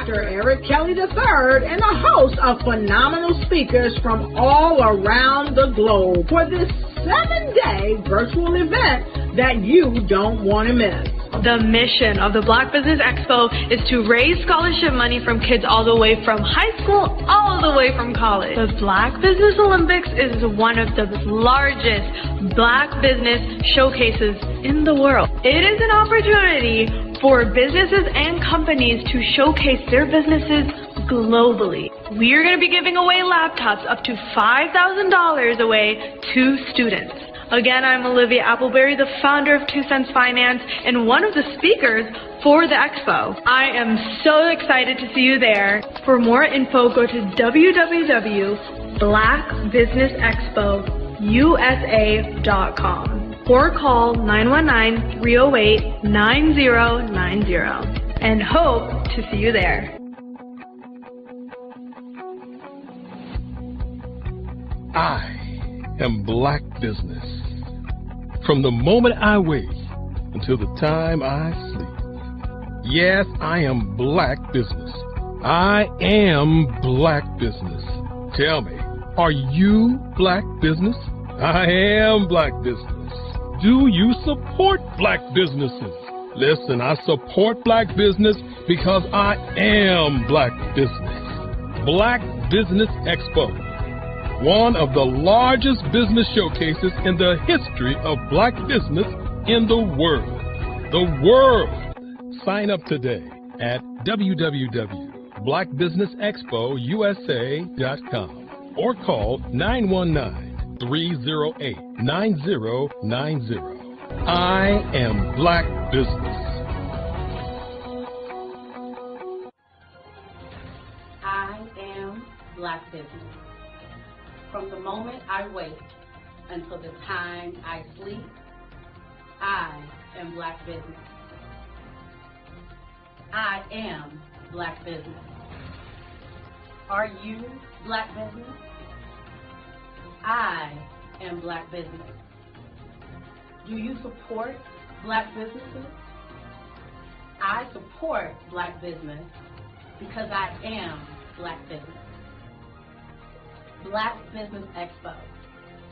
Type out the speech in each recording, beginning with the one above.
Dr. Eric Kelly III and a host of phenomenal speakers from all around the globe for this 7-day virtual event that you don't want to miss. The mission of the Black Business Expo is to raise scholarship money from kids all the way from high school all the way from college. The Black Business Olympics is one of the largest Black business showcases in the world. It is an opportunity for businesses and companies to showcase their businesses globally. We are going to be giving away laptops up to $5,000 away to students. Again, I'm Olivia Appleberry, the founder of 2 Cents Finance and one of the speakers for the expo. I am so excited to see you there. For more info, go to www.blackbusinessexpousa.com or call 919-308-9090 and hope to see you there. I am Black Business. From the moment I wake until the time I sleep. Yes, I am Black Business. I am Black Business. Tell me, are you Black Business? I am Black Business. Do you support Black businesses? Listen, I support Black business because I am Black Business. Black Business Expo, one of the largest business showcases in the history of Black business in the world. The world! Sign up today at www.blackbusinessexpousa.com or call 919-308-9090. I am Black Business. I am Black Business. From the moment I wake until the time I sleep, I am Black Business. I am Black Business. Are you Black Business? I am Black Business. Do you support Black businesses? I support Black business because I am Black Business. Black Business Expo,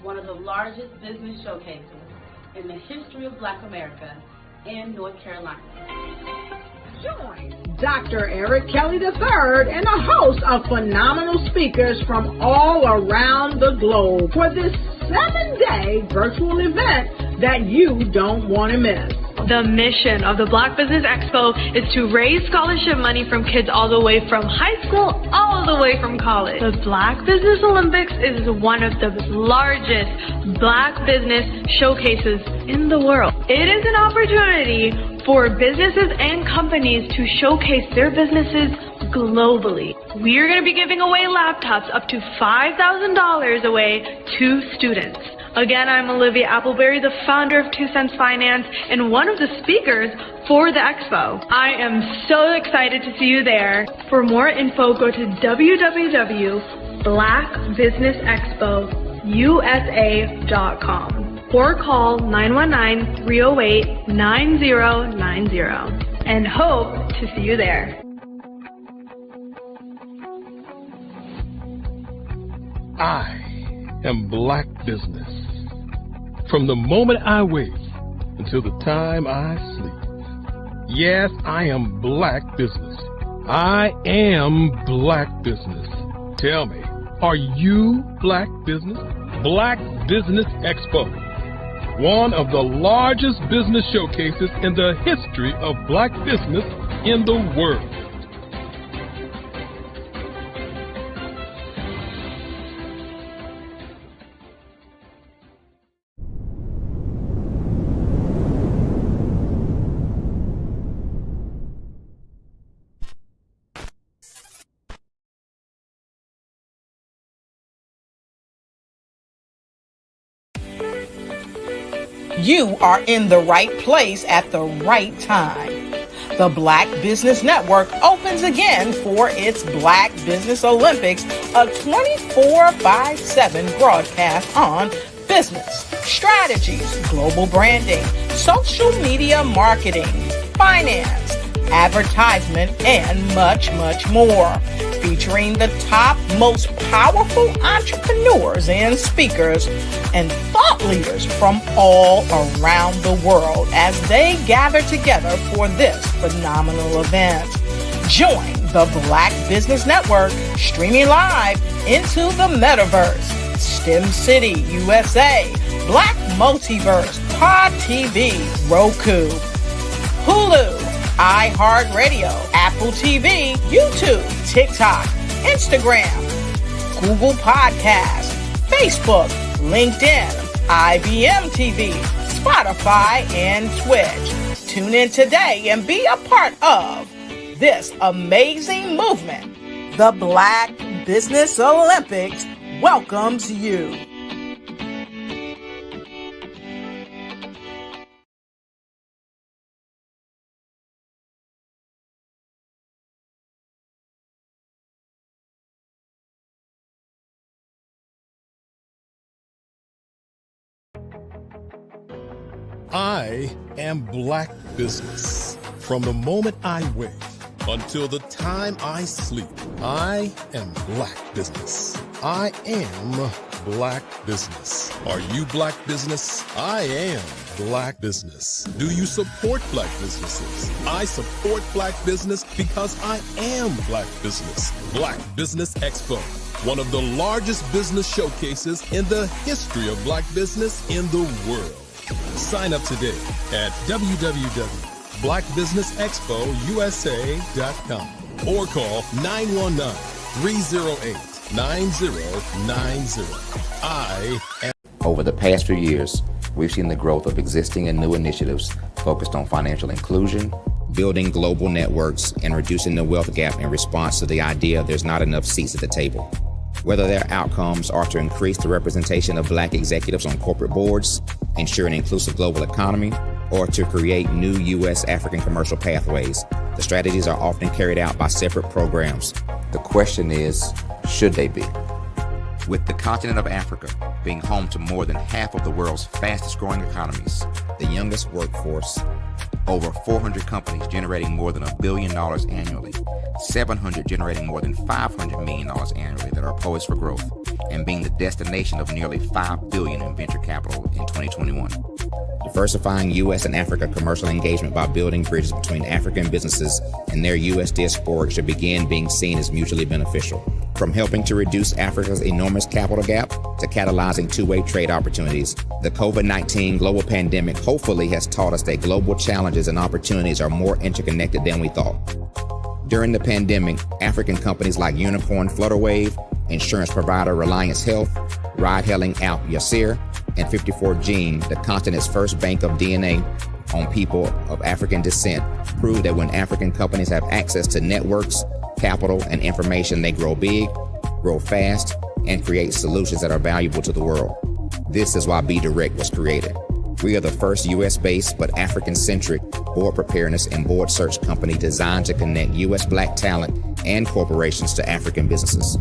one of the largest business showcases in the history of Black America in North Carolina. Join Dr. Eric Kelly III and a host of phenomenal speakers from all around the globe for this 7-day virtual event that you don't want to miss. The mission of the Black Business Expo is to raise scholarship money from kids all the way from high school all the way from college. The Black Business Olympics is one of the largest Black business showcases in the world. It is an opportunity for businesses and companies to showcase their businesses globally. We are going to be giving away laptops up to $5,000 away to students. Again, I'm Olivia Appleberry, the founder of 2 Cents Finance and one of the speakers for the expo. I am so excited to see you there. For more info, go to www.blackbusinessexpousa.com or call 919-308-9090 and hope to see you there. I am Black Business. From the moment I wake until the time I sleep. Yes, I am Black Business. I am Black Business. Tell me, are you Black Business? Black Business Expo, one of the largest business showcases in the history of Black business in the world. You are in the right place at the right time. The Black Business Network opens again for its Black Business Olympics, a 24/7 broadcast on business, strategies, global branding, social media marketing, finance, advertisement, and much, much more. Featuring the top, most powerful entrepreneurs and speakers and thought leaders from all around the world as they gather together for this phenomenal event. Join the Black Business Network streaming live into the metaverse, STEM City USA, Black Multiverse, Pod TV, Roku, Hulu, iHeartRadio, Apple TV, YouTube, TikTok, Instagram, Google Podcasts, Facebook, LinkedIn, IBM TV, Spotify, and Twitch. Tune in today and be a part of this amazing movement. The Black Business Olympics welcomes you. I am Black Business. From the moment I wake until the time I sleep, I am Black Business. I am Black Business. Are you Black Business? I am Black Business. Do you support Black businesses? I support Black business because I am Black Business. Black Business Expo, one of the largest business showcases in the history of Black business in the world. Sign up today at www.blackbusinessexpousa.com or call 919-308-9090. I am. Over the past few years, we've seen the growth of existing and new initiatives focused on financial inclusion, building global networks, and reducing the wealth gap in response to the idea there's not enough seats at the table. Whether their outcomes are to increase the representation of Black executives on corporate boards, ensure an inclusive global economy, or to create new U.S. African commercial pathways, the strategies are often carried out by separate programs. The question is, should they be? With the continent of Africa being home to more than half of the world's fastest growing economies, the youngest workforce, over 400 companies generating more than $1 billion annually, 700 generating more than $500 million annually that are poised for growth, and being the destination of nearly $5 billion in venture capital in 2021. Diversifying U.S. and Africa commercial engagement by building bridges between African businesses and their U.S. diaspora should begin being seen as mutually beneficial. From helping to reduce Africa's enormous capital gap to catalyzing two-way trade opportunities, the COVID-19 global pandemic hopefully has taught us that global challenges and opportunities are more interconnected than we thought. During the pandemic, African companies like Unicorn Flutterwave, insurance provider Reliance Health, ride-hailing app Yasir, and 54Gene, the continent's first bank of DNA on people of African descent, proved that when African companies have access to networks, capital, and information, they grow big, grow fast, and create solutions that are valuable to the world. This is why BeDirect was created. We are the first U.S.-based but African-centric board preparedness and board search company designed to connect U.S. Black talent and corporations to African businesses.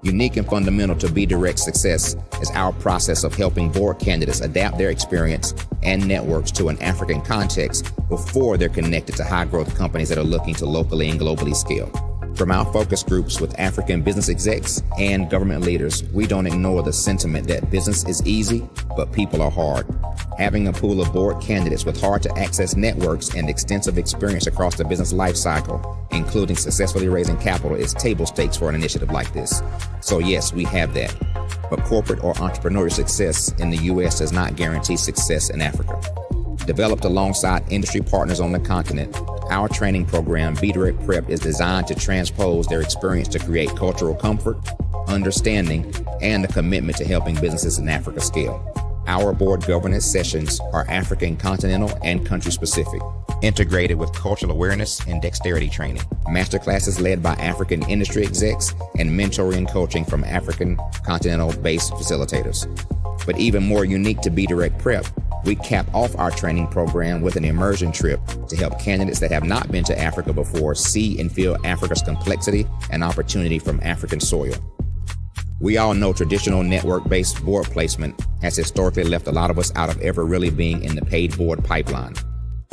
Unique and fundamental to BeDirect's success is our process of helping board candidates adapt their experience and networks to an African context before they're connected to high-growth companies that are looking to locally and globally scale. From our focus groups with African business execs and government leaders, we don't ignore the sentiment that business is easy, but people are hard. Having a pool of board candidates with hard-to-access networks and extensive experience across the business life cycle, including successfully raising capital, is table stakes for an initiative like this. So yes, we have that. But corporate or entrepreneurial success in the U.S. does not guarantee success in Africa. Developed alongside industry partners on the continent, our training program, BeDirect Prep, is designed to transpose their experience to create cultural comfort, understanding, and a commitment to helping businesses in Africa scale. Our board governance sessions are African continental and country specific, integrated with cultural awareness and dexterity training, masterclasses led by African industry execs, and mentoring and coaching from African continental-based facilitators. But even more unique to BeDirect Prep, we cap off our training program with an immersion trip to help candidates that have not been to Africa before see and feel Africa's complexity and opportunity from African soil. We all know traditional network-based board placement has historically left a lot of us out of ever really being in the paid board pipeline.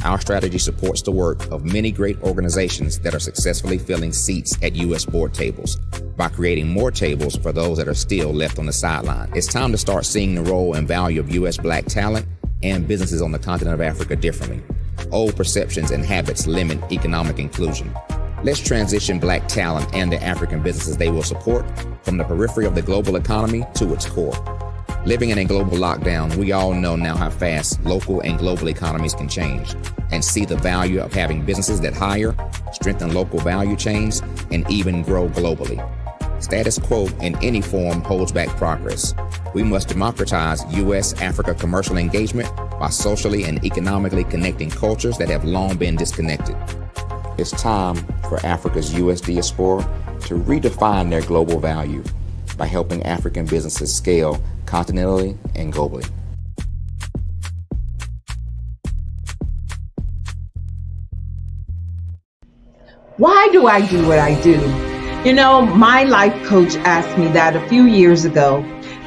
Our strategy supports the work of many great organizations that are successfully filling seats at U.S. board tables by creating more tables for those that are still left on the sideline. It's time to start seeing the role and value of U.S. Black talent and businesses on the continent of Africa differently. Old perceptions and habits limit economic inclusion. Let's transition Black talent and the African businesses they will support from the periphery of the global economy to its core. Living in a global lockdown, we all know now how fast local and global economies can change, and see the value of having businesses that hire, strengthen local value chains, and even grow globally. Status quo in any form holds back progress. We must democratize U.S.-Africa commercial engagement by socially and economically connecting cultures that have long been disconnected. It's time for Africa's U.S. diaspora to redefine their global value by helping African businesses scale continentally and globally. Why do I do what I do? You know, my life coach asked me that a few years ago,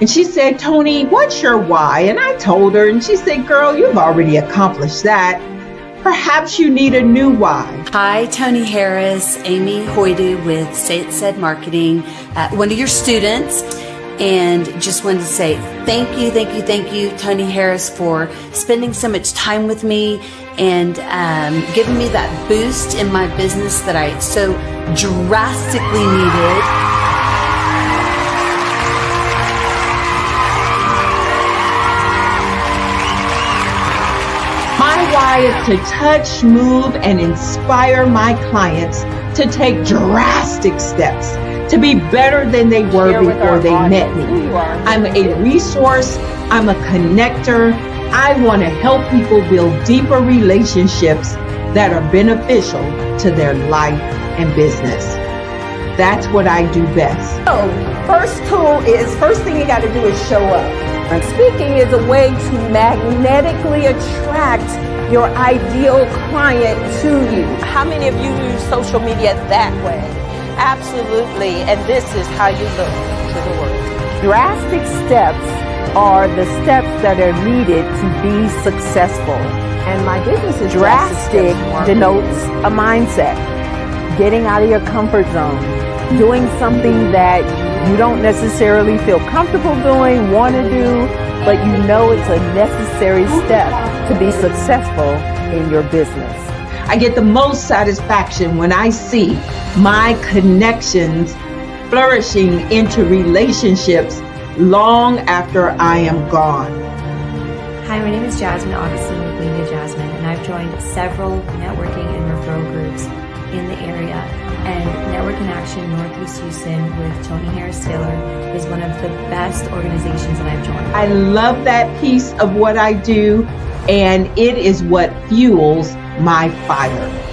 and she said, Tony, what's your why? And I told her, and she said, girl, you've already accomplished that. Perhaps you need a new why. Hi, Tony Harris, Amy Hoydu with Say It Said Marketing, one of your students. And just wanted to say thank you, Tony Harris, for spending so much time with me and giving me that boost in my business that I so drastically needed. My why is to touch, move, and inspire my clients to take drastic steps to be better than they were before they met me. I'm a resource, I'm a connector. I want to help people build deeper relationships that are beneficial to their life and business. That's what I do best. So, first thing you got to do is show up. And speaking is a way to magnetically attract your ideal client to you. How many of you use social media that way? Absolutely, and this is how you look to the world. Drastic steps are the steps that are needed to be successful. And my business is drastic denotes a mindset. Getting out of your comfort zone. Doing something that you don't necessarily feel comfortable doing, want to do, but you know it's a necessary step to be successful in your business. I get the most satisfaction when I see my connections flourishing into relationships long after I am gone. Hi, my name is Jasmine Augustine with Media Jasmine, and I've joined several networking and referral groups in the area. And Network in Action Northeast Houston with Tony Harris Taylor is one of the best organizations that I've joined. I love that piece of what I do, and it is what fuels my fire.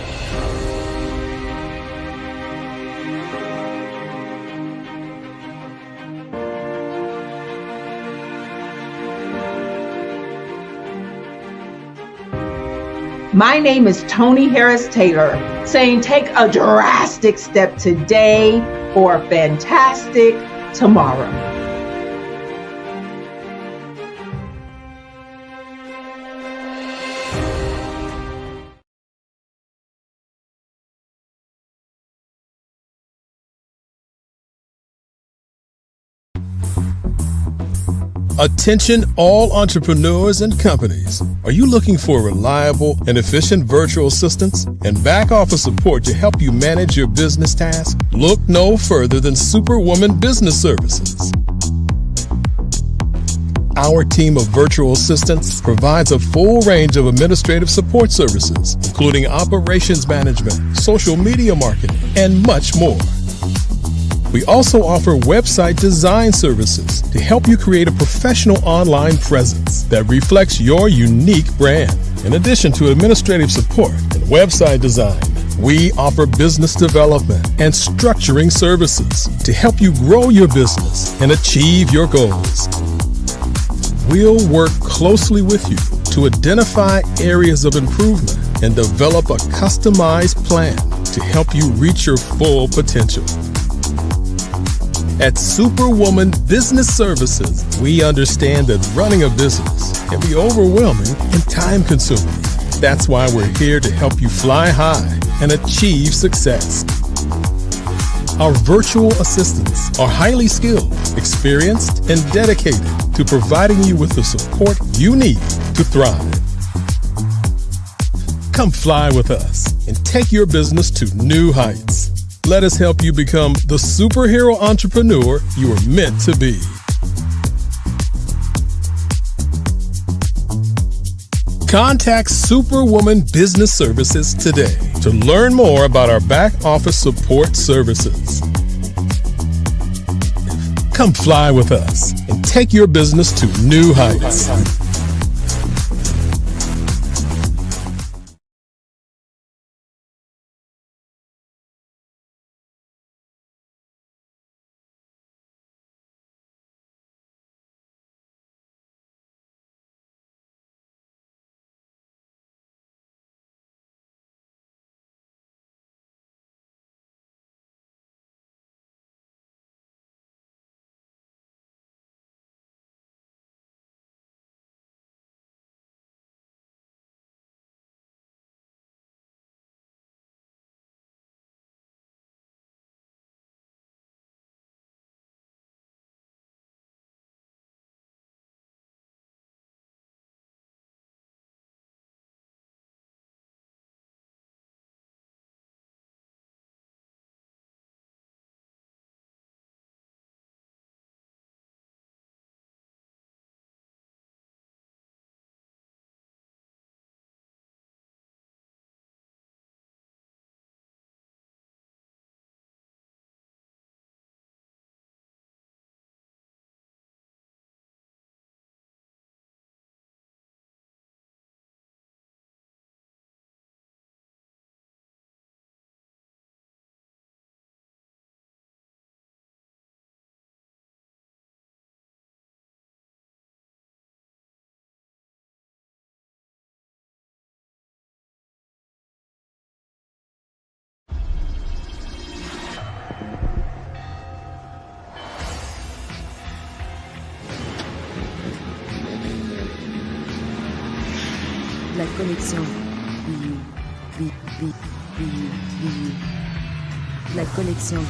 My name is Tony Harris Taylor, saying take a drastic step today for a fantastic tomorrow. Attention all entrepreneurs and companies. Are you looking for reliable and efficient virtual assistants and back office support to help you manage your business tasks? Look no further than Superwoman Business Services. Our team of virtual assistants provides a full range of administrative support services, including operations management, social media marketing, and much more. We also offer website design services to help you create a professional online presence that reflects your unique brand. In addition to administrative support and website design, we offer business development and structuring services to help you grow your business and achieve your goals. We'll work closely with you to identify areas of improvement and develop a customized plan to help you reach your full potential. At Superwoman Business Services, we understand that running a business can be overwhelming and time-consuming. That's why we're here to help you fly high and achieve success. Our virtual assistants are highly skilled, experienced, and dedicated to providing you with the support you need to thrive. Come fly with us and take your business to new heights. Let us help you become the superhero entrepreneur you are meant to be. Contact Superwoman Business Services today to learn more about our back office support services. Come fly with us and take your business to new heights. La connexion. La connexion.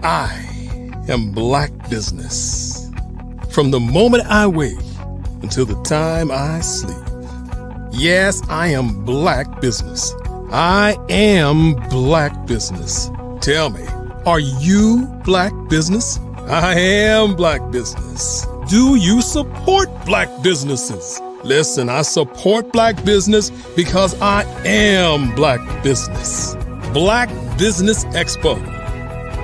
I am Black Business. From the moment I wake until the time I sleep. Yes, I am Black Business. I am Black Business. Tell me, are you Black Business? I am Black Business. Do you support Black businesses? Listen, I support Black business because I am Black Business. Black Business Expo,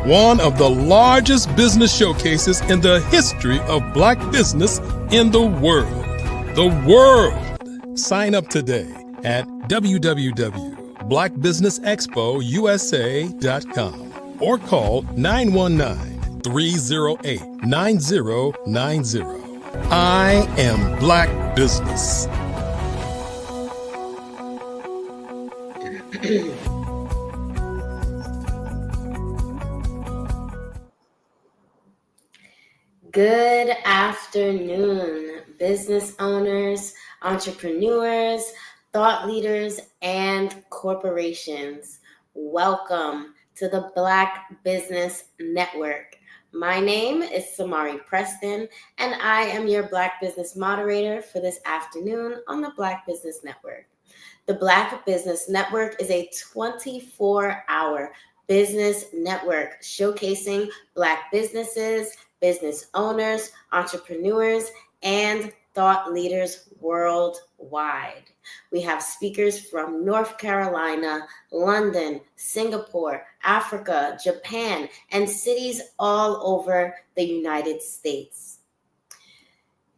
one of the largest business showcases in the history of Black business in the world. The world! Sign up today at www.blackbusinessexpousa.com or call 919-308-9090. I am Black Business. Good afternoon, business owners, entrepreneurs, thought leaders, and corporations. Welcome to the Black Business Network. My name is Samari Preston, and I am your Black Business moderator for this afternoon on the Black Business Network. The Black Business Network is a 24-hour business network showcasing Black businesses, business owners, entrepreneurs, and thought leaders worldwide. We have speakers from North Carolina, London, Singapore, Africa, Japan, and cities all over the United States.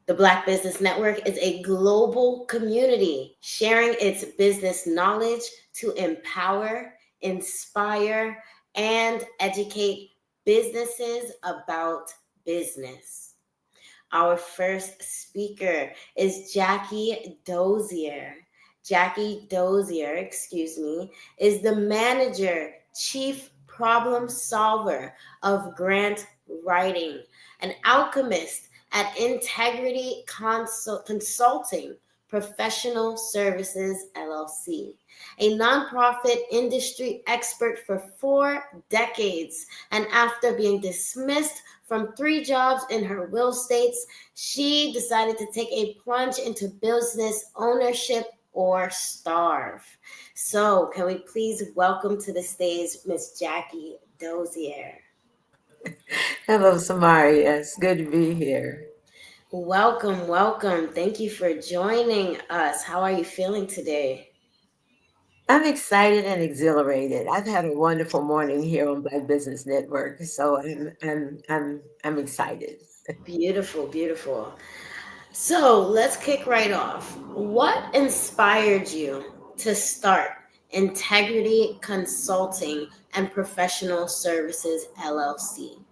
The Black Business Network is a global community sharing its business knowledge to empower, inspire, and educate businesses about business. Our first speaker is Jackie Dozier. Jackie Dozier, is the manager, chief problem solver of grant writing, an alchemist at Integrity Consulting Professional Services, LLC, a nonprofit industry expert for 4 decades. And after being dismissed from 3 jobs in her real estates, she decided to take a plunge into business ownership or starve. So, can we please welcome to the stage Miss Jackie Dozier? Hello, Samari. It's good to be here. Welcome, welcome. Thank you for joining us. How are you feeling today? I'm excited and exhilarated. I've had a wonderful morning here on Black Business Network, so I'm excited. Beautiful, beautiful. So let's kick right off. What inspired you to start Integrity Consulting and Professional Services, LLC?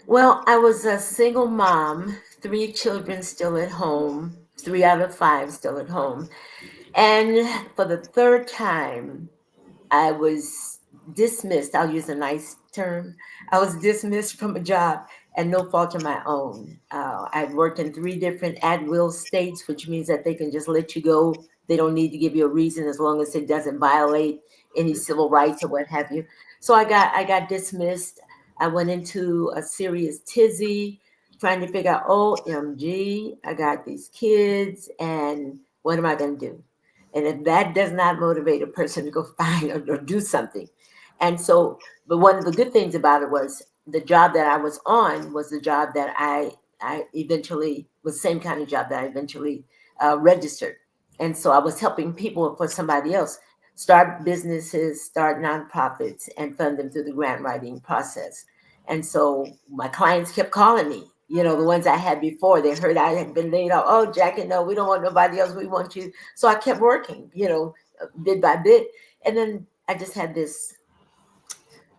Well, I was a single mom, 3 children still at home, 3 out of 5 still at home. And for the 3rd time, I was dismissed. I'll use a nice term. I was dismissed from a job and no fault of my own. I'd worked in 3 different at-will states, which means that they can just let you go. They don't need to give you a reason as long as it doesn't violate any civil rights or what have you. So I got dismissed. I went into a serious tizzy, trying to figure out, OMG, I got these kids, and what am I going to do? And if that does not motivate a person to go find or do something. And so, but one of the good things about it was the job that I was on was the job that I eventually was the same kind of job that I eventually registered. And so I was helping people for somebody else start businesses, start nonprofits, and fund them through the grant writing process. And so my clients kept calling me. You know, the ones I had before, they heard I had been laid off. Oh, Jackie, no, we don't want nobody else. We want you. So I kept working, bit by bit. And then I just had this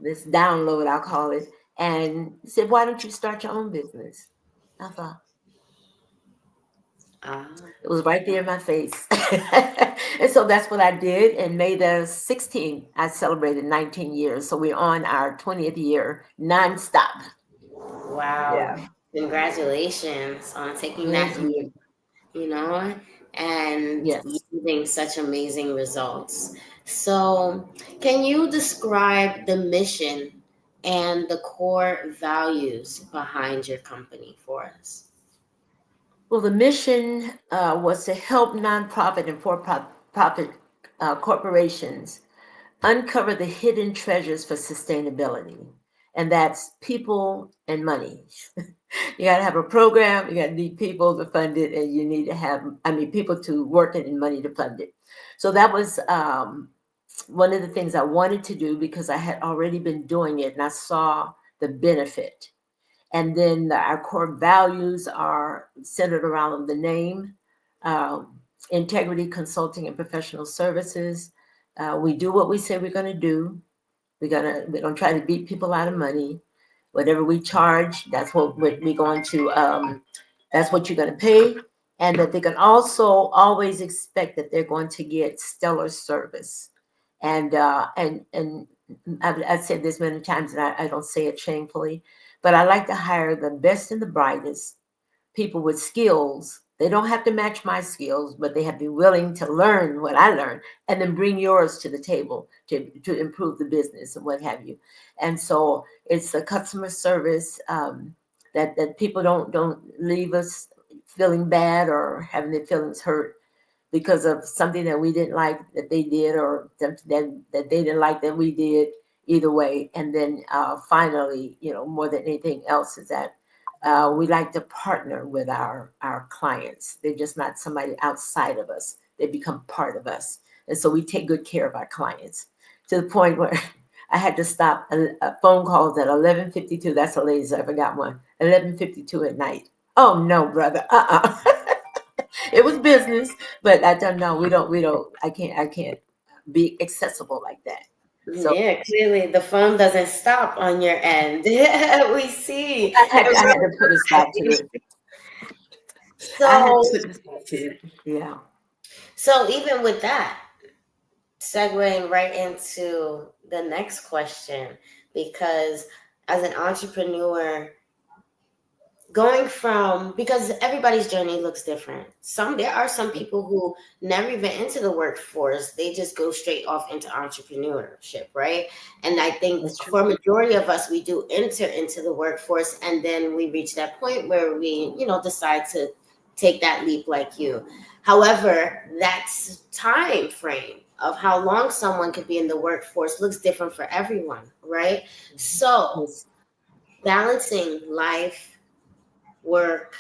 download, I'll call it, and said, why don't you start your own business? I thought, it was right there in my face. And so that's what I did. And May the 16th, I celebrated 19 years. So we're on our 20th year nonstop. Wow. Yeah. Congratulations on taking that leap, and yielding such amazing results. So can you describe the mission and the core values behind your company for us? Well, the mission was to help nonprofit and for-profit corporations uncover the hidden treasures for sustainability. And that's people and money. You got to have a program, you got to need people to fund it, and you need to have, people to work it and money to fund it. So that was one of the things I wanted to do because I had already been doing it and I saw the benefit. And then our core values are centered around the name, Integrity Consulting and Professional Services. We do what we say we're going to do. We don't try to beat people out of money. Whatever we charge, that's what we're going to, that's what you're going to pay. And that they can also always expect that they're going to get stellar service. And I've said this many times, and I don't say it shamefully, but I like to hire the best and the brightest people with skills. They don't have to match my skills, but they have to be willing to learn what I learned and then bring yours to the table to improve the business and what have you. And so it's a customer service that people don't leave us feeling bad or having their feelings hurt because of something that we didn't like that they did or that they didn't like that we did, either way. And then finally, more than anything else is that we like to partner with our clients. They're just not somebody outside of us. They become part of us. And so we take good care of our clients to the point where I had to stop a phone calls at 11:52. That's the latest I ever got one. 11:52 at night. Oh no, brother. It was business, but I don't know. We don't. I can't be accessible like that. So yeah, clearly the phone doesn't stop on your end. We see. I had to put a stop to it. I had to So, put a stop to it. Yeah. so even with that, segueing right into the next question, because as an entrepreneur, going from, because everybody's journey looks different. There are some people who never even enter the workforce, they just go straight off into entrepreneurship, right? And I think for a majority of us, we do enter into the workforce, and then we reach that point where we, decide to take that leap like you. However, that's time frame of how long someone could be in the workforce looks different for everyone, right? So balancing life, work,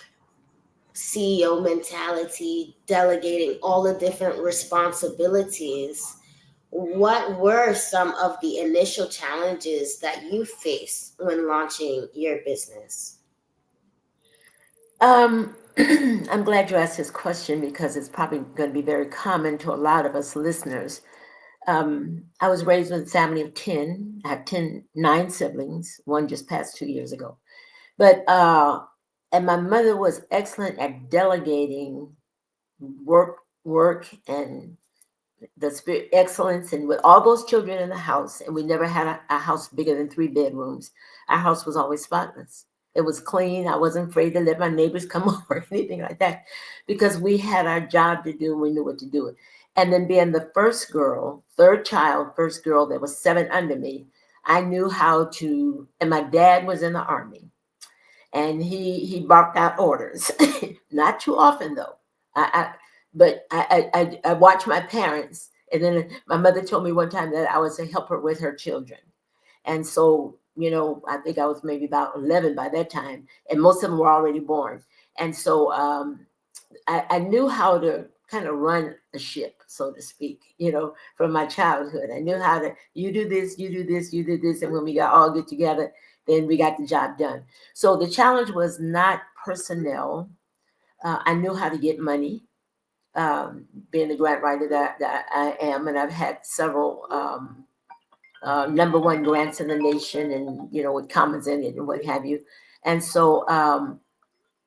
CEO mentality, delegating all the different responsibilities. What were some of the initial challenges that you faced when launching your business? I'm glad you asked this question because it's probably going to be very common to a lot of us listeners. I was raised with a family of 10. I have 9 siblings. One just passed 2 years ago. But and my mother was excellent at delegating work and the spirit excellence, and with all those children in the house, and we never had a house bigger than 3 bedrooms. Our house was always spotless. It was clean. I wasn't afraid to let my neighbors come over or anything like that because we had our job to do and we knew what to do it. And then being the first girl, third girl, there was 7 under me. I knew how to, and my dad was in the Army. And he barked out orders. Not too often though. But I watched my parents, and then my mother told me one time that I was to help her with her children. And so, I think I was maybe about 11 by that time, and most of them were already born. And so I knew how to kind of run a ship, so to speak, from my childhood. I knew how to, you do this, you do this, you do this. And when we got all get together, then we got the job done. So the challenge was not personnel. I knew how to get money, being the grant writer that I am. And I've had several #1 grants in the nation and, with comments in it and what have you. And so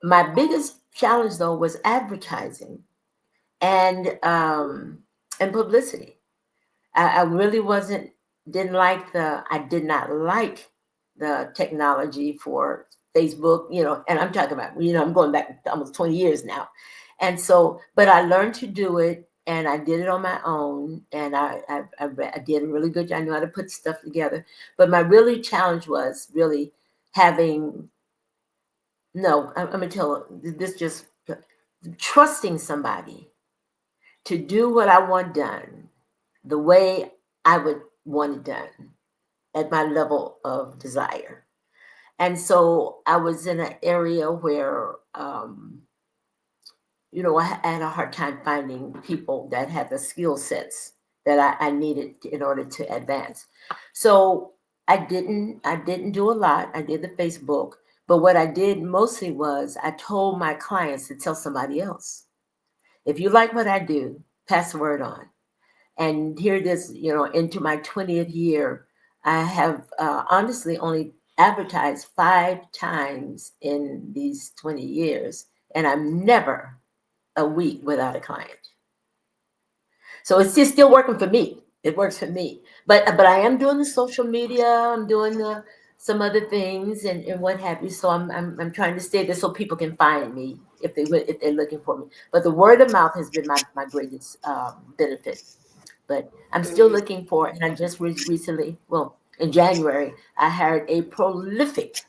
my biggest challenge, though, was advertising and publicity. I really did not like the technology for Facebook, and I'm talking about, I'm going back almost 20 years now. And so, but I learned to do it, and I did it on my own, and I did a really good job. I knew how to put stuff together. But my really challenge was really I'm going to tell this, just trusting somebody to do what I want done the way I would want it done at my level of desire. And so I was in an area where, I had a hard time finding people that had the skill sets that I needed in order to advance. So I didn't do a lot. I did the Facebook, but what I did mostly was I told my clients to tell somebody else. If you like what I do, pass the word on. And here it is, into my 20th year, I have honestly only advertised 5 times in these 20 years, and I'm never a week without a client. So it's just still working for me. It works for me. But I am doing the social media. I'm doing some other things and what have you. So I'm trying to stay there so people can find me if they're looking for me. But the word of mouth has been my greatest benefit. But I'm still looking for it. And I just recently, well, in January, I hired a prolific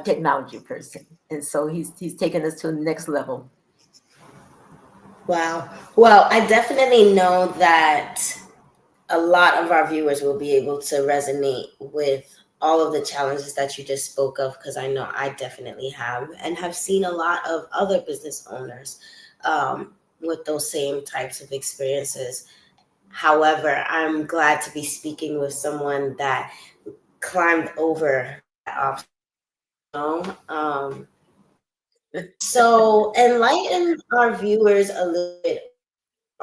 technology person. And so he's taken us to the next level. Wow. Well, I definitely know that a lot of our viewers will be able to resonate with all of the challenges that you just spoke of, because I know I definitely have, and have seen a lot of other business owners with those same types of experiences. However, I'm glad to be speaking with someone that climbed over that obstacle. So enlighten our viewers a little bit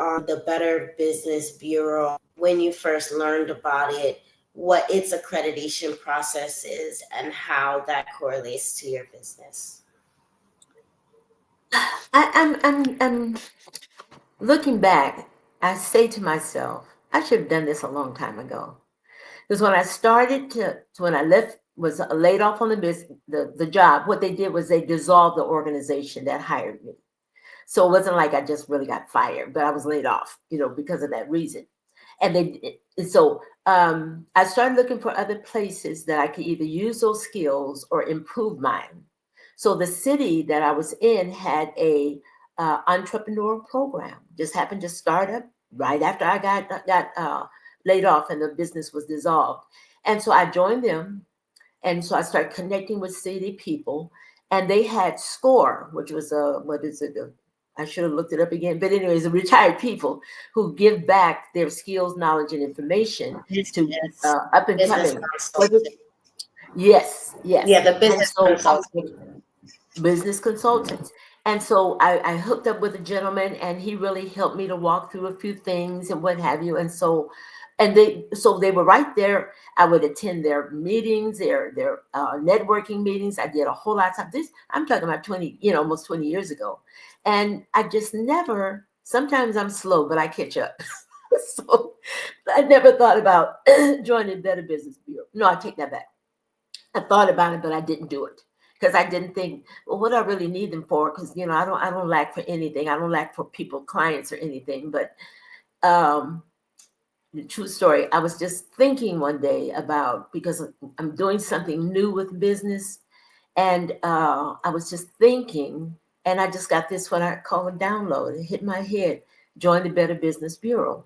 on the Better Business Bureau when you first learned about it, what its accreditation process is, and how that correlates to your business? I'm looking back. I say to myself, I should have done this a long time ago. Because when I started when I left, was laid off on the job, what they did was they dissolved the organization that hired me. So it wasn't like I just really got fired, but I was laid off, because of that reason. And I started looking for other places that I could either use those skills or improve mine. So the city that I was in had a entrepreneur program. Just happened to start up right after I got laid off and the business was dissolved. And so I joined them. And so I started connecting with city people, and they had SCORE, which was what is it? I should have looked it up again. But anyways, retired people who give back their skills, knowledge, and information to up and coming. Yes. Yeah, the business consultant. Business consultants. And so I hooked up with a gentleman, and he really helped me to walk through a few things and what have you. And so they were right there. I would attend their meetings, their networking meetings. I did a whole lot of this. I'm talking about 20, almost 20 years ago. And I just never, sometimes I'm slow, but I catch up. So I never thought about joining Better Business Bureau. No, I take that back. I thought about it, but I didn't do it. Because I didn't think, well, what do I really need them for? Because I don't lack for anything. I don't lack for people, clients, or anything. But the true story, I was just thinking one day about, because I'm doing something new with business, and I was just thinking, and I just got this, what I call a download. It hit my head. Join the Better Business Bureau.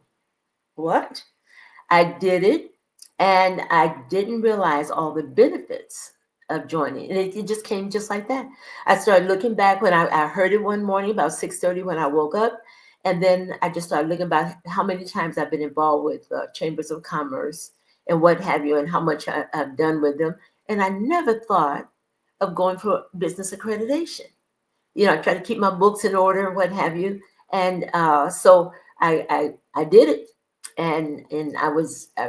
What? I did it, and I didn't realize all the benefits of joining. And it just came just like that. I started looking back when I heard it one morning about 6:30 when I woke up. And then I just started looking about how many times I've been involved with chambers of commerce and what have you, and how much I've done with them. And I never thought of going for business accreditation. I try to keep my books in order and what have you. And so I did it. And I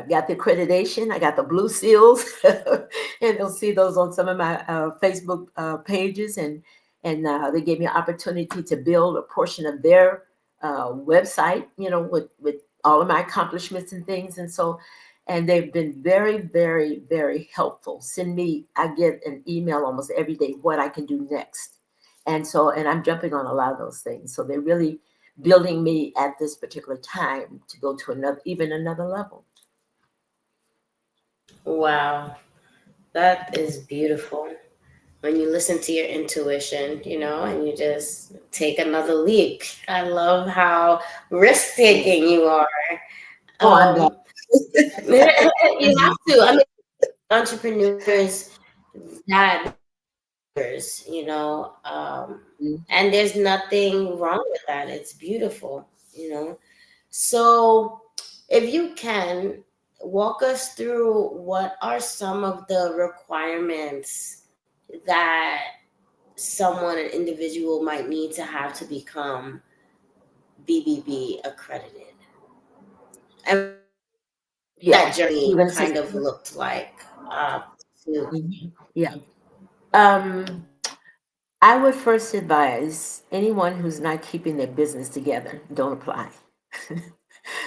got the accreditation. I got the blue seals, and you'll see those on some of my Facebook pages. And they gave me an opportunity to build a portion of their website, with all of my accomplishments and things. And they've been very, very, very helpful. I get an email almost every day, what I can do next. And I'm jumping on a lot of those things. So they're really building me at this particular time to go to another level. Wow, that is beautiful. When you listen to your intuition, and you just take another leap. I love how risk-taking you are. I'm glad. You have to. I mean, entrepreneurs that and there's nothing wrong with that. It's beautiful, So if you can walk us through what are some of the requirements that an individual might need to have to become BBB accredited, and that journey kind of looked like. Yeah. I would first advise anyone who's not keeping their business together, don't apply.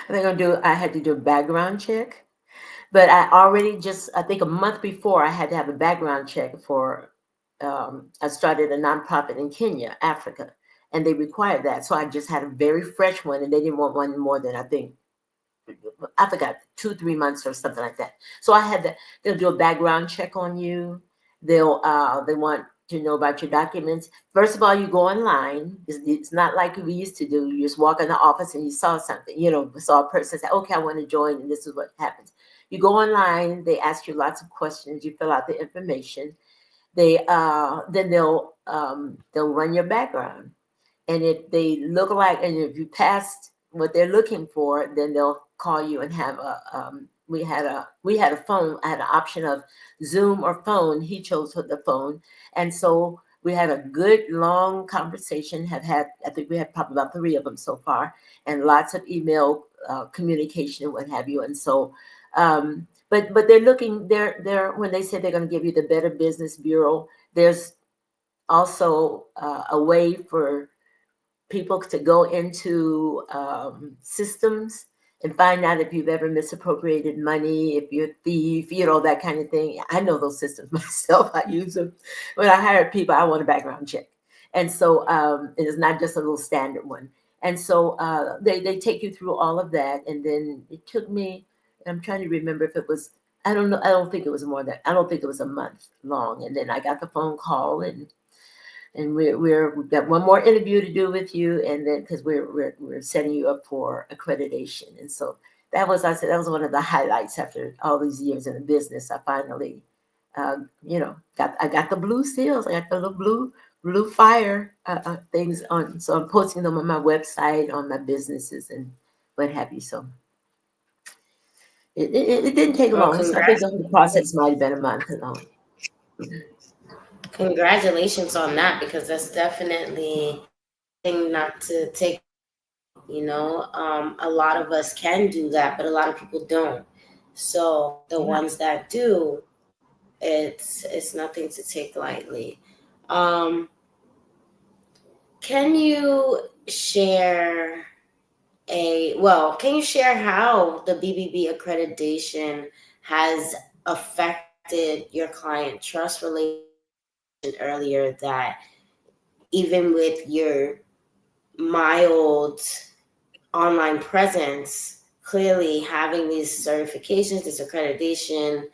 I had to do a background check, but I think a month before, I had to have a background check for, I started a nonprofit in Kenya, Africa, and they required that. So I just had a very fresh one, and they didn't want one more than, I forgot, 2-3 months or something like that. So they'll do a background check on you. They want to know about your documents. First of all, you go online. It's not like we used to do. You just walk in the office and you saw something, saw a person say, okay, I want to join, and this is what happens. You go online, they ask you lots of questions, you fill out the information. Then they'll run your background. And if they look like, and if you passed what they're looking for, then they'll call you and have we had a phone. I had an option of Zoom or phone. He chose the phone. And so We had a good long conversation. I think we had probably about 3 of them so far, and lots of email communication and what have you. And so, but they're looking. They're when they say they're going to give you the Better Business Bureau. There's also a way for people to go into systems and find out if you've ever misappropriated money, if you're a thief, that kind of thing. I know those systems myself. I use them. When I hire people, I want a background check. And so it is not just a little standard one. And so they take you through all of that. And then it took me, I'm trying to remember if it was, I don't know. I don't think it was I don't think it was a month long. And then I got the phone call and we've got one more interview to do with you, and then because we're setting you up for accreditation. And so that was one of the highlights after all these years in the business. I finally, I got the blue seals. I got the little blue fire things on. So I'm posting them on my website, on my businesses, and what have you. So it didn't take long. So I think the whole process might have been a month long. Congratulations on that, because that's definitely thing not to take. A lot of us can do that, but a lot of people don't. So the ones that do, it's nothing to take lightly. Can you share how the BBB accreditation has affected your client trust relation earlier, that even with your mild online presence, clearly having these certifications, this accreditation,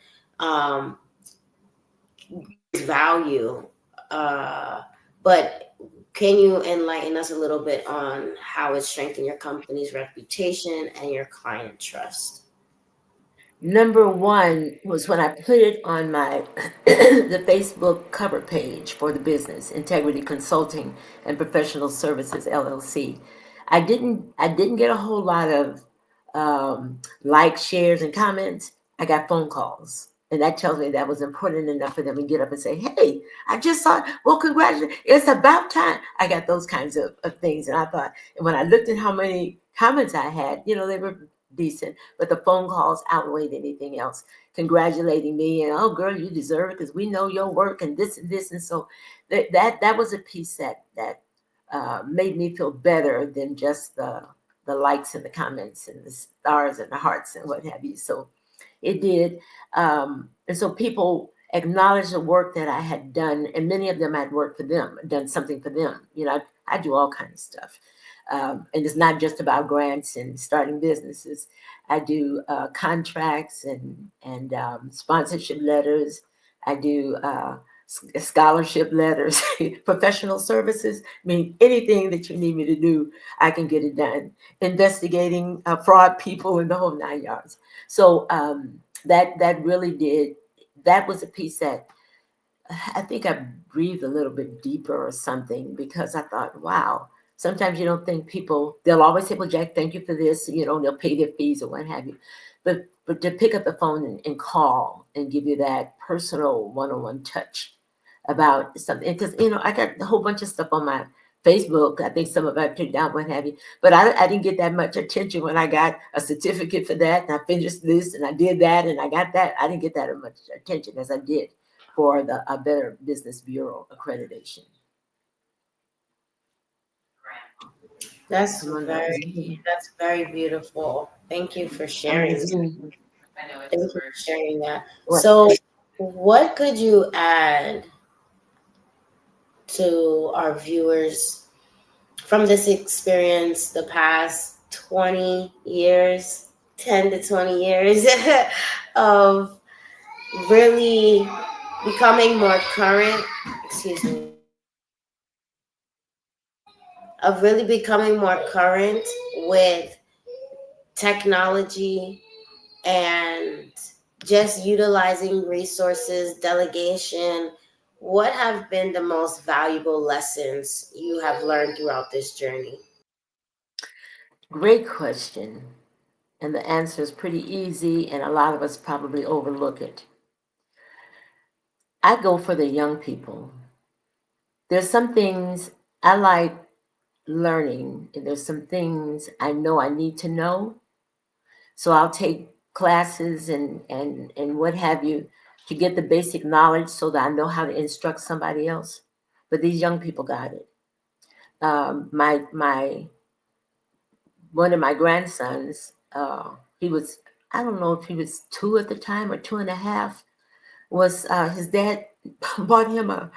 value. But can you enlighten us a little bit on how it strengthened your company's reputation and your client trust? Number one was when I put it on my the Facebook cover page for the business, Integrity Consulting and Professional Services LLC. I didn't get a whole lot of likes, shares, and comments. I got phone calls. And that tells me that was important enough for them to get up and say, hey, I just saw it. Well, congratulations. It's about time. I got those kinds of things. And I thought, and when I looked at how many comments I had, they were decent, but the phone calls outweighed anything else, congratulating me and, oh girl, you deserve it because we know your work and this and this. And so that was a piece that made me feel better than just the likes and the comments and the stars and the hearts and what have you. So it did. And so people acknowledged the work that I had done, and many of them I'd worked for them, done something for them. I do all kinds of stuff. And it's not just about grants and starting businesses. I do contracts and sponsorship letters. I do scholarship letters, professional services. I mean, anything that you need me to do, I can get it done. Investigating fraud people in the whole 9 yards. So that really did. That was a piece that I think I breathed a little bit deeper or something, because I thought, wow. Sometimes you don't think they'll always say, well, Jack, thank you for this. They'll pay their fees or what have you. But to pick up the phone and call and give you that personal one-on-one touch about something. Because, I got a whole bunch of stuff on my Facebook. I think some of it I took down, what have you. But I didn't get that much attention when I got a certificate for that. And I finished this and I did that and I got that. I didn't get that much attention as I did for the Better Business Bureau accreditation. That's very beautiful. Thank you for sharing. Thank you for sharing that. So, what could you add to our viewers from this experience, the past 20 years, 10 to 20 years of really becoming more current? Of really becoming more current with technology and just utilizing resources, delegation. What have been the most valuable lessons you have learned throughout this journey? Great question. And the answer is pretty easy, and a lot of us probably overlook it. I go for the young people. there's some things I like learning, and there's some things I know I need to know. So I'll take classes and what have you to get the basic knowledge so that I know how to instruct somebody else. But these young people got it. My one of my grandsons, he was, I don't know if he was 2 at the time or 2.5, was his dad bought him a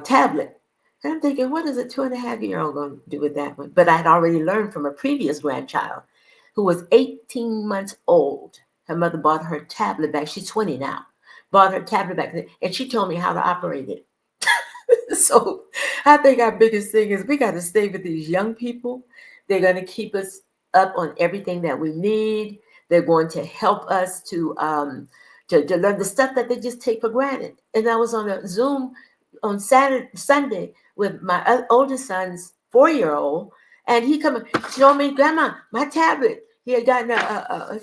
tablet. And I'm thinking, what is a 2.5-year-old going to do with that one? But I had already learned from a previous grandchild who was 18 months old. Her mother bought her tablet back. She's 20 now. Bought her tablet back, and she told me how to operate it. So I think our biggest thing is we got to stay with these young people. They're going to keep us up on everything that we need. They're going to help us to learn the stuff that they just take for granted. And I was on a Zoom on Sunday with my oldest son's 4-year-old, and he come and showed me, Grandma, my tablet. He had gotten a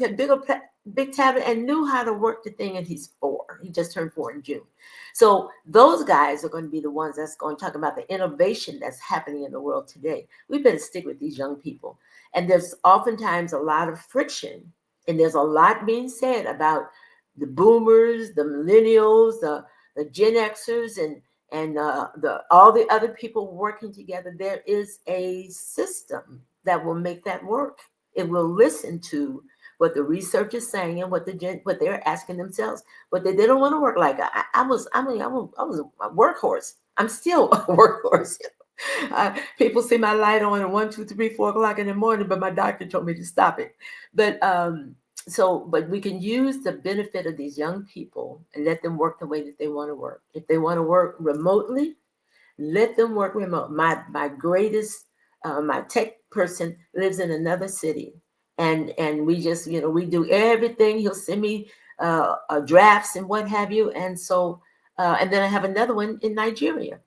big tablet and knew how to work the thing, and he's 4. He just turned 4 in June. So those guys are going to be the ones that's going to talk about the innovation that's happening in the world today. We better stick with these young people. And there's oftentimes a lot of friction, and there's a lot being said about the boomers, the millennials, the Gen Xers, and all the other people working together. There is a system that will make that work. It will listen to what the research is saying and what they're asking themselves. But they don't want to work like I was a workhorse. I'm still a workhorse. People see my light on at 1, 2, 3, 4 o'clock in the morning, but my doctor told me to stop it. But we can use the benefit of these young people and let them work the way that they want to work. If they want to work remotely, let them work remote. My greatest, my tech person lives in another city, and we just, we do everything. He'll send me drafts and what have you, and so and then I have another one in Nigeria,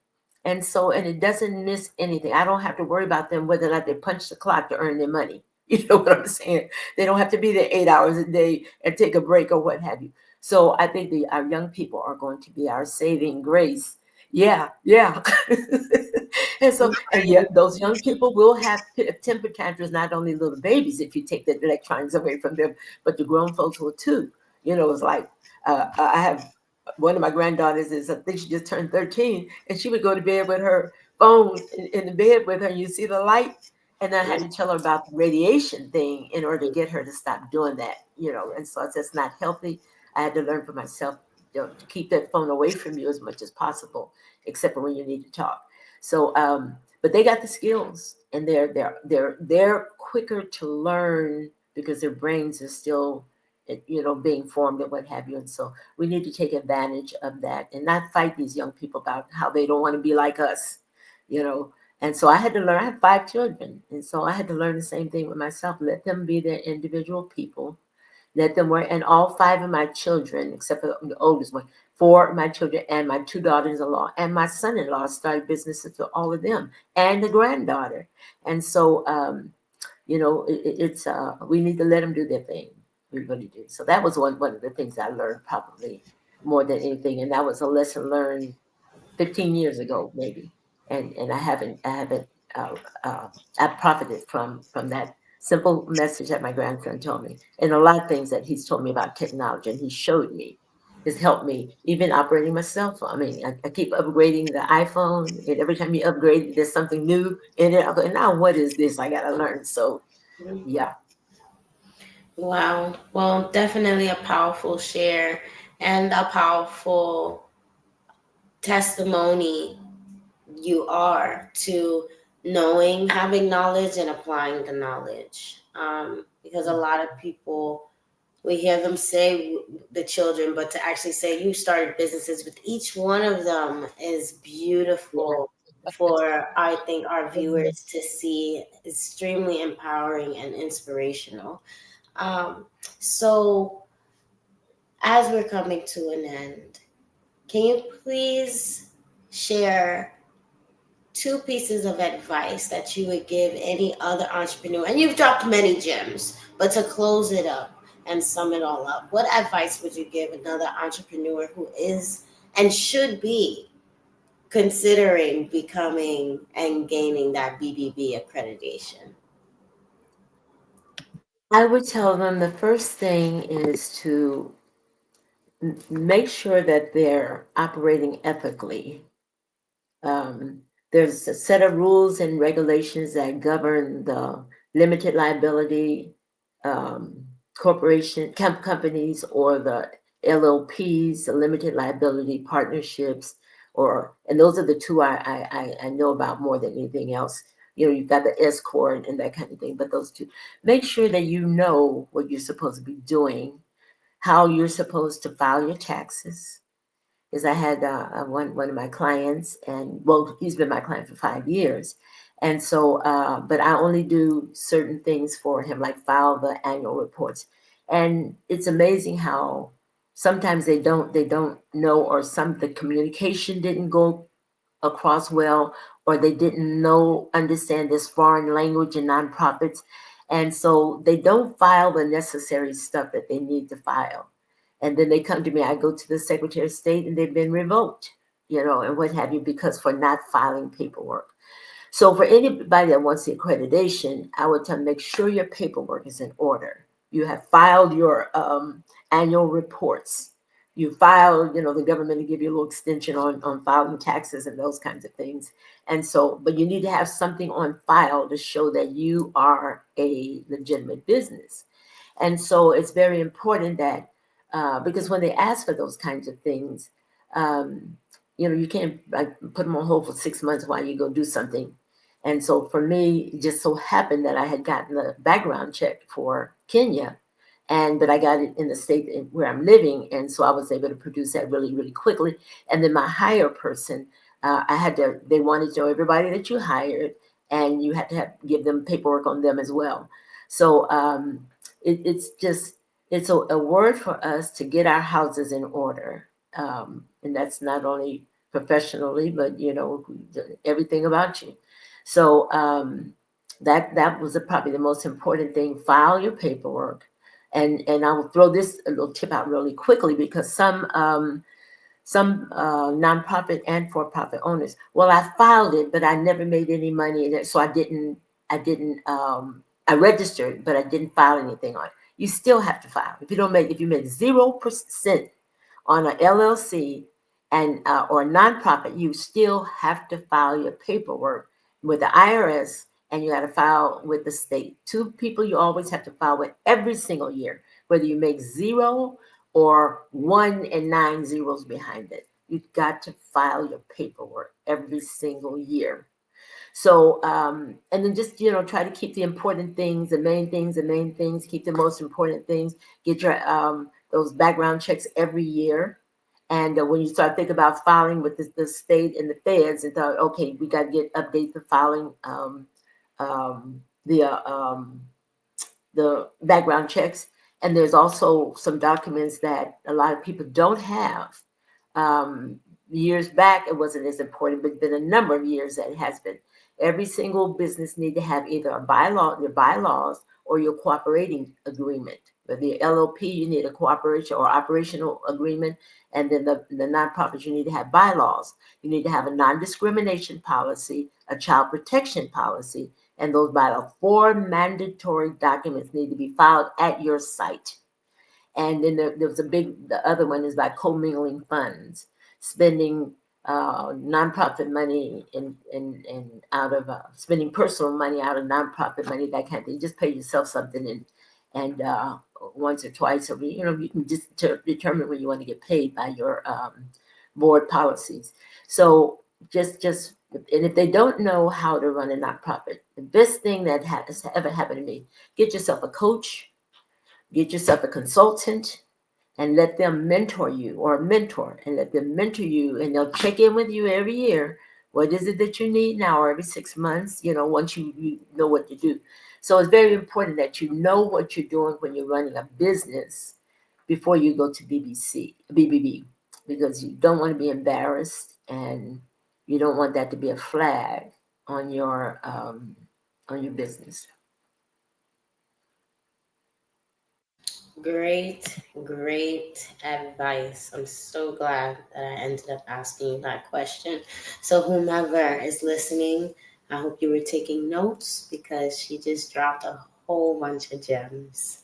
and it doesn't miss anything. I don't have to worry about them whether or not they punch the clock to earn their money. You know what I'm saying? They don't have to be there 8 hours a day and take a break or what have you. So I think our young people are going to be our saving grace. Yeah. And those young people will have temper tantrums, not only little babies, if you take the electronics away from them, but the grown folks will too. It's like I have one of my granddaughters I think she just turned 13, and she would go to bed with her phone in the bed with her, and you see the light. And I had to tell her about the radiation thing in order to get her to stop doing that, and so that's not healthy. I had to learn for myself to keep that phone away from you as much as possible, except for when you need to talk. So, but they got the skills, and they're quicker to learn because their brains are still, being formed and what have you. And so we need to take advantage of that and not fight these young people about how they don't want to be like us, And so I had to learn. I have 5 children, and so I had to learn the same thing with myself. Let them be their individual people. Let them work. And all 5 of my children, except for the oldest one, 4 of my children and my 2 daughters-in-law and my son-in-law started businesses for all of them, and the granddaughter. And so, it's we need to let them do their thing. We really do. So that was one of the things I learned probably more than anything, and that was a lesson learned 15 years ago, maybe. And I haven't I profited from that simple message that my grandson told me, and a lot of things that he's told me about technology, and he showed me has helped me even operating my cell phone. I mean, I keep upgrading the iPhone, and every time you upgrade, there's something new in it. I go, now what is this? I gotta learn. So, yeah. Wow. Well, definitely a powerful share and a powerful testimony you are to knowing, having knowledge and applying the knowledge. Because a lot of people, we hear them say the children, but to actually say you started businesses with each one of them is beautiful for, I think, our viewers to see. Extremely empowering and inspirational. So as we're coming to an end, can you please share 2 pieces of advice that you would give any other entrepreneur? And you've dropped many gems, but to close it up and sum it all up, what advice would you give another entrepreneur who is and should be considering becoming and gaining that BBB accreditation? I would tell them the first thing is to make sure that they're operating ethically. There's a set of rules and regulations that govern the limited liability corporation companies, or the LLPs, the limited liability partnerships, and those are the two I know about more than anything else. You've got the S corp and that kind of thing, but those two, make sure that you know what you're supposed to be doing, how you're supposed to file your taxes. Because I had one of my clients, and well, he's been my client for 5 years, and so but I only do certain things for him, like file the annual reports. And it's amazing how sometimes they don't know, or the communication didn't go across well, or they didn't understand this foreign language and nonprofits, and so they don't file the necessary stuff that they need to file. And then they come to me, I go to the Secretary of State, and they've been revoked, and what have you, because for not filing paperwork. So for anybody that wants the accreditation, I would tell them, make sure your paperwork is in order. You have filed your annual reports. You filed, the government will give you a little extension on filing taxes and those kinds of things. And so, but you need to have something on file to show that you are a legitimate business. And so it's very important that, because when they ask for those kinds of things, you can't put them on hold for 6 months while you go do something. And so for me, it just so happened that I had gotten the background check for Kenya, but I got it in the state where I'm living. And so I was able to produce that really, really quickly. And then my hire person, they wanted to know everybody that you hired, and you had to give them paperwork on them as well. So it's a word for us to get our houses in order. And that's not only professionally, but everything about you. So that was probably the most important thing. File your paperwork. And I will throw this a little tip out really quickly, because some nonprofit and for-profit owners, well, I filed it, but I never made any money in it, so I registered, but I didn't file anything on it. You still have to file. If you make 0% on an LLC or a nonprofit, you still have to file your paperwork with the IRS, and you got to file with the state. 2 people you always have to file with every single year, whether you make 0 or 1 and 9 zeros behind it. You've got to file your paperwork every single year. So, and then just, try to keep the important things, the main things, keep the most important things, get your, those background checks every year. And when you start thinking about filing with the state and the feds, and thought, okay, we got to update the filing, the background checks. And there's also some documents that a lot of people don't have. Years back, it wasn't as important, but been a number of years that it has been. Every single business need to have either your bylaws, or your cooperating agreement. With the LLP, you need a cooperation or operational agreement, and then the nonprofits, you need to have bylaws. You need to have a non-discrimination policy, a child protection policy, and those bylaws. 4 mandatory documents need to be filed at your site. And then there was the other one is about commingling funds, spending nonprofit money and out of spending personal money out of nonprofit money, that kind of thing. Just pay yourself something, and once or twice a week, you can just determine when you want to get paid by your board policies. So just and if they don't know how to run a nonprofit, the best thing that has ever happened to me, get yourself a coach, get yourself a consultant, and let them mentor you, or a mentor, and let them mentor you, and they'll check in with you every year. What is it that you need now, or every 6 months, once you know what to do. So it's very important that you know what you're doing when you're running a business before you go to BBB, because you don't want to be embarrassed, and you don't want that to be a flag on your business. Great, great advice. I'm so glad that I ended up asking you that question. So, whomever is listening, I hope you were taking notes because she just dropped a whole bunch of gems.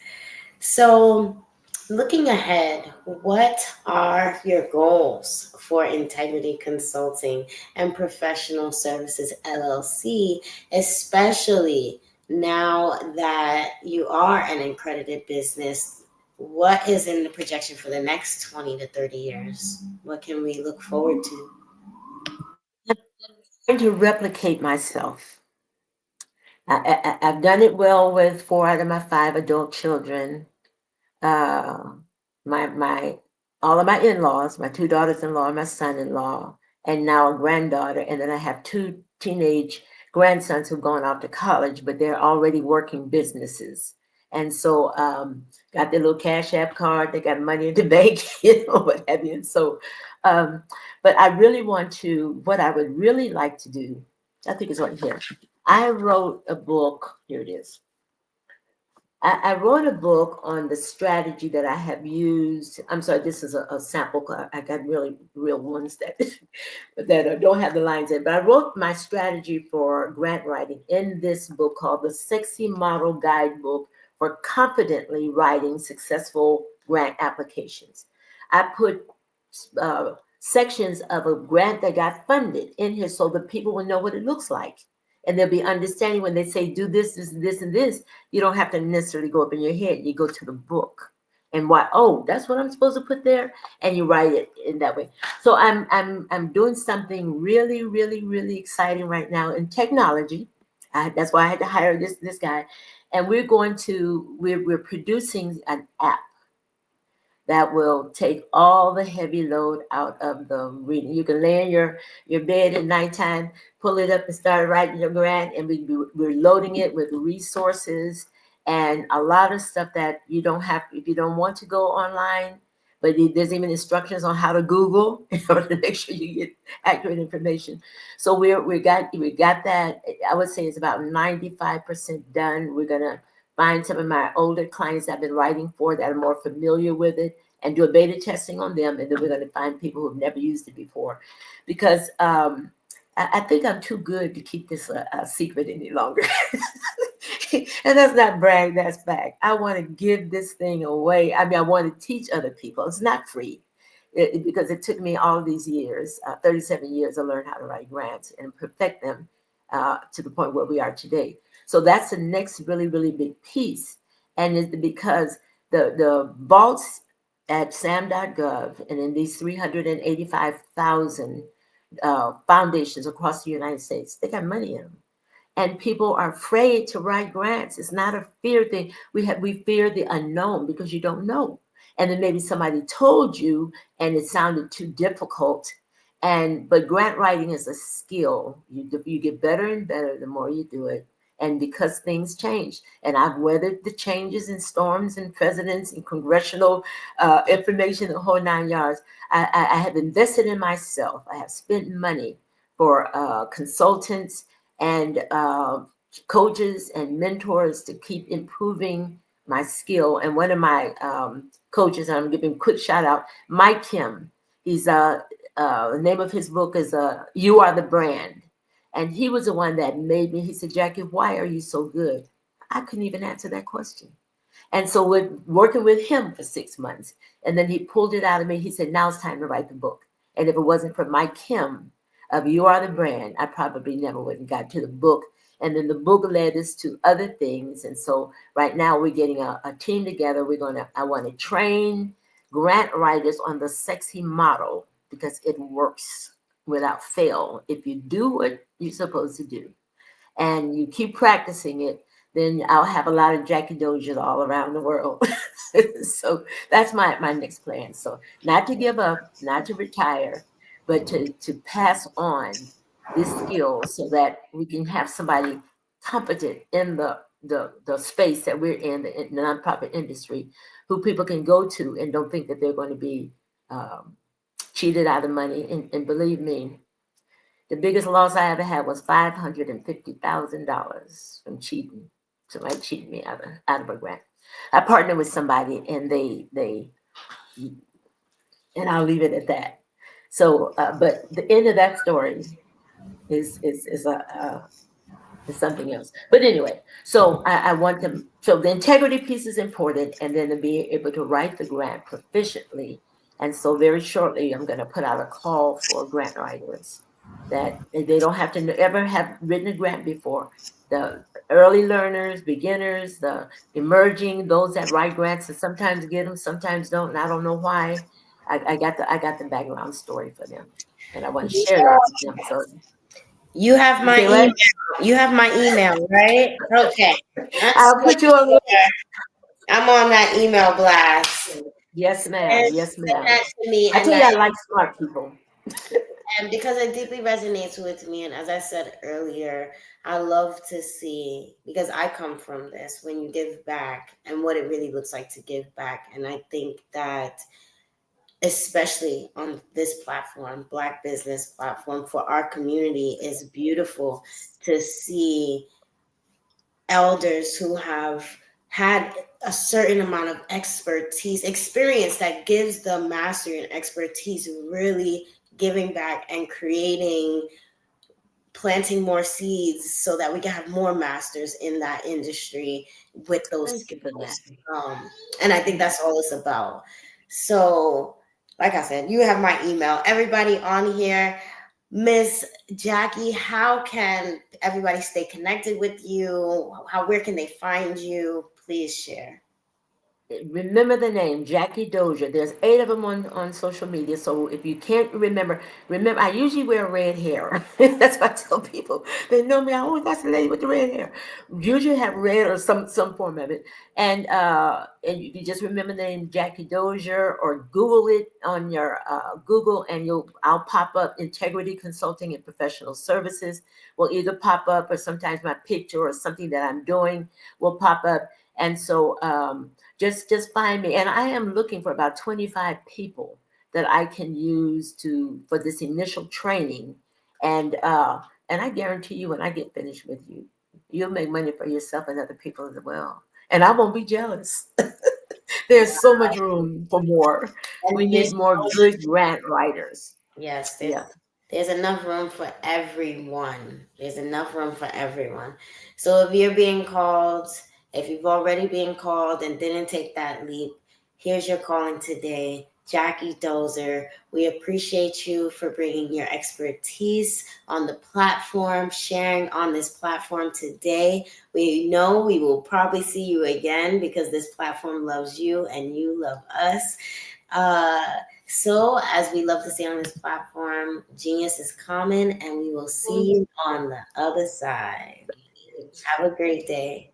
So, looking ahead, what are your goals for Integrity Consulting and Professional Services LLC, especially now that you are an accredited business? What is in the projection for the next 20 to 30 years? What can we look forward to? I'm trying to replicate myself. I've done it well with 4 out of my 5 adult children. Uh, my all of my in-laws, my 2 daughters-in-law, my son-in-law, and now a granddaughter, and then I have 2 teenage grandsons who've gone off to college, but they're already working businesses. And so got their little Cash App card, they got money in the bank, what have you. And so, but I really want to, what I would really like to do, I think it's right here. I wrote a book, here it is. I wrote a book on the strategy that I have used. I'm sorry, this is a sample. I got really real ones that don't have the lines in. But I wrote my strategy for grant writing in this book called The Sexy Model Guidebook for Confidently Writing Successful Grant Applications. I put sections of a grant that got funded in here so that people will know what it looks like. And there'll be understanding when they say, do this, this, this, and this. You don't have to necessarily go up in your head. You go to the book and that's what I'm supposed to put there. And you write it in that way. So I'm doing something really, really, really exciting right now in technology. That's why I had to hire this guy. And we're producing an app that will take all the heavy load out of the reading. You can lay in your bed at nighttime, pull it up and start writing your grant, and we're loading it with resources and a lot of stuff that you don't have, if you don't want to go online, but there's even instructions on how to Google in order to make sure you get accurate information. So we got that. I would say it's about 95% done. We're gonna find some of my older clients I've been writing for that are more familiar with it and do a beta testing on them. And then we're going to find people who've never used it before. Because I think I'm too good to keep this a secret any longer. And that's not brag, that's fact. I want to give this thing away. I mean, I want to teach other people. It's not free. Because it took me all these years, 37 years, to learn how to write grants and perfect them to the point where we are today. So that's the next really, really big piece. And it's because the vaults at SAM.gov and in these 385,000 foundations across the United States, they got money in them. And people are afraid to write grants. It's not a fear thing. We fear the unknown because you don't know. And then maybe somebody told you and it sounded too difficult. But grant writing is a skill. You get better and better the more you do it. And because things change, and I've weathered the changes in storms and presidents and congressional information, the whole 9 yards. I have invested in myself. I have spent money for consultants and coaches and mentors to keep improving my skill. And one of my coaches, I'm giving a quick shout out, Mike Kim. He's the name of his book is You Are the Brand. And he was the one that made me, he said, Jackie, why are you so good? I couldn't even answer that question. And so we're working with him for 6 months. And then he pulled it out of me. He said, now it's time to write the book. And if it wasn't for Mike Kim of You Are the Brand, I probably never would have got to the book. And then the book led us to other things. And so right now we're getting a team together. I want to train grant writers on the sexy model because it works without fail. If you do what you're supposed to do and you keep practicing it, then I'll have a lot of Jackie Doziers all around the world. So that's my next plan. So not to give up, not to retire, but to pass on this skill so that we can have somebody competent in the space that we're in the nonprofit industry, who people can go to and don't think that they're going to be cheated out of money. And believe me, the biggest loss I ever had was $550,000 from cheating. somebody cheated me out of a grant. I partnered with somebody, and and I'll leave it at that. So, but the end of that story is something else. But anyway, so I want them. So the integrity piece is important, and then to be able to write the grant proficiently. And so very shortly, I'm going to put out a call for grant writers that they don't have to ever have written a grant before. The early learners, beginners, the emerging, those that write grants, and sometimes get them, sometimes don't, and I don't know why. I got the background story for them, and I want to share that with them. So you have my email. You have my email, right? Okay. I'll put you on. I'm on that email blast. Yes, ma'am. Yes, ma'am. That to me, I tell you, I like smart people. And because it deeply resonates with me, and as I said earlier, I love to see, because I come from this, when you give back and what it really looks like to give back. And I think that especially on this platform, Black Business platform, for our community, is beautiful to see elders who have had a certain amount of experience that gives them mastery and expertise, really giving back and planting more seeds so that we can have more masters in that industry with those skills. And I think that's all it's about. So, like I said, you have my email. Everybody on here, Miss Jackie, how can everybody stay connected with you? Where can they find you? Please share. Remember the name, Jackie Dozier. There's 8 of them on social media. So if you can't remember, I usually wear red hair. That's what I tell people. They know me. Oh, that's the lady with the red hair. Usually have red or some form of it. And you just remember the name Jackie Dozier, or Google it on your Google, and I'll pop up. Integrity Consulting and Professional Services will either pop up, or sometimes my picture or something that I'm doing will pop up. And so just find me. And I am looking for about 25 people that I can use for this initial training. And I guarantee you, when I get finished with you, you'll make money for yourself and other people as well. And I won't be jealous. There's so much room for more. We need more good grant writers. Yes, there's enough room for everyone. There's enough room for everyone. So if you're being called, if you've already been called and didn't take that leap, here's your calling today. Jackie Dozier, we appreciate you for bringing your expertise on the platform, sharing on this platform today. We know we will probably see you again, because this platform loves you and you love us. So as we love to say on this platform, genius is common, and we will see you on the other side. Have a great day.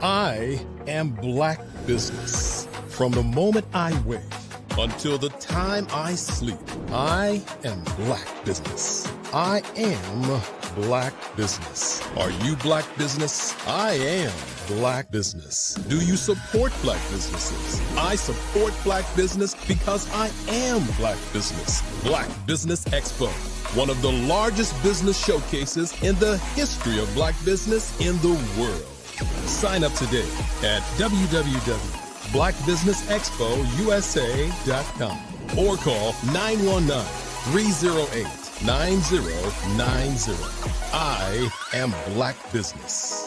I am Black Business. From the moment I wake until the time I sleep, I am Black Business. I am Black Business. Are you Black Business? I am Black Business. Do you support Black businesses? I support Black business because I am Black Business. Black Business Expo, one of the largest business showcases in the history of Black business in the world. Sign up today at www.blackbusinessexpousa.com or call 919-308-9090. I am Black Business.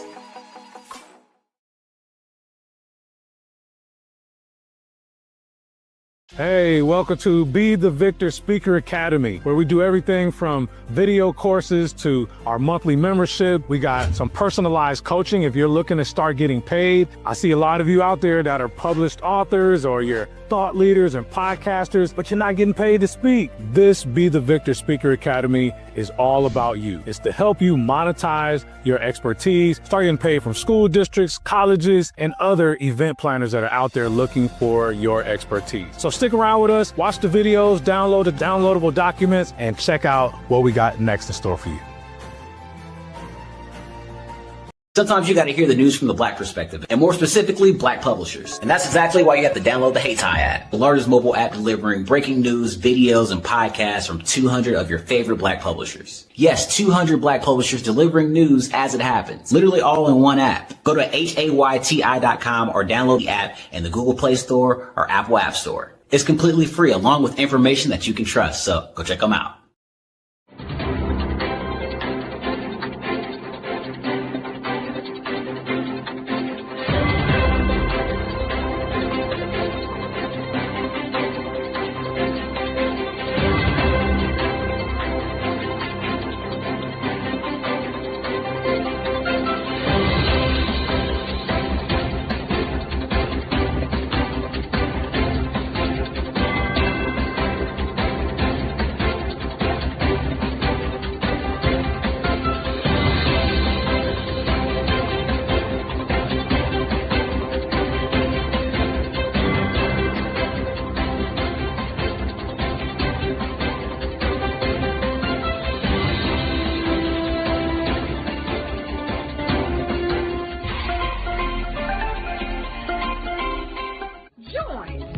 Hey, welcome to Be the Victor Speaker Academy, where we do everything from video courses to our monthly membership. We got some personalized coaching if you're looking to start getting paid. I see a lot of you out there that are published authors, or you're thought leaders and podcasters, but you're not getting paid to speak. This Be the Victor Speaker Academy is all about you. It's to help you monetize your expertise, start getting paid from school districts, colleges, and other event planners that are out there looking for your expertise. So stick around with us, watch the videos, download the downloadable documents, and check out what we got next in store for you. Sometimes you got to hear the news from the Black perspective, and more specifically, Black publishers. And that's exactly why you have to download the Hey Tie app, the largest mobile app delivering breaking news, videos, and podcasts from 200 of your favorite Black publishers. Yes, 200 Black publishers delivering news as it happens, literally all in one app. Go to HAYTI.com or download the app in the Google Play Store or Apple App Store. It's completely free, along with information that you can trust, so go check them out.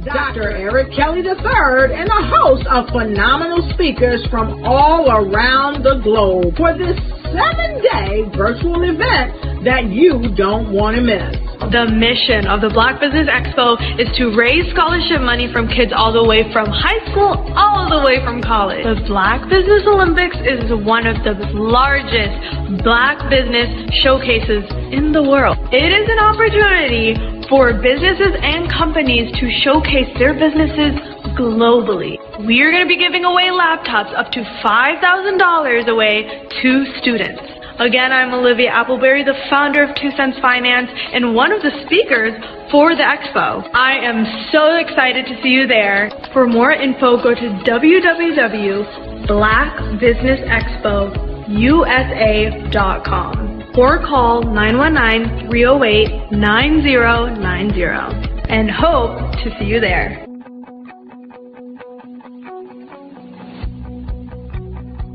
Dr. Eric Kelly III and a host of phenomenal speakers from all around the globe for this 7-day virtual event that you don't want to miss. The mission of the Black Business Expo is to raise scholarship money from kids all the way from high school, all the way from college. The Black Business Olympics is one of the largest Black business showcases in the world. It is an opportunity for businesses and companies to showcase their businesses globally. We are going to be giving away laptops up to $5,000 away to students. Again, I'm Olivia Appleberry, the founder of 2 Cents Finance and one of the speakers for the expo. I am so excited to see you there. For more info, go to www.blackbusinessexpousa.com or call 919-308-9090 and hope to see you there.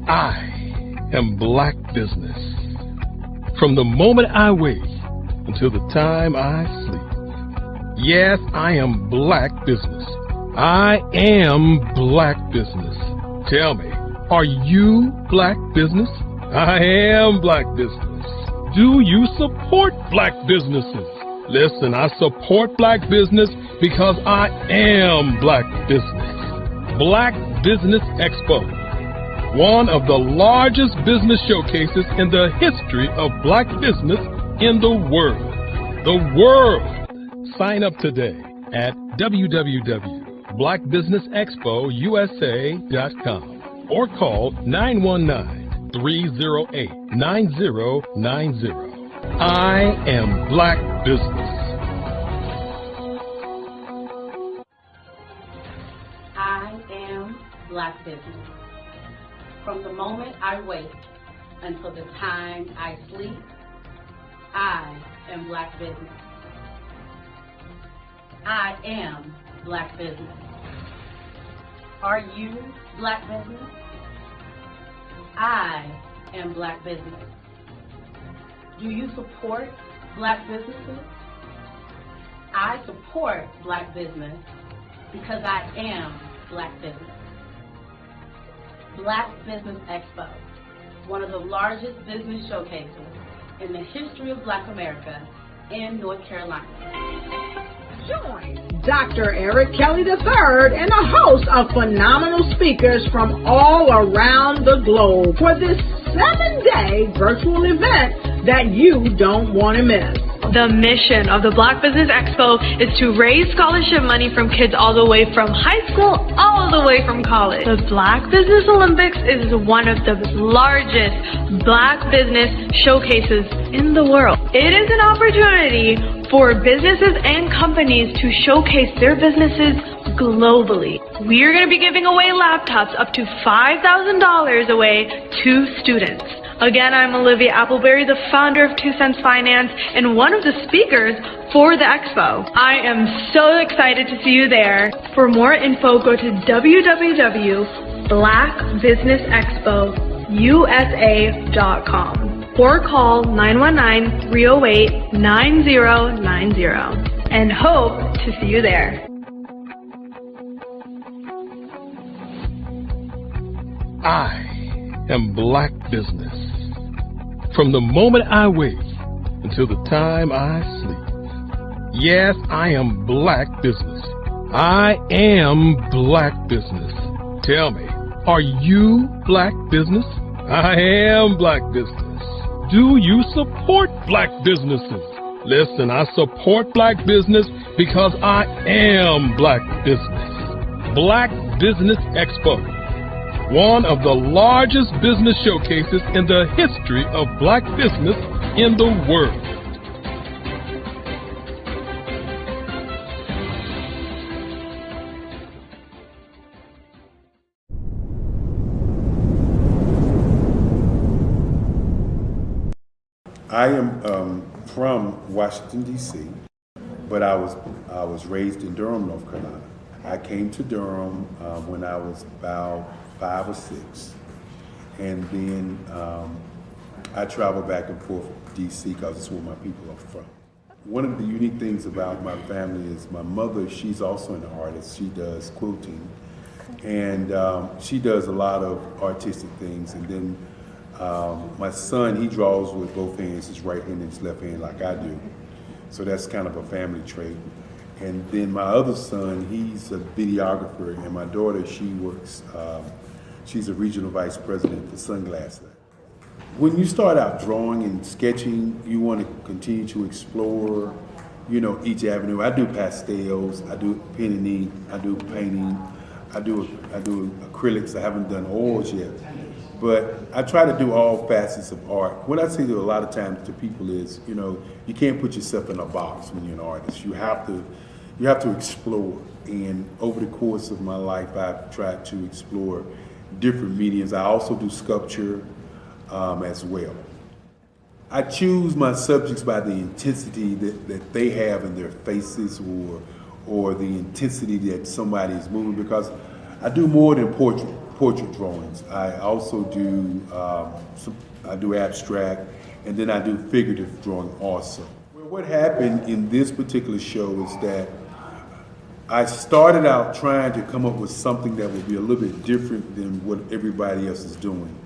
I am Black Business. From the moment I wake until the time I sleep. Yes, I am Black Business. I am Black Business. Tell me, are you Black Business? I am Black Business. Do you support Black businesses? Listen, I support Black business because I am Black Business. Black Business Expo, one of the largest business showcases in the history of Black business in the world. The world! Sign up today at www.blackbusinessexpousa.com or call 919-308-9090. I am Black Business. I am Black Business. From the moment I wake until the time I sleep, I am Black Business. I am Black Business. Are you Black Business? I am Black Business. Do you support Black businesses? I support Black business because I am Black Business. Black Business Expo, one of the largest business showcases in the history of Black America in North Carolina. Join Dr. Eric Kelly III and a host of phenomenal speakers from all around the globe for this 7-day virtual event that you don't want to miss. The mission of the Black Business Expo is to raise scholarship money from kids all the way from high school, all the way from college. The Black Business Olympics is one of the largest Black business showcases in the world. It is an opportunity for businesses and companies to showcase their businesses globally. We are going to be giving away laptops up to $5,000 away to students. Again, I'm Olivia Appleberry, the founder of 2 Cents Finance and one of the speakers for the expo. I am so excited to see you there. For more info, go to www.blackbusinessexpousa.com or call 919-308-9090 and hope to see you there. I am Black Business. From the moment I wake until the time I sleep. Yes, I am Black Business. I am Black Business. Tell me, are you Black Business? I am Black Business. Do you support Black businesses? Listen, I support Black business because I am Black Business. Black Business Expo, one of the largest business showcases in the history of Black business in the world. I am from Washington, D.C., but I was raised in Durham, North Carolina. I came to Durham when I was about 5 or 6, and then I traveled back and forth to D.C. because it's where my people are from. One of the unique things about my family is my mother, she's also an artist. She does quilting, and she does a lot of artistic things. And then my son, he draws with both hands, his right hand and his left hand like I do. So that's kind of a family trait. And then my other son, he's a videographer, and my daughter, she works, she's a regional vice president for Sunglasses. When you start out drawing and sketching, you want to continue to explore, you know, each avenue. I do pastels, I do pen and ink, I do painting, I do acrylics. I haven't done oils yet, but I try to do all facets of art. What I say to a lot of times to people is, you know, you can't put yourself in a box when you're an artist. You have to explore. And over the course of my life, I've tried to explore different mediums. I also do sculpture as well. I choose my subjects by the intensity that they have in their faces, or the intensity that somebody is moving, because I do more than portrait drawings. I also do I do abstract, and then I do figurative drawing also. Well, what happened in this particular show is that I started out trying to come up with something that would be a little bit different than what everybody else is doing.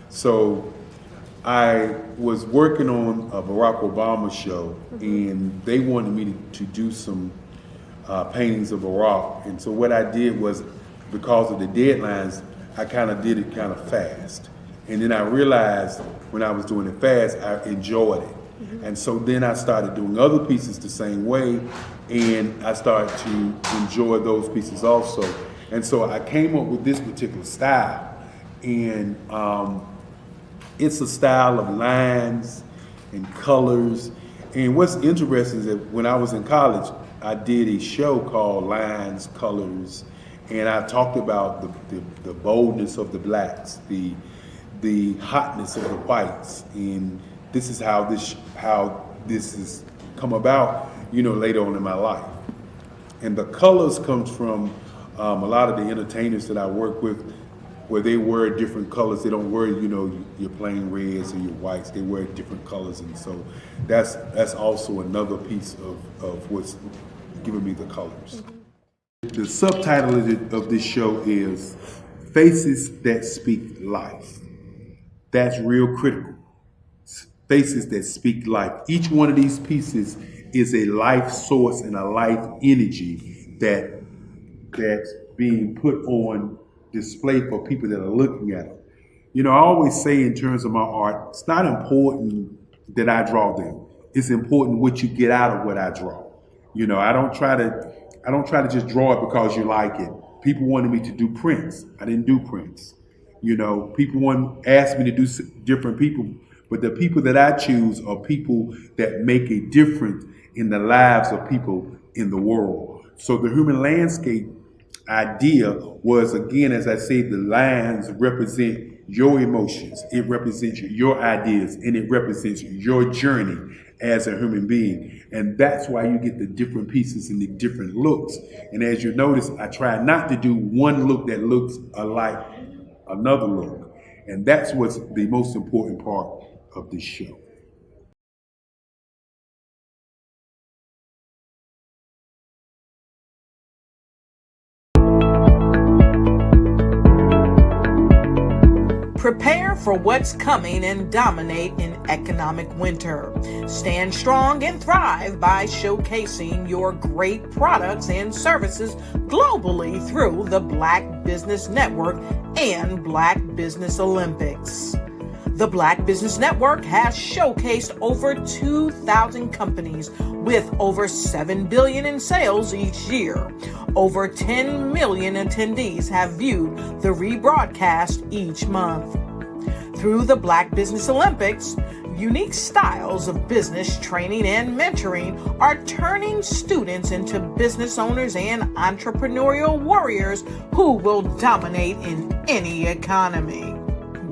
So I was working on a Barack Obama show, and they wanted me to do some paintings of Barack. And so what I did was, because of the deadlines, I kind of did it kind of fast. And then I realized when I was doing it fast, I enjoyed it. And so then I started doing other pieces the same way, and I started to enjoy those pieces also. And so I came up with this particular style, and it's a style of lines and colors. And what's interesting is that when I was in college, I did a show called Lines, Colors, and I talked about the boldness of the blacks, the hotness of the whites, and this is how this has come about, you know, later on in my life. And the colors comes from a lot of the entertainers that I work with, where they wear different colors. They don't wear, you know, your plain reds or your whites. They wear different colors, and so that's also another piece of what's giving me the colors. The subtitle of this show is Faces That Speak Life. That's real critical. Faces that speak life. Each one of these pieces is a life source and a life energy that's being put on display for people that are looking at it. You know, I always say in terms of my art, it's not important that I draw them. It's important what you get out of what I draw. You know, I don't try to just draw it because you like it. People wanted me to do prints. I didn't do prints. You know, people asked me to do different people, but the people that I choose are people that make a difference in the lives of people in the world. So the human landscape idea was, again, as I say, the lines represent your emotions, it represents your ideas, and it represents your journey as a human being. And that's why you get the different pieces and the different looks. And as you notice, I try not to do one look that looks alike another look. And that's what's the most important part of this show. Prepare for what's coming and dominate in economic winter. Stand strong and thrive by showcasing your great products and services globally through the Black Business Network and Black Business Olympics. The Black Business Network has showcased over 2,000 companies with over $7 billion in sales each year. Over 10 million attendees have viewed the rebroadcast each month. Through the Black Business Olympics, unique styles of business training and mentoring are turning students into business owners and entrepreneurial warriors who will dominate in any economy.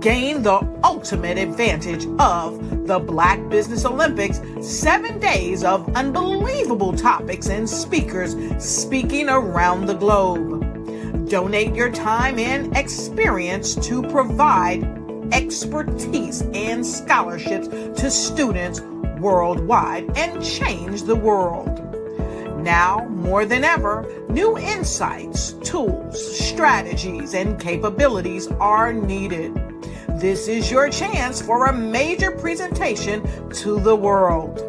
Gain the ultimate advantage of the Black Business Olympics, 7 days of unbelievable topics and speakers speaking around the globe. Donate your time and experience to provide expertise and scholarships to students worldwide and change the world. Now, more than ever, new insights, tools, strategies, and capabilities are needed. This is your chance for a major presentation to the world.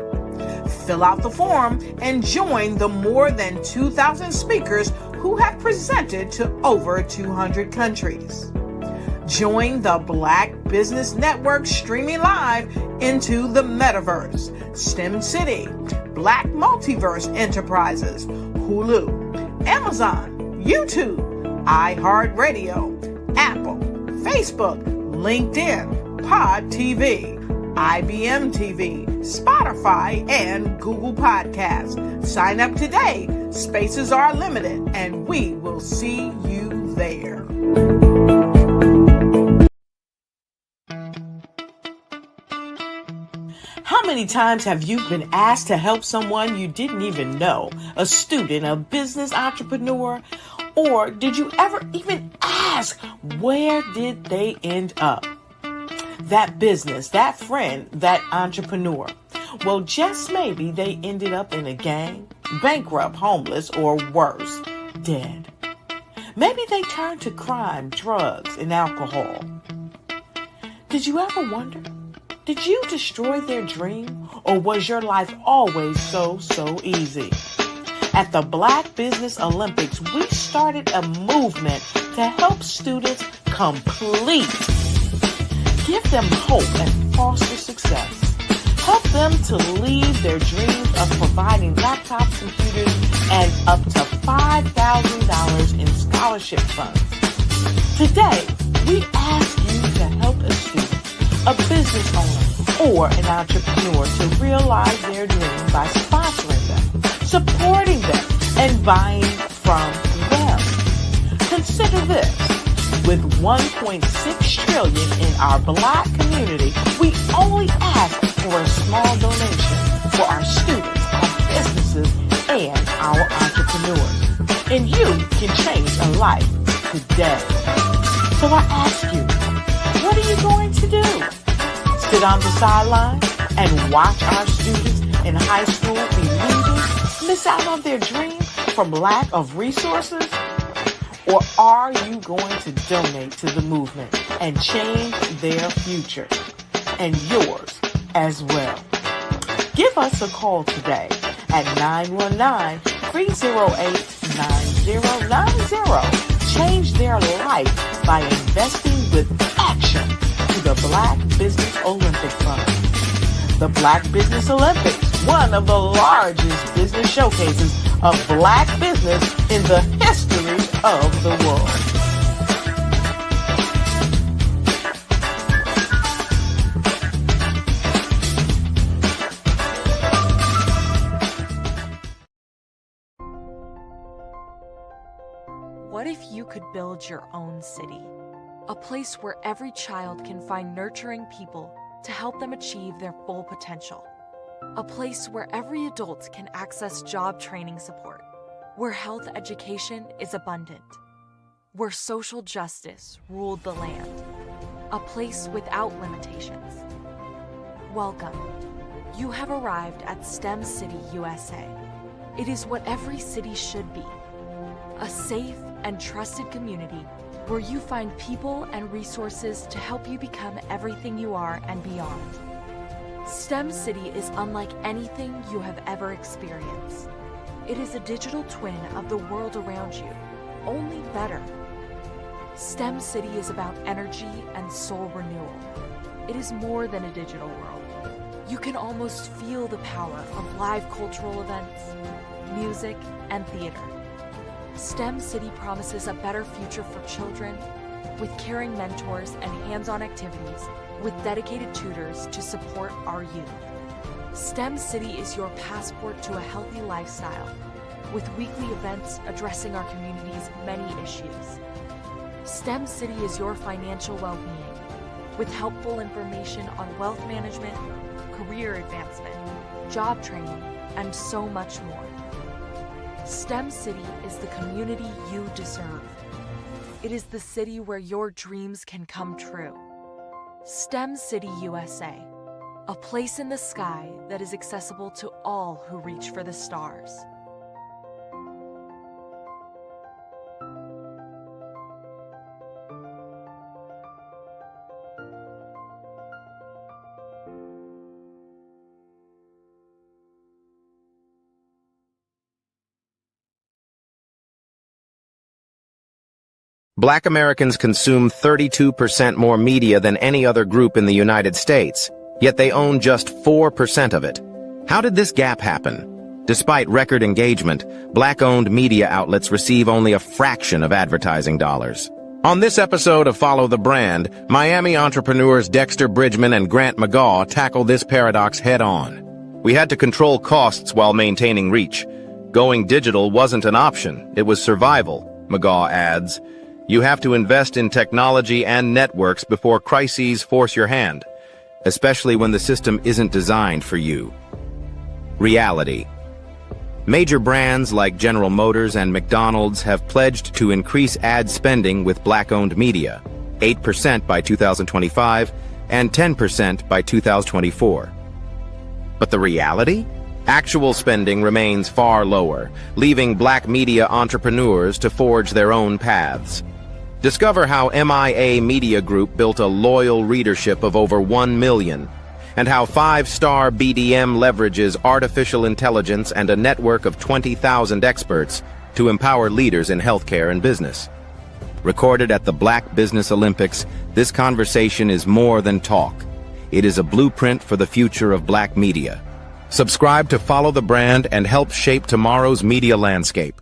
Fill out the form and join the more than 2,000 speakers who have presented to over 200 countries. Join the Black Business Network streaming live into the Metaverse, STEM City, Black Multiverse Enterprises, Hulu, Amazon, YouTube, iHeartRadio, Apple, Facebook, LinkedIn, Pod TV, IBM TV, Spotify, and Google Podcasts. Sign up today. Spaces are limited, and we will see you there. How many times have you been asked to help someone you didn't even know, a student, a business entrepreneur? Or did you ever even ask, where did they end up? That business, that friend, that entrepreneur. Well, just maybe they ended up in a gang, bankrupt, homeless, or worse, dead. Maybe they turned to crime, drugs, and alcohol. Did you ever wonder? Did you destroy their dream, or was your life always so easy? At the Black Business Olympics, we started a movement to help students complete. Give them hope and foster success. Help them to leave their dreams of providing laptops, computers, and up to $5,000 in scholarship funds. Today, we ask you to help a student, a business owner, or an entrepreneur to realize their dream by sponsoring them, supporting them, and buying from them. Consider this. With $1.6 trillion in our Black community, we only ask for a small donation for our students, our businesses, and our entrepreneurs. And you can change a life today. So I ask you, what are you going to do? Sit on the sideline and watch our students in high school be losers, miss out on their dream from lack of resources? Or are you going to donate to the movement and change their future and yours as well? Give us a call today at 919-308-9090. Change their life by investing with action to the Black Business Olympic Fund. The Black Business Olympics, one of the largest business showcases of Black business in the history of the world. What if you could build your own city? A place where every child can find nurturing people to help them achieve their full potential. A place where every adult can access job training support, where health education is abundant, where social justice ruled the land. A place without limitations. Welcome. You have arrived at STEM City USA. It is what every city should be. A safe and trusted community where you find people and resources to help you become everything you are and beyond. STEM City is unlike anything you have ever experienced. It is a digital twin of the world around you, only better. STEM City is about energy and soul renewal. It is more than a digital world. You can almost feel the power of live cultural events, music, and theater. STEM City promises a better future for children with caring mentors and hands-on activities with dedicated tutors to support our youth. STEM City is your passport to a healthy lifestyle with weekly events addressing our community's many issues. STEM City is your financial well-being with helpful information on wealth management, career advancement, job training, and so much more. STEM City is the community you deserve. It is the city where your dreams can come true. STEM City USA, a place in the sky that is accessible to all who reach for the stars. Black Americans consume 32% more media than any other group in the United States, yet they own just 4% of it. How did this gap happen? Despite record engagement, Black-owned media outlets receive only a fraction of advertising dollars. On this episode of Follow the Brand, Miami entrepreneurs Dexter Bridgman and Grant McGaw tackle this paradox head-on. We had to control costs while maintaining reach. Going digital wasn't an option, it was survival, McGaw adds. You have to invest in technology and networks before crises force your hand, especially when the system isn't designed for you. Reality. Major brands like General Motors and McDonald's have pledged to increase ad spending with Black-owned media, 8% by 2025 and 10% by 2024. But the reality? Actual spending remains far lower, leaving Black media entrepreneurs to forge their own paths. Discover how MIA Media Group built a loyal readership of over 1 million, and how 5-star BDM leverages artificial intelligence and a network of 20,000 experts to empower leaders in healthcare and business. Recorded at the Black Business Olympics, this conversation is more than talk. It is a blueprint for the future of Black media. Subscribe to Follow the Brand and help shape tomorrow's media landscape.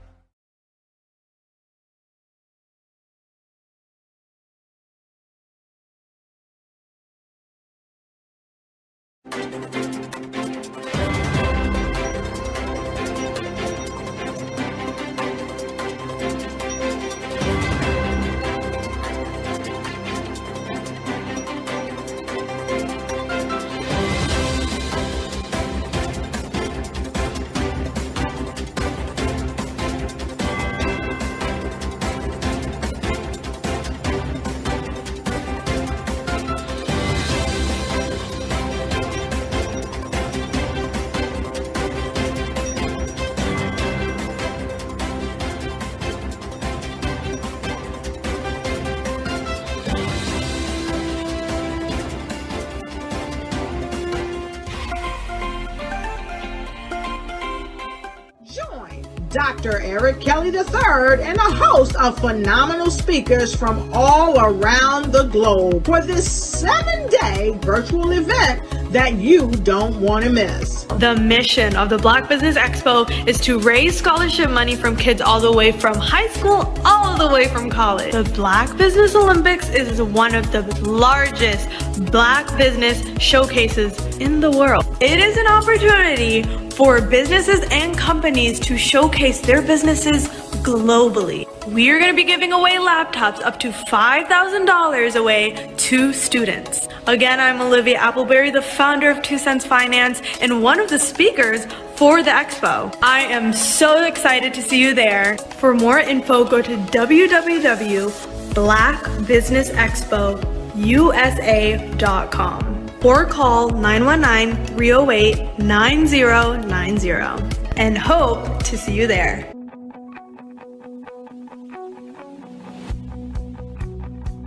Dr. Eric Kelly III and a host of phenomenal speakers from all around the globe for this 7-day virtual event that you don't want to miss. The mission of the Black Business Expo is to raise scholarship money from kids all the way from high school all the way from college. The Black Business Olympics is one of the largest Black business showcases in the world. It is an opportunity for businesses and companies to showcase their businesses globally. We are going to be giving away laptops up to $5,000 away to students. Again, I'm Olivia Appleberry, the founder of 2 Cents Finance and one of the speakers for the expo. I am so excited to see you there. For more info, go to www.blackbusinessexpousa.com. or call 919-308-9090 and hope to see you there.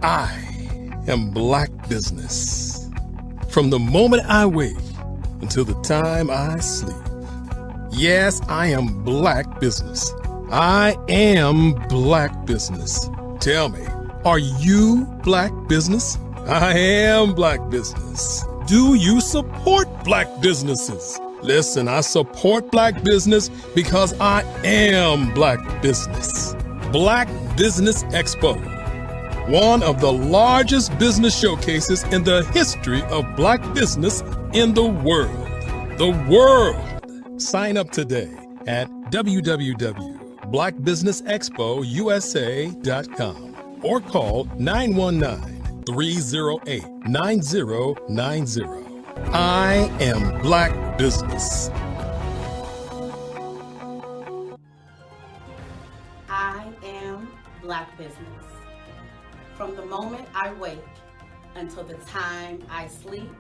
I am Black Business. From the moment I wake until the time I sleep. Yes, I am Black Business. I am Black Business. Tell me, are you Black Business? I am Black Business. Do you support Black businesses? Listen, I support Black business because I am Black Business. Black Business Expo, one of the largest business showcases in the history of Black business in the world. The world! Sign up today at www.blackbusinessexpousa.com or call 919-308-9090. I am Black Business. I am Black Business. From the moment I wake until the time I sleep,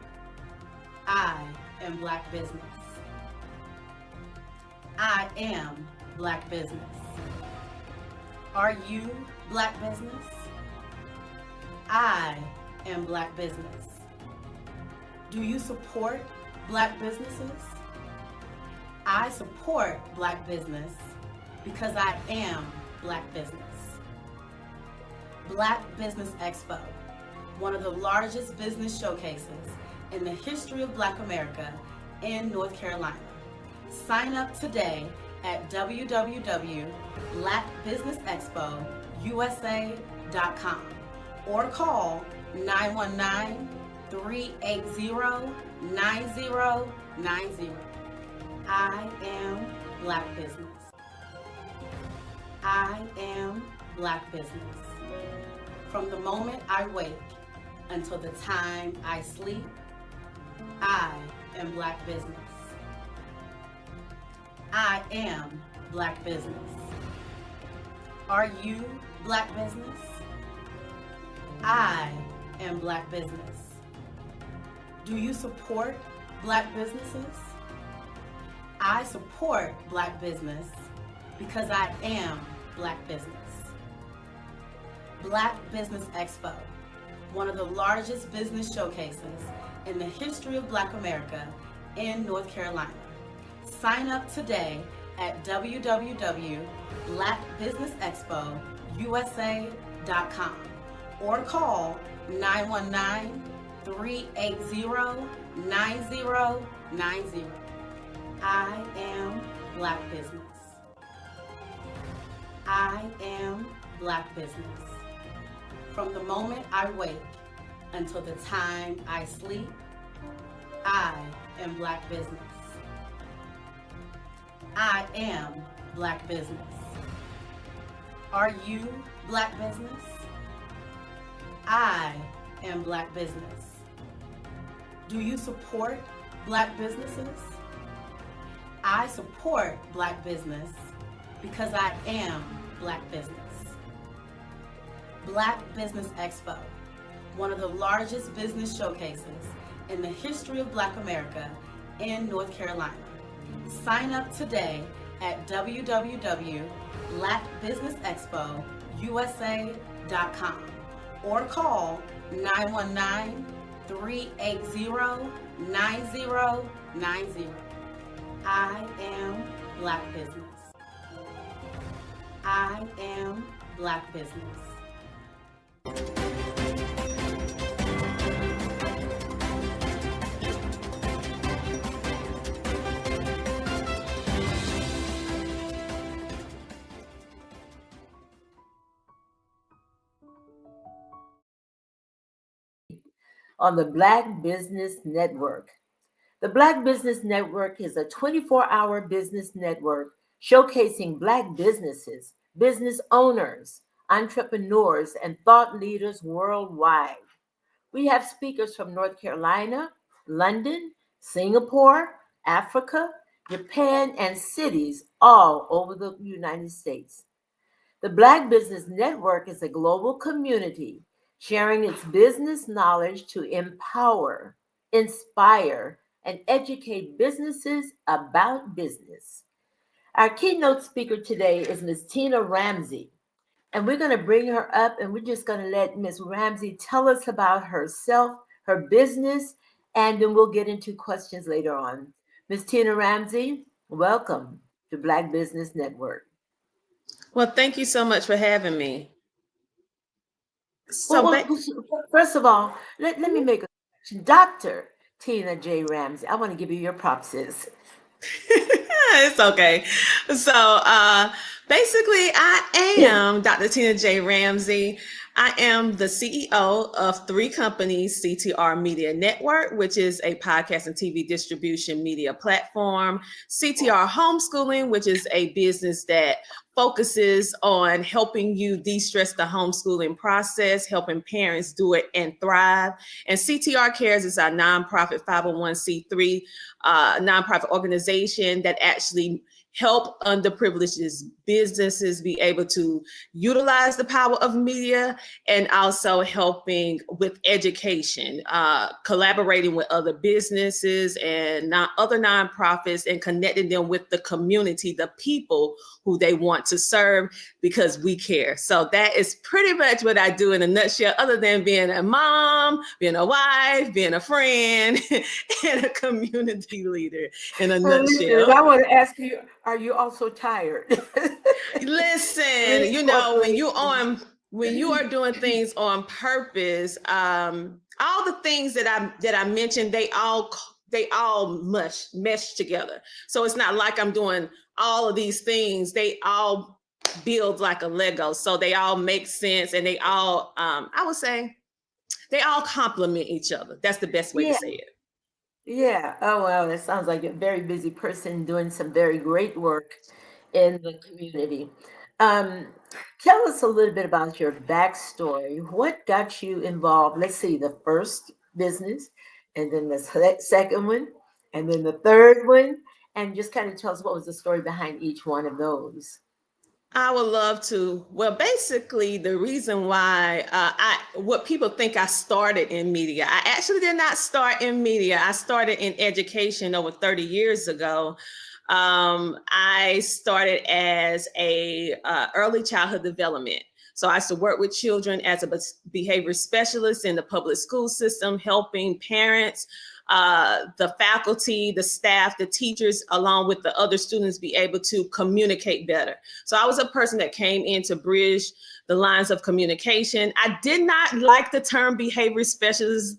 I am Black Business. I am Black Business. Are you Black Business? I am Black Business. Do you support Black businesses? I support Black business because I am Black business. Black Business Expo, one of the largest business showcases in the history of Black America in North Carolina. Sign up today at www.blackbusinessexpousa.com or call 919-380-9090. I am Black Business. I am Black Business. From the moment I wake until the time I sleep, I am Black Business. I am Black Business. Are you Black Business? I am Black Business. Do you support Black businesses? I support Black business because I am Black business. Black Business Expo, one of the largest business showcases in the history of Black America in North Carolina. Sign up today at www.blackbusinessexpousa.com or call 919-380-9090. I am Black Business. I am Black Business. From the moment I wake until the time I sleep, I am Black Business. I am Black Business. Are you Black Business? I am Black Business. Do you support Black businesses? I support Black business because I am Black business. Black Business Expo, one of the largest business showcases in the history of Black America in North Carolina. Sign up today at www.blackbusinessexpousa.com or call 919-380-9090. I am Black Business. I am Black Business. On the Black Business Network. The Black Business Network is a 24-hour business network showcasing Black businesses, business owners, entrepreneurs, and thought leaders worldwide. We have speakers from North Carolina, London, Singapore, Africa, Japan, and cities all over the United States. The Black Business Network is a global community sharing its business knowledge to empower, inspire, and educate businesses about business. Our keynote speaker today is Ms. Tina Ramsey, and we're going to bring her up, and we're just going to let Ms. Ramsey tell us about herself, her business, and then we'll get into questions later on. Ms. Tina Ramsey, welcome to Black Business Network. Well, thank you so much for having me. So, first of all, let me make a question. Dr. Tina J. Ramsey, I want to give you your props, sis. It's okay. So basically, I am Dr. Tina J. Ramsey. I am the CEO of 3 companies, CTR Media Network, which is a podcast and TV distribution media platform, CTR Homeschooling, which is a business that focuses on helping you de-stress the homeschooling process, helping parents do it and thrive. And CTR Cares is our nonprofit 501c3 nonprofit organization that actually help underprivileged businesses be able to utilize the power of media, and also helping with education, collaborating with other businesses and other nonprofits and connecting them with the community, the people who they want to serve, because we care. So that is pretty much what I do in a nutshell, other than being a mom, being a wife, being a friend, and a community leader in a nutshell. I want to ask you, are you also tired? Listen, you know, when you are doing things on purpose, all the things that I mentioned, they all mesh together. So it's not like I'm doing all of these things. They all build like a Lego. So they all make sense, and they all, I would say, they all complement each other. That's the best way to say it. Yeah. Oh, well, that sounds like a very busy person doing some very great work in the community. Tell us a little bit about your backstory. What got you involved? Let's see, the first business, and then the second one, and then the third one, and just kind of tell us what was the story behind each one of those. I would love to. Well, basically, the reason why what people think I started in media, I actually did not start in media. I started in education over 30 years ago. I started as a early childhood development. So I used to work with children as a behavior specialist in the public school system, helping parents, the faculty, the staff, the teachers, along with the other students, be able to communicate better. So I was a person that came in to bridge the lines of communication. I did not like the term behavior specialist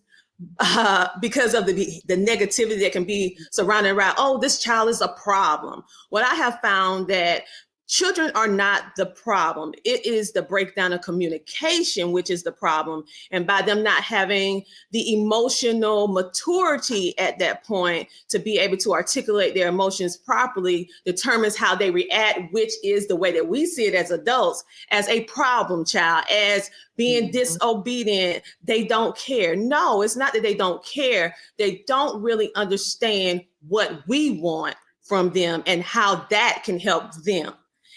because of the negativity that can be surrounded around, oh, this child is a problem. What I have found that children are not the problem. It is the breakdown of communication, which is the problem. And by them not having the emotional maturity at that point to be able to articulate their emotions properly determines how they react, which is the way that we see it as adults, as a problem child, as being disobedient. They don't care. No, it's not that they don't care. They don't really understand what we want from them and how that can help them.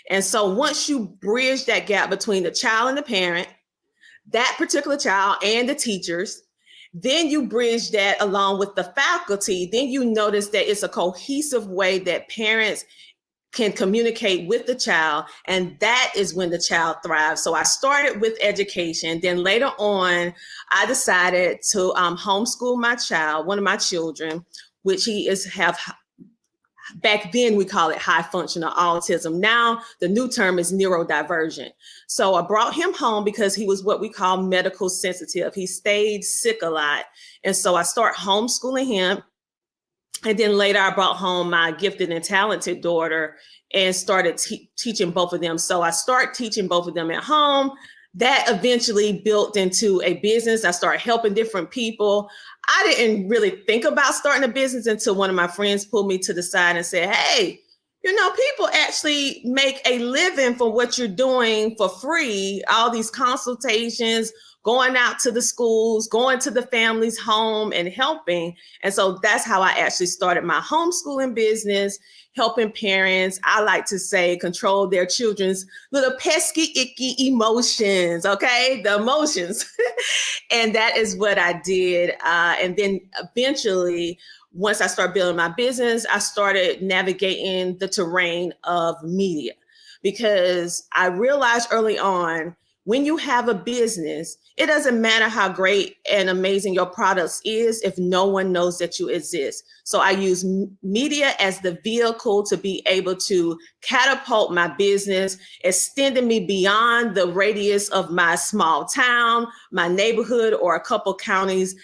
And so once you bridge that gap between the child and the parent, that particular child and the teachers, then you bridge that along with the faculty, then you notice that it's a cohesive way that parents can communicate with the child, and that is when the child thrives. So I started with education. Then later on, I decided to homeschool my child, one of my children, which he have back then we call it high functional autism. Now the new term is neurodivergent. So I brought him home because he was what we call medical sensitive. He stayed sick a lot. And so I started homeschooling him. And then later I brought home my gifted and talented daughter and started teaching both of them. So I started teaching both of them at home. That eventually built into a business. I started helping different people. I didn't really think about starting a business until one of my friends pulled me to the side and said, hey, people actually make a living for what you're doing for free, all these consultations, going out to the schools, going to the family's home and helping. And so that's how I actually started my homeschooling business, helping parents, I like to say, control their children's little pesky, icky emotions, okay? The emotions. And that is what I did. And then eventually, once I started building my business, I started navigating the terrain of media, because I realized early on, when you have a business, it doesn't matter how great and amazing your products is if no one knows that you exist. So I use media as the vehicle to be able to catapult my business, extending me beyond the radius of my small town, my neighborhood, or a couple counties,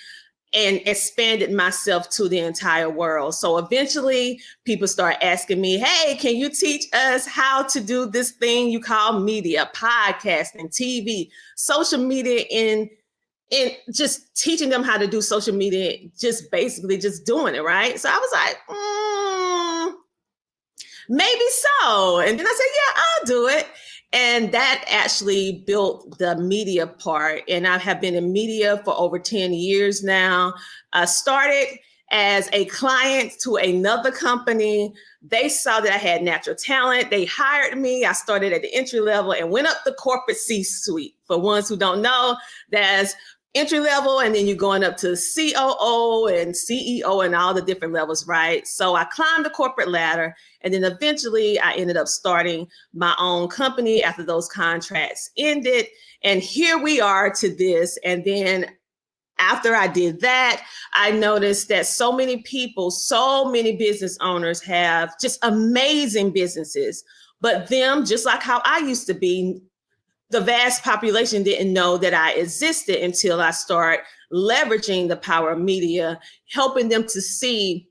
and expanded myself to the entire world. So eventually people start asking me, hey, can you teach us how to do this thing you call media, podcasting, TV, social media, in just teaching them how to do social media, just basically just doing it, right? So I was like, maybe so. And then I said, yeah, I'll do it. And that actually built the media part. And I have been in media for over 10 years now. I started as a client to another company. They saw that I had natural talent. They hired me. I started at the entry level and went up the corporate C-suite. For ones who don't know, that's entry level, and then you're going up to COO and CEO and all the different levels, right? So I climbed the corporate ladder, and then eventually I ended up starting my own company after those contracts ended. And here we are to this. And then after I did that, I noticed that so many people, so many business owners have just amazing businesses, but them, just like how I used to be, the vast population didn't know that I existed until I start leveraging the power of media, helping them to see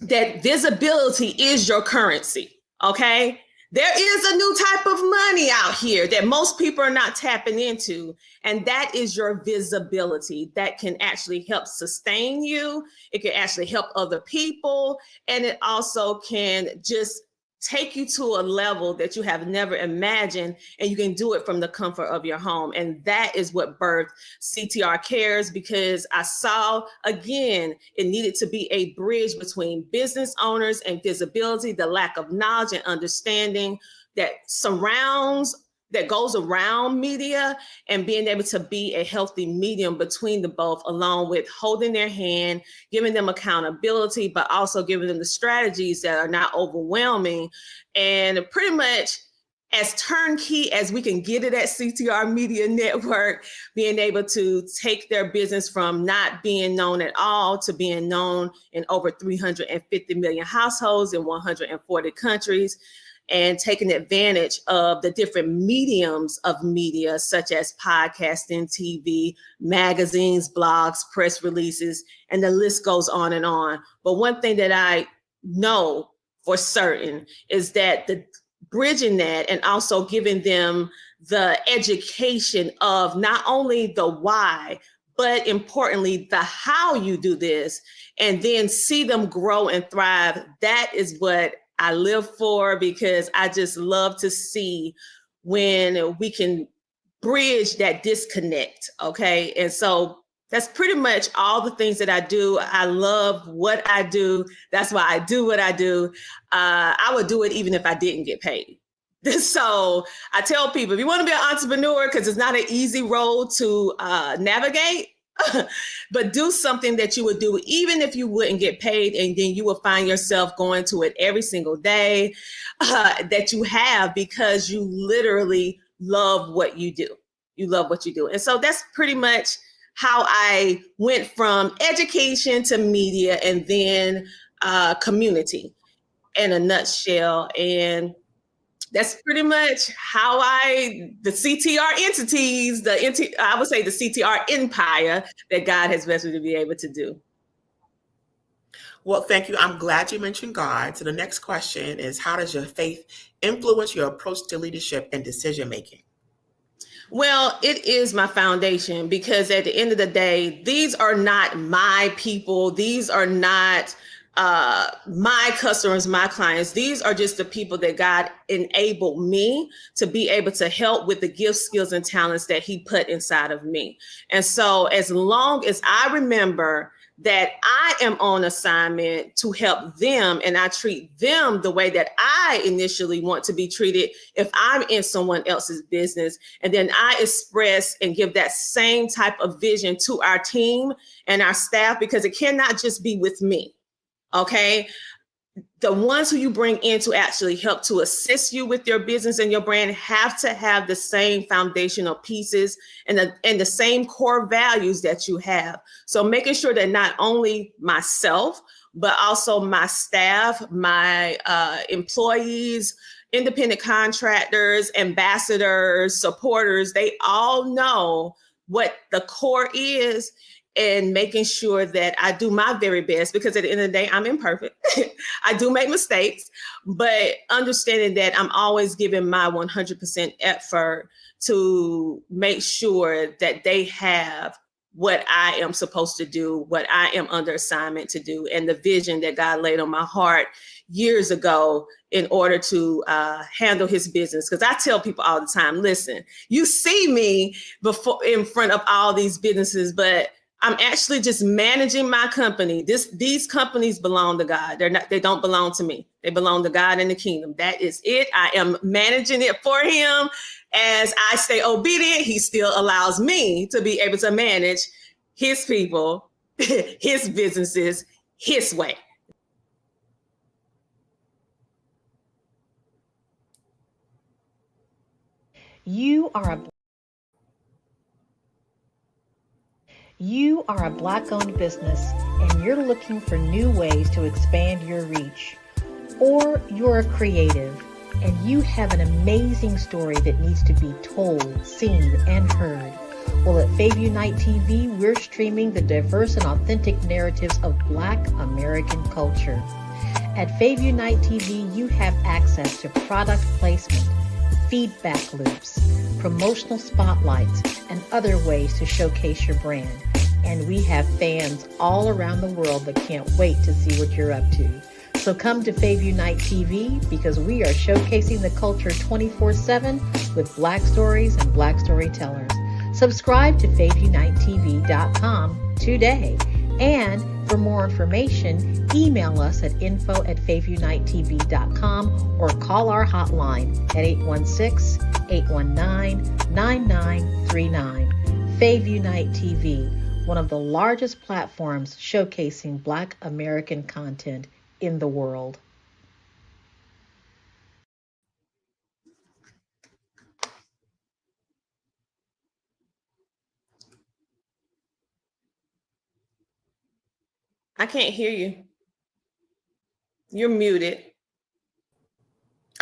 that visibility is your currency, okay? There is a new type of money out here that most people are not tapping into, and that is your visibility that can actually help sustain you. It can actually help other people, and it also can just take you to a level that you have never imagined, and you can do it from the comfort of your home. And that is what birthed CTR Cares, because I saw, again, it needed to be a bridge between business owners and visibility, the lack of knowledge and understanding that goes around media, and being able to be a healthy medium between the both, along with holding their hand, giving them accountability, but also giving them the strategies that are not overwhelming, and pretty much as turnkey as we can get it at CTR Media Network, being able to take their business from not being known at all to being known in over 350 million households in 140 countries. And taking advantage of the different mediums of media, such as podcasting, TV, magazines, blogs, press releases, and the list goes on and on. But one thing that I know for certain is that the bridging that and also giving them the education of not only the why, but importantly, the how you do this, and then see them grow and thrive. That is what I live for, because I just love to see when we can bridge that disconnect, okay? And so that's pretty much all the things that I do. I love what I do. That's why I do what I do. I would do it even if I didn't get paid. So I tell people, if you want to be an entrepreneur, because it's not an easy road to navigate, but do something that you would do even if you wouldn't get paid, and then you will find yourself going to it every single day that you have, because you literally love what you do. You love what you do. And so that's pretty much how I went from education to media, and then community in a nutshell. And that's pretty much how the CTR entities, I would say the CTR empire that God has blessed me to be able to do. Well, thank you. I'm glad you mentioned God. So the next question is, how does your faith influence your approach to leadership and decision making? Well, it is my foundation, because at the end of the day, these are not my people. These are not my customers, my clients, these are just the people that God enabled me to be able to help with the gifts, skills, and talents that he put inside of me. And so as long as I remember that I am on assignment to help them and I treat them the way that I initially want to be treated if I'm in someone else's business, and then I express and give that same type of vision to our team and our staff, because it cannot just be with me. Okay. The ones who you bring in to actually help to assist you with your business and your brand have to have the same foundational pieces and the same core values that you have. So making sure that not only myself, but also my staff, my employees, independent contractors, ambassadors, supporters, they all know what the core is, and making sure that I do my very best, because at the end of the day, I'm imperfect. I do make mistakes, but understanding that I'm always giving my 100% effort to make sure that they have what I am supposed to do, what I am under assignment to do, and the vision that God laid on my heart years ago in order to handle his business. Because I tell people all the time, listen, you see me before in front of all these businesses, but I'm actually just managing my company. These companies belong to God. They don't belong to me. They belong to God and the kingdom. That is it. I am managing it for him. As I stay obedient, he still allows me to be able to manage his people, his businesses, his way. You are a Black-owned business and you're looking for new ways to expand your reach. Or you're a creative and you have an amazing story that needs to be told, seen, and heard. Well, at Fayview Night TV, we're streaming the diverse and authentic narratives of Black American culture. At Fayview Night TV, you have access to product placement, feedback loops, promotional spotlights, and other ways to showcase your brand. And we have fans all around the world that can't wait to see what you're up to. So come to Fayview Night TV, because we are showcasing the culture 24/7 with Black stories and Black storytellers. Subscribe to FayviewNightTV.com today. And for more information, email us at info@FayviewNightTV.com or call our hotline at 816-819-9939. Fayview Night TV, one of the largest platforms showcasing Black American content in the world. I can't hear you. You're muted.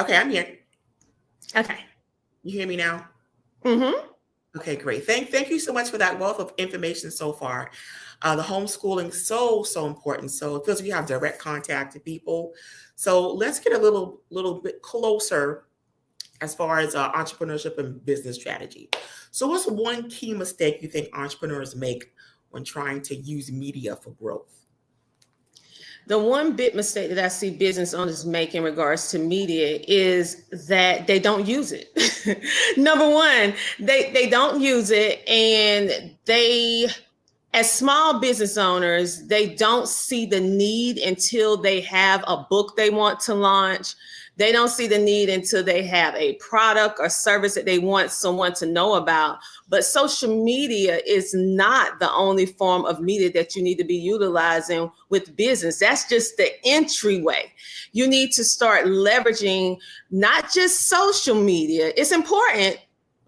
Okay, I'm here. Okay. You hear me now? Mm-hmm. Okay, great. Thank you so much for that wealth of information so far. The homeschooling is so important. So it feels like you have direct contact to people. So let's get a little bit closer as far as entrepreneurship and business strategy. So what's one key mistake you think entrepreneurs make when trying to use media for growth? The one big mistake that I see business owners make in regards to media is that they don't use it. Number one, they don't use it, and they, as small business owners, they don't see the need until they have a book they want to launch. They don't see the need until they have a product or service that they want someone to know about. But social media is not the only form of media that you need to be utilizing with business. That's just the entryway. You need to start leveraging not just social media. It's important,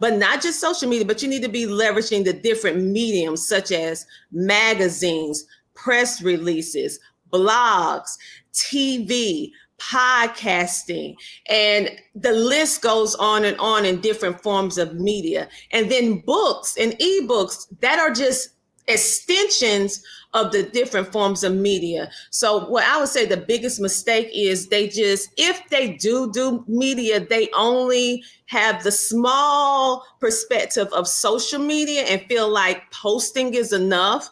but not just social media, but you need to be leveraging the different mediums such as magazines, press releases, blogs, TV, podcasting, and the list goes on in different forms of media. And then books and ebooks that are just extensions of the different forms of media. So what I would say the biggest mistake is if they do media, they only have the small perspective of social media and feel like posting is enough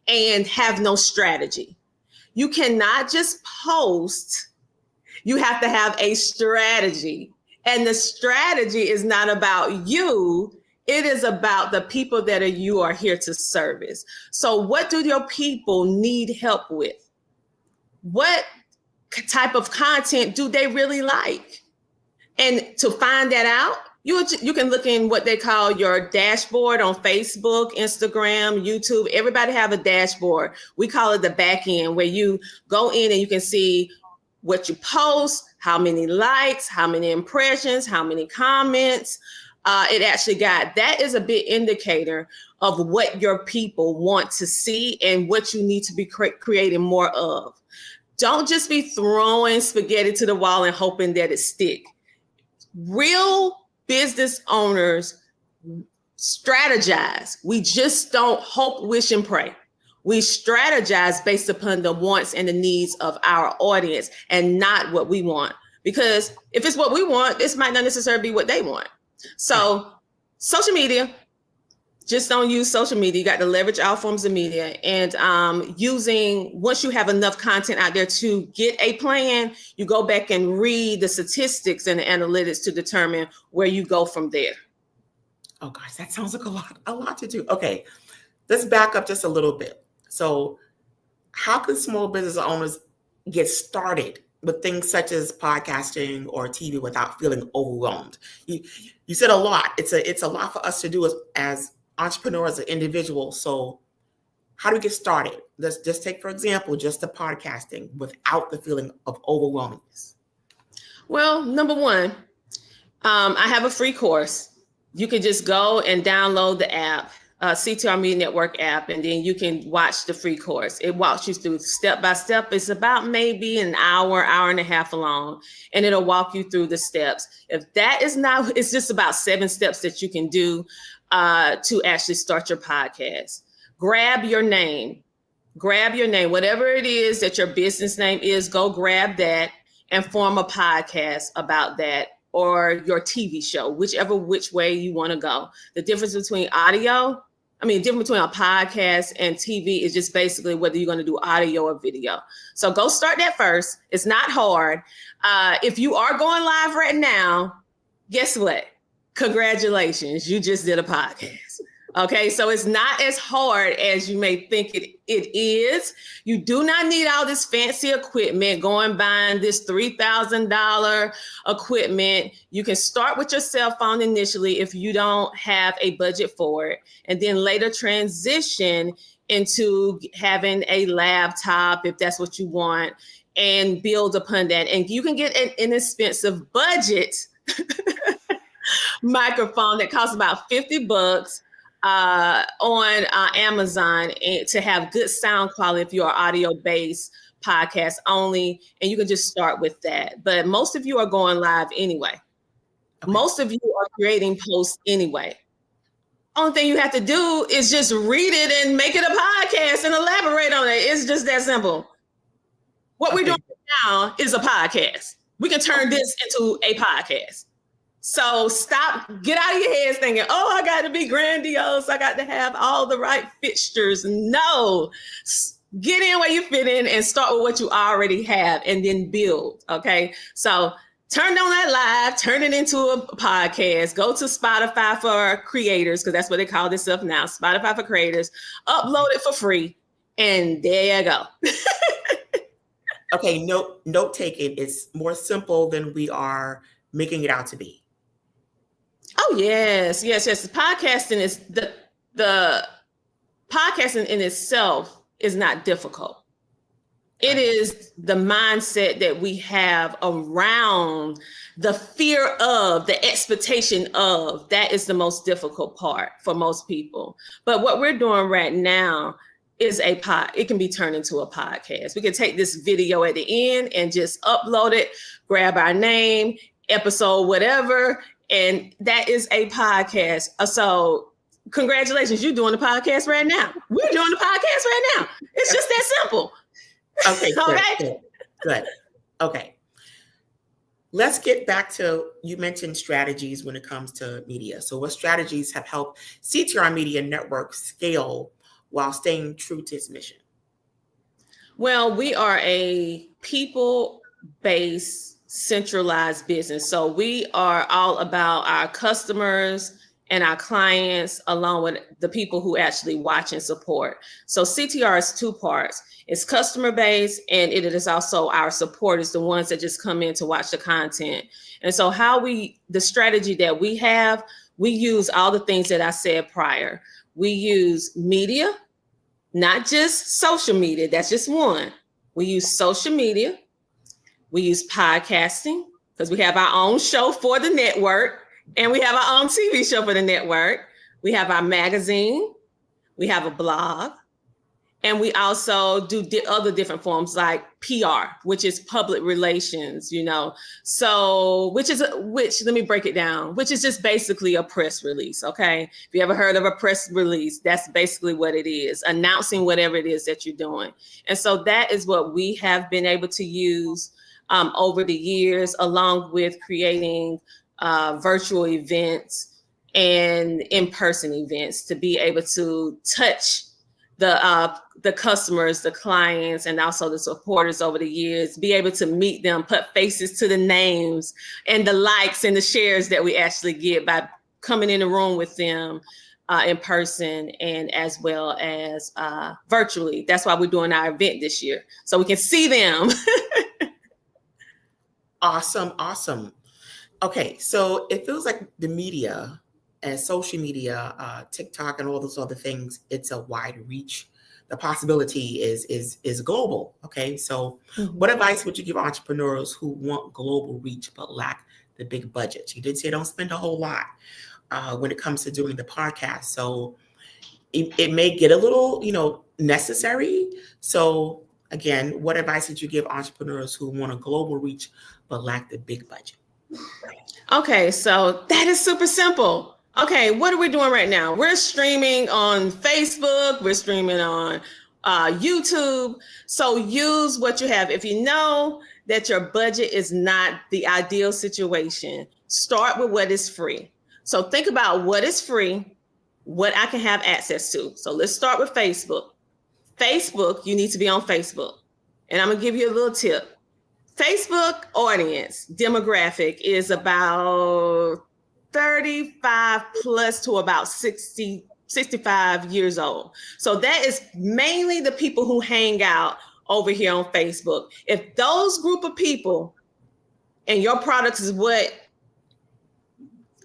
and have no strategy. You cannot just post. You have to have a strategy. And the strategy is not about you. It is about the people that you are here to service. So what do your people need help with? What type of content do they really like? And to find that out, you can look in what they call your dashboard on Facebook, Instagram, YouTube. Everybody have a dashboard. We call it the back end, where you go in and you can see what you post, how many likes, how many impressions, how many comments. That is a big indicator of what your people want to see and what you need to be creating more of. Don't just be throwing spaghetti to the wall and hoping that it stick. Real business owners strategize. We just don't hope, wish, and pray. We strategize based upon the wants and the needs of our audience and not what we want. Because if it's what we want, this might not necessarily be what they want. So social media, just don't use social media. You got to leverage all forms of media, and once you have enough content out there to get a plan, you go back and read the statistics and the analytics to determine where you go from there. Oh gosh, that sounds like a lot to do. Okay, let's back up just a little bit. So how can small business owners get started with things such as podcasting or TV without feeling overwhelmed? You said a lot. It's a lot for us to do as entrepreneurs, as individuals. So how do we get started? Let's just take, for example, just the podcasting without the feeling of overwhelmingness. Well, number one, I have a free course. You can just go and download the app, CTR Media Network app, and then you can watch the free course. It walks you through step by step. It's about maybe an hour and a half long, and it'll walk you through the steps. If that is not, it's just about 7 steps that you can do to actually start your podcast. Grab your name, whatever it is that your business name is, go grab that and form a podcast about that, or your TV show, which way you want to go. The difference between difference between a podcast and TV is just basically whether you're going to do audio or video. So go start that first. It's not hard. If you are going live right now, guess what? Congratulations, you just did a podcast. Okay, so it's not as hard as you may think it is. You do not need all this fancy equipment, going buying this $3,000 equipment. You can start with your cell phone initially if you don't have a budget for it, and then later transition into having a laptop if that's what you want, and build upon that. And you can get an inexpensive budget microphone that costs about $50 on Amazon, and to have good sound quality if you're audio-based podcast only, and you can just start with that. But most of you are going live anyway. Okay. Most of you are creating posts anyway. Only thing you have to do is just read it and make it a podcast and elaborate on it. It's just that simple. What we're doing now is a podcast. We can turn this into a podcast. So get out of your heads thinking, oh, I got to be grandiose. I got to have all the right fixtures. No, get in where you fit in and start with what you already have and then build. Okay. So turn on that live, turn it into a podcast, go to Spotify for creators, because that's what they call this stuff now. Spotify for creators, upload it for free. And there you go. Okay. Note taking. It's more simple than we are making it out to be. Oh, yes. The podcasting is the podcasting in itself is not difficult. It is the mindset that we have around the fear of, the expectation of, that is the most difficult part for most people. But what we're doing right now is it can be turned into a podcast. We can take this video at the end and just upload it, grab our name, episode, whatever, and that is a podcast. So congratulations, you're doing the podcast right now. We're doing the podcast right now. It's just that simple. Okay, good. Okay. Let's get back to, you mentioned strategies when it comes to media. So what strategies have helped CTR Media Network scale while staying true to its mission? Well, we are a people-based centralized business. So we are all about our customers and our clients, along with the people who actually watch and support. So CTR is two parts. It's customer based, and it is also our supporters, the ones that just come in to watch the content. And so the strategy that we have, we use all the things that I said prior. We use media, not just social media. That's just one. We use social media. We use podcasting because we have our own show for the network, and we have our own TV show for the network. We have our magazine. We have a blog. And we also do other different forms like PR, which is public relations, So, which let me break it down, which is just basically a press release, okay? If you ever heard of a press release, that's basically what it is, announcing whatever it is that you're doing. And so that is what we have been able to use over the years, along with creating virtual events and in-person events to be able to touch the customers, the clients, and also the supporters over the years, be able to meet them, put faces to the names and the likes and the shares that we actually get by coming in the room with them in person and as well as virtually. That's why we're doing our event this year, so we can see them. Awesome. Okay, so it feels like the media and social media, TikTok and all those other things, it's a wide reach. The possibility is global. Okay, so what advice would you give entrepreneurs who want global reach but lack the big budget? You did say don't spend a whole lot when it comes to doing the podcast. So it may get a little, necessary. So again, what advice would you give entrepreneurs who want a global reach but lack the big budget? Okay, so that is super simple. Okay, what are we doing right now? We're streaming on Facebook. We're streaming on YouTube. So use what you have. If you know that your budget is not the ideal situation, start with what is free. So think about what is free, what I can have access to. So let's start with Facebook. Facebook, you need to be on Facebook. And I'm going to give you a little tip. Facebook audience demographic is about 35 plus to about 60, 65 years old. So that is mainly the people who hang out over here on Facebook. If those group of people and your products is what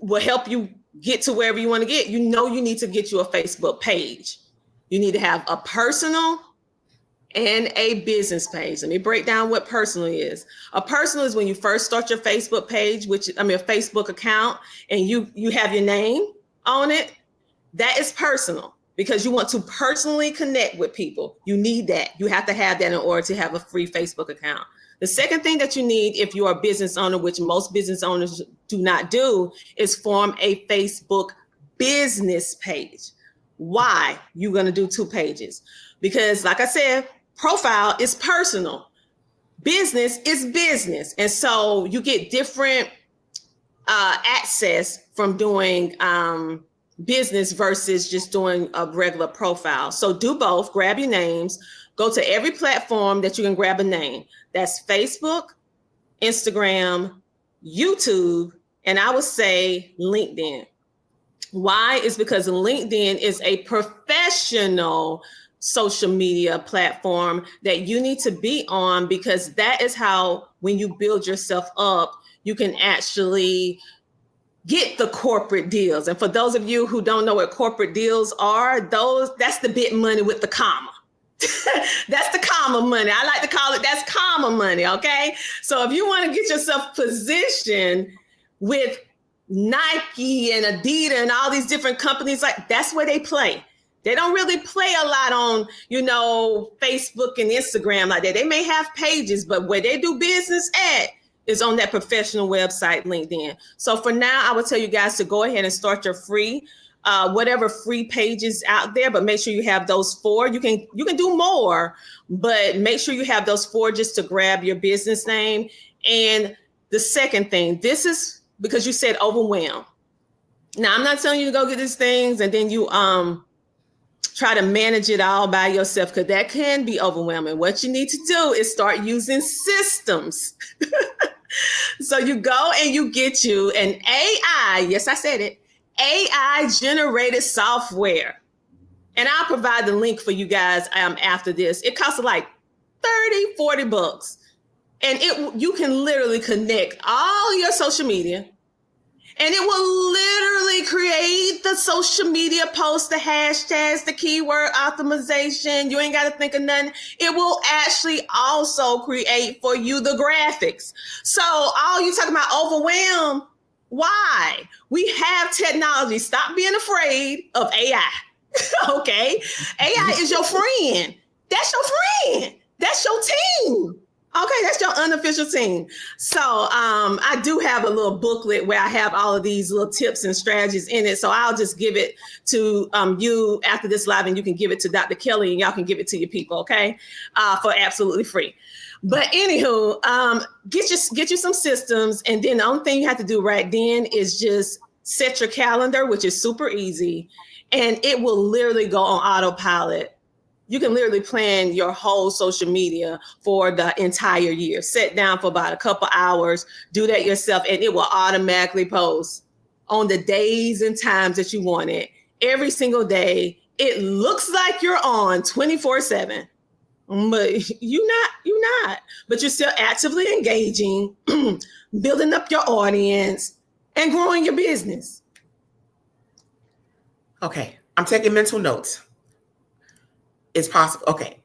will help you get to wherever you want to get, you need to get you a Facebook page. You need to have a personal and a business page. Let me break down what personal is. A personal is when you first start your Facebook page, a Facebook account, and you have your name on it. That is personal because you want to personally connect with people. You need that. You have to have that in order to have a free Facebook account. The second thing that you need if you are a business owner, which most business owners do not do, is form a Facebook business page. Why? You're going to do 2 pages. Because like I said, profile is personal. Business is business. And so you get different access from doing business versus just doing a regular profile. So do both, grab your names, go to every platform that you can grab a name. That's Facebook, Instagram, YouTube, and I would say LinkedIn. Why? Is because LinkedIn is a professional social media platform that you need to be on, because that is how, when you build yourself up, you can actually get the corporate deals. And for those of you who don't know what corporate deals are, that's the big money with the comma. That's the comma money. I like to call it, that's comma money. Okay. So if you want to get yourself positioned with Nike and Adidas and all these different companies, like that's where they play. They don't really play a lot on, Facebook and Instagram like that. They may have pages, but where they do business at is on that professional website, LinkedIn. So for now, I would tell you guys to go ahead and start your free, whatever free pages out there, but make sure you have those 4. You can do more, but make sure you have those 4 just to grab your business name. And the second thing, this is because you said overwhelmed. Now, I'm not telling you to go get these things and then you try to manage it all by yourself, because that can be overwhelming. What you need to do is start using systems. So you go and you get you an AI, yes, I said it, AI generated software. And I'll provide the link for you guys after this. It costs like $30-$40. And you can literally connect all your social media, and it will literally create the social media posts, the hashtags, the keyword optimization. You ain't got to think of nothing. It will actually also create for you the graphics. So all you talking about overwhelm, why? We have technology. Stop being afraid of AI. Okay? AI is your friend. That's your friend. That's your team. Okay, that's your unofficial team. So I do have a little booklet where I have all of these little tips and strategies in it. So I'll just give it to you after this live, and you can give it to Dr. Kelly, and y'all can give it to your people, okay, for absolutely free. But anywho, get you some systems, and then the only thing you have to do right then is just set your calendar, which is super easy, and it will literally go on autopilot. You can literally plan your whole social media for the entire year. Sit down for about a couple hours, do that yourself, and it will automatically post on the days and times that you want it. Every single day, it looks like you're on 24/7, but you're not. But you're still actively engaging, building up your audience, and growing your business. Okay, I'm taking mental notes. It's possible. Okay.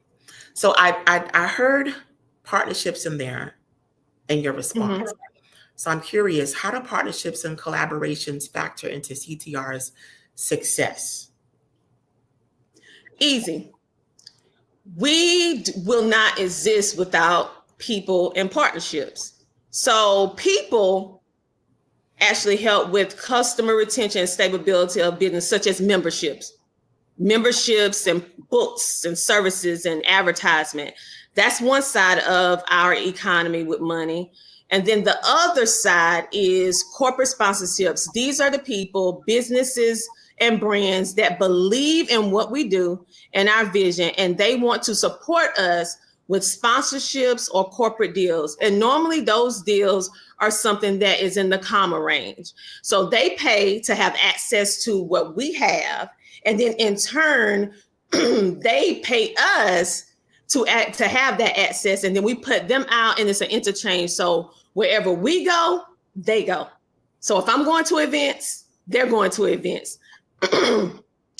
So I heard partnerships in there in your response. Mm-hmm. So I'm curious, how do partnerships and collaborations factor into CTR's success? Easy. We will not exist without people and partnerships. So people actually help with customer retention and stability of business, such as memberships and books and services and advertisement. That's one side of our economy with money. And then the other side is corporate sponsorships. These are the people, businesses and brands that believe in what we do and our vision, and they want to support us with sponsorships or corporate deals. And normally those deals are something that is in the comma range. So they pay to have access to what we have. And then in turn, they pay us to have that access. And then we put them out, and it's an interchange. So wherever we go, they go. So if I'm going to events, they're going to events.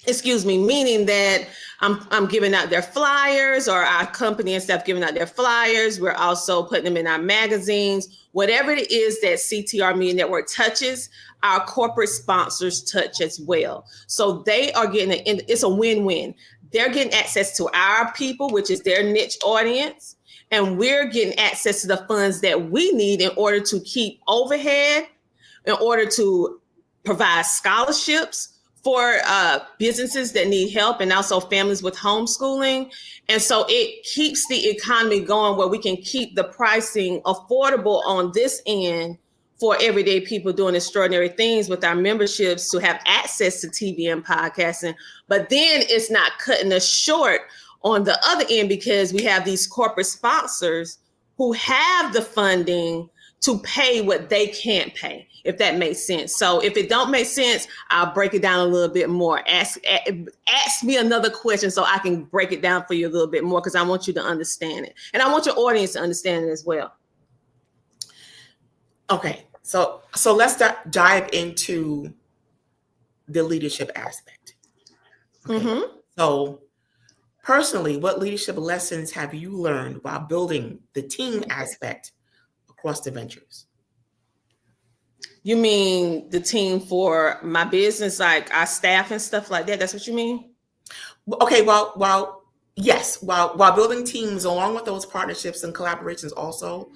Excuse me, meaning that I'm giving out their flyers, or our company and stuff giving out their flyers. We're also putting them in our magazines. Whatever it is that CTR Media Network touches, our corporate sponsors touch as well. So they are getting it's a win-win. They're getting access to our people, which is their niche audience, and we're getting access to the funds that we need in order to keep overhead, in order to provide scholarships for businesses that need help, and also families with homeschooling. And so it keeps the economy going, where we can keep the pricing affordable on this end for everyday people doing extraordinary things with our memberships to have access to TV and podcasting. But then it's not cutting us short on the other end, because we have these corporate sponsors who have the funding to pay what they can't pay, if that makes sense. So if it don't make sense, I'll break it down a little bit more. Ask me another question so I can break it down for you a little bit more, because I want you to understand it. And I want your audience to understand it as well. Okay, so let's dive into the leadership aspect. Okay. Mm-hmm. So personally, what leadership lessons have you learned while building the team aspect across the ventures? You mean the team for my business, like our staff and stuff like that? That's what you mean? Okay, well, yes. While building teams along with those partnerships and collaborations also,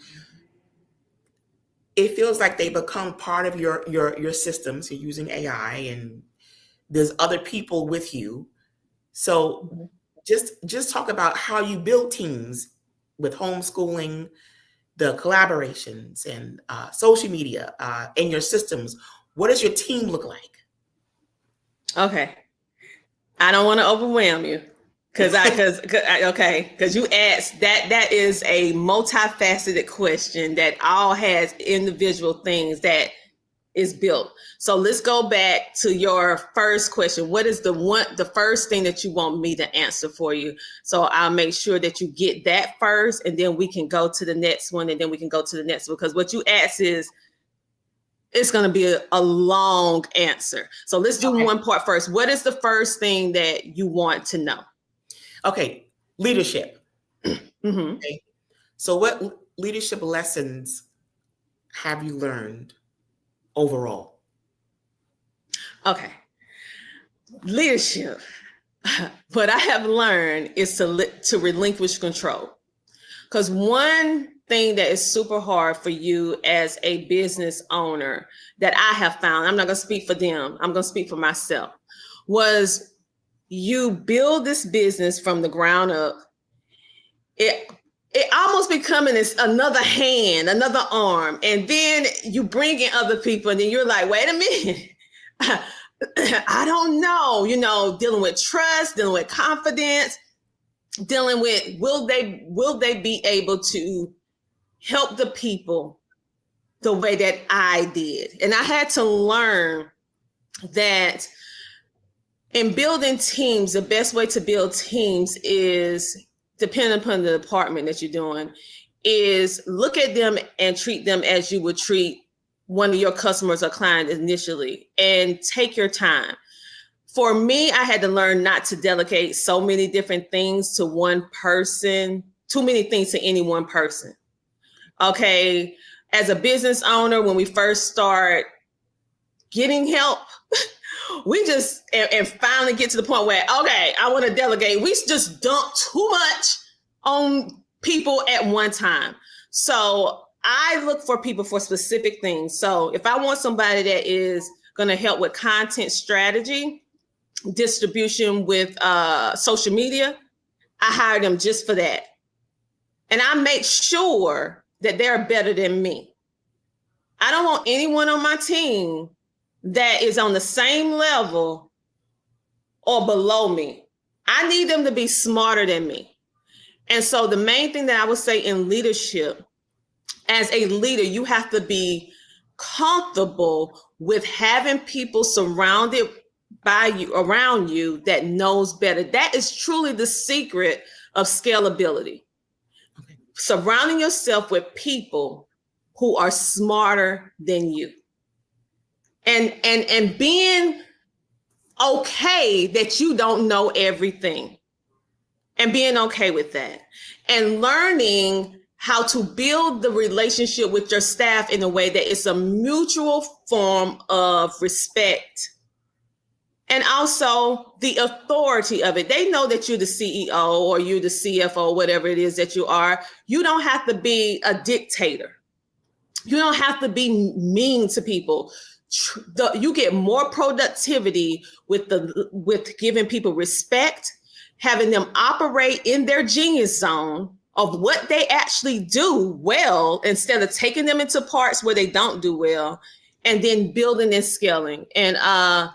it feels like they become part of your systems. You're using AI, and there's other people with you. So just talk about how you build teams with homeschooling, the collaborations, and social media, and your systems. What does your team look like? Okay. I don't want to overwhelm you because you asked that is a multifaceted question that all has individual things that is built. So let's go back to your first question. What is the first thing that you want me to answer for you? So I'll make sure that you get that first, and then we can go to the next one, and then we can go to the next one, because what you asked is, it's going to be a long answer. So let's do one part first. What is the first thing that you want to know? Okay, leadership. Mm-hmm. Okay. So what leadership lessons have you learned overall? Okay. Leadership. What I have learned is to relinquish control. Because one thing that is super hard for you as a business owner that I have found, I'm not going to speak for them, I'm going to speak for myself, was you build this business from the ground up. It almost becoming this another hand, another arm. And then you bring in other people, and then you're like, wait a minute. I don't know, dealing with trust, dealing with confidence, dealing with will they be able to help the people the way that I did. And I had to learn that in building teams, the best way to build teams is, depending upon the department that you're doing, is look at them and treat them as you would treat one of your customers or clients initially, and take your time. For me, I had to learn not to delegate so many different things to one person, too many things to any one person. Okay, as a business owner, when we first start getting help, we just, and finally get to the point where, okay, I want to delegate. We just dump too much on people at one time. So I look for people for specific things. So if I want somebody that is going to help with content strategy, distribution with social media, I hire them just for that. And I make sure that they're better than me. I don't want anyone on my team that is on the same level or below me. I need them to be smarter than me. And so the main thing that I would say in leadership, as a leader, you have to be comfortable with having people surrounded by you, around you, that knows better. That is truly the secret of scalability. Okay. Surrounding yourself with people who are smarter than you. And being okay that you don't know everything, and being okay with that, and learning how to build the relationship with your staff in a way that it's a mutual form of respect. And also the authority of it. They know that you're the CEO or you're the CFO, whatever it is that you are. You don't have to be a dictator. You don't have to be mean to people. You get more productivity with giving people respect, having them operate in their genius zone of what they actually do well, instead of taking them into parts where they don't do well, and then building and scaling. And I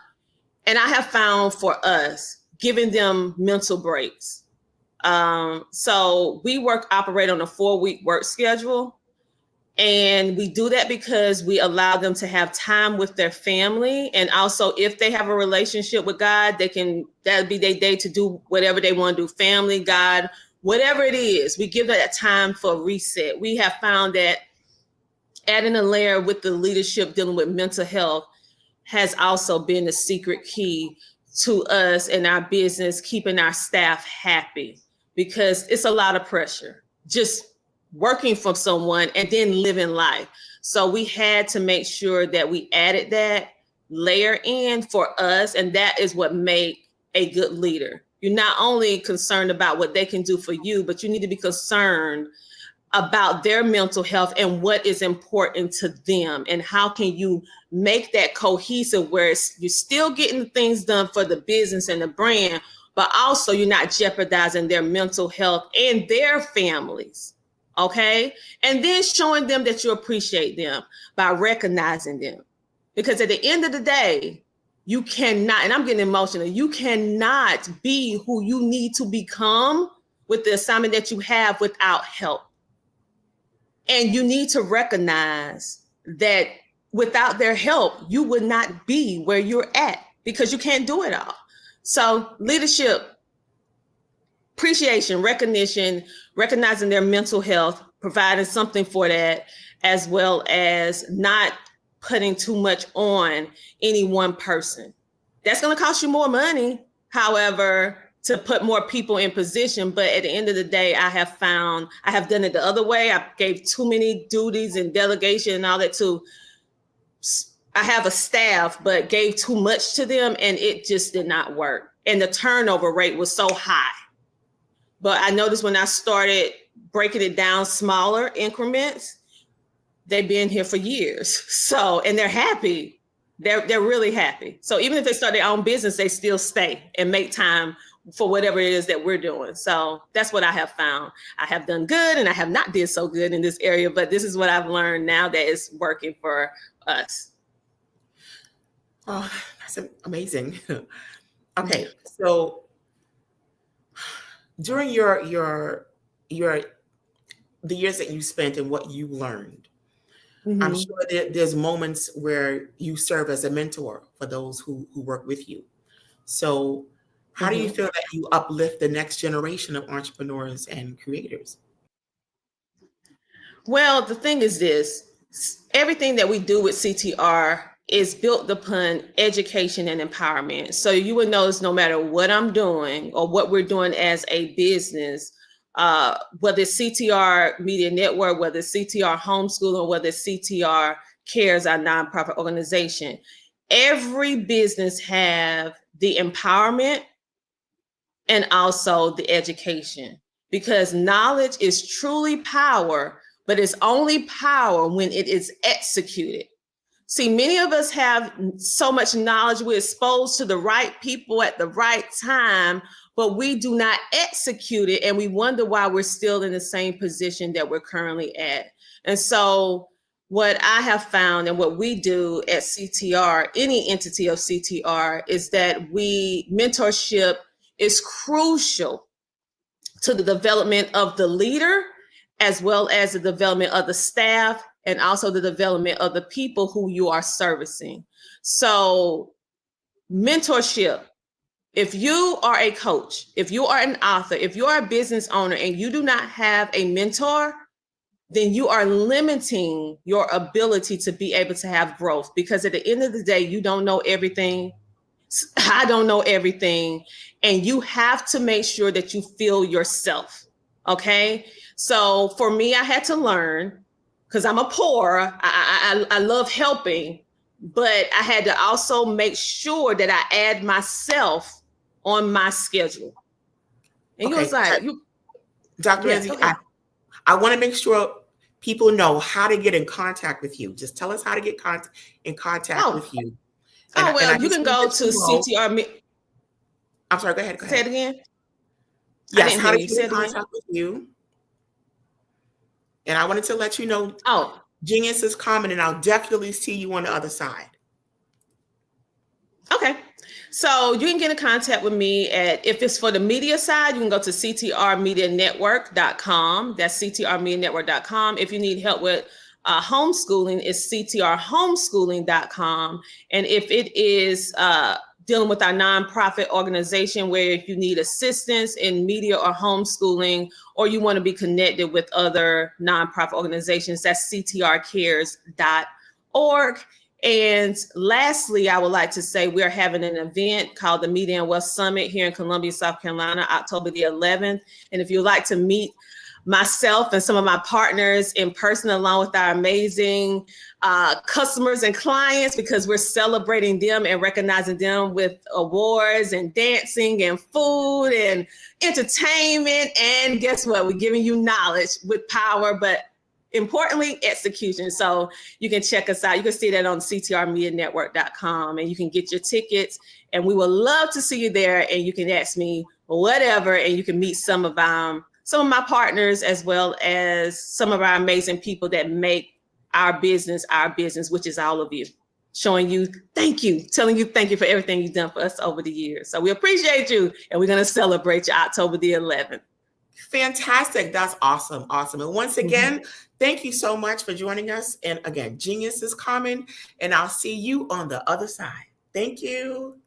have found for us, giving them mental breaks. So we operate on a 4-week work schedule. And we do that because we allow them to have time with their family. And also, if they have a relationship with God, that'll be their day to do whatever they want to do, family, God, whatever it is. We give that time for a reset. We have found that adding a layer with the leadership dealing with mental health has also been the secret key to us and our business, keeping our staff happy, because it's a lot of pressure just working for someone and then living life. So we had to make sure that we added that layer in for us. And that is what make a good leader. You're not only concerned about what they can do for you, but you need to be concerned about their mental health and what is important to them, and how can you make that cohesive where you're still getting the things done for the business and the brand, but also you're not jeopardizing their mental health and their families. Okay. And then showing them that you appreciate them by recognizing them. Because at the end of the day, you cannot, and I'm getting emotional, you cannot be who you need to become with the assignment that you have without help. And you need to recognize that without their help, you would not be where you're at because you can't do it all. So leadership, appreciation, recognition, recognizing their mental health, providing something for that, as well as not putting too much on any one person. That's going to cost you more money, however, to put more people in position. But at the end of the day, I have found I have done it the other way. I gave too many duties and delegation and all that I have a staff, but gave too much to them, and it just did not work. And the turnover rate was so high. But I noticed when I started breaking it down smaller increments, they've been here for years. So, and they're happy. They're really happy. So even if they start their own business, they still stay and make time for whatever it is that we're doing. So that's what I have found. I have done good and I have not did so good in this area, but this is what I've learned now that is working for us. Oh, that's amazing. Okay, so during the years that you spent and what you learned, I'm sure there's moments where you serve as a mentor for those who work with you. So how do you feel that you uplift the next generation of entrepreneurs and creators? Well, the thing is this, everything that we do with CTR is built upon education and empowerment. So you would notice no matter what I'm doing or what we're doing as a business, whether it's CTR Media Network, whether it's CTR Homeschool, or whether it's CTR Cares, our nonprofit organization, every business have the empowerment and also the education, because knowledge is truly power, but it's only power when it is executed. See, many of us have so much knowledge, we're exposed to the right people at the right time, but we do not execute it, and we wonder why we're still in the same position that we're currently at. And so what I have found and what we do at CTR, any entity of CTR, is that mentorship is crucial to the development of the leader, as well as the development of the staff, and also the development of the people who you are servicing. So mentorship, if you are a coach, if you are an author, if you are a business owner and you do not have a mentor, then you are limiting your ability to be able to have growth, because at the end of the day, you don't know everything. I don't know everything. And you have to make sure that you feel yourself. Okay. So for me, I had to learn, because I'm a pourer. I love helping, but I had to also make sure that I add myself on my schedule. And you was like, Dr. Lindsay, I want to make sure people know how to get in contact with you. Just tell us how to get in contact with you. And you can go to CTR. I'm sorry, go ahead. Say it again. Yes, how to get in contact with you. And I wanted to let you know, Genius is coming, and I'll definitely see you on the other side. Okay. So you can get in contact with me if it's for the media side, you can go to ctrmedianetwork.com. That's ctrmedianetwork.com. If you need help with homeschooling, it's ctrhomeschooling.com. And if it is dealing with our nonprofit organization, where if you need assistance in media or homeschooling, or you want to be connected with other nonprofit organizations, that's ctrcares.org. And lastly, I would like to say we're having an event called the Media and Wealth Summit here in Columbia, South Carolina, October the 11th. And if you'd like to meet myself and some of my partners in person, along with our amazing customers and clients, because we're celebrating them and recognizing them with awards and dancing and food and entertainment. And guess what? We're giving you knowledge with power, but importantly, execution. So you can check us out. You can see that on ctrmedianetwork.com, and you can get your tickets, and we would love to see you there. And you can ask me whatever, and you can meet some of my partners, as well as some of our amazing people that make our business, which is all of you. showing you thank you, telling you thank you for everything you've done for us over the years. So we appreciate you, and we're going to celebrate you October the 11th. Fantastic. That's awesome. Awesome. And once again, thank you so much for joining us. And again, genius is coming, and I'll see you on the other side. Thank you.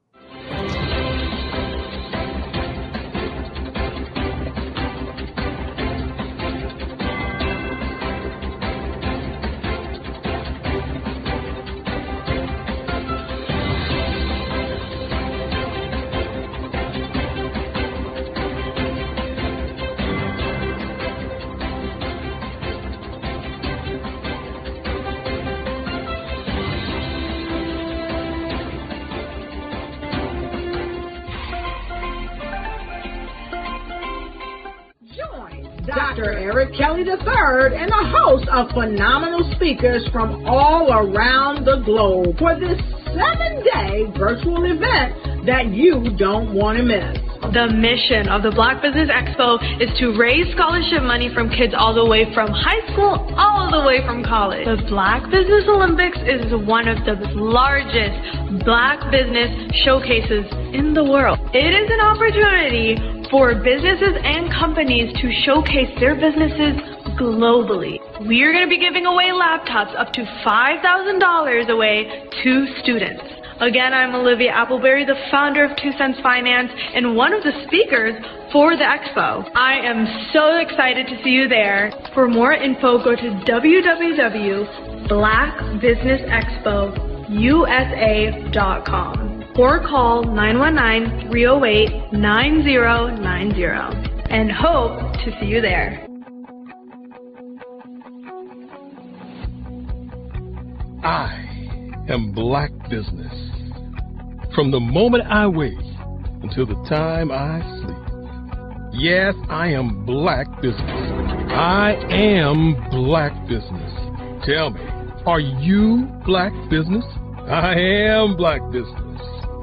Dr. Eric Kelly III and a host of phenomenal speakers from all around the globe for this 7-day virtual event that you don't want to miss. The mission of the Black Business Expo is to raise scholarship money from kids all the way from high school, all the way from college. The Black Business Olympics is one of the largest Black business showcases in the world. It is an opportunity for businesses and companies to showcase their businesses globally. We are going to be giving away laptops up to $5,000 away to students. Again, I'm Olivia Appleberry, the founder of 2 Cents Finance and one of the speakers for the expo. I am so excited to see you there. For more info, go to www.blackbusinessexpousa.com or call 919-308-9090 and hope to see you there. I am Black Business. From the moment I wake until the time I sleep. Yes, I am Black Business. I am Black Business. Tell me, are you Black Business? I am Black Business.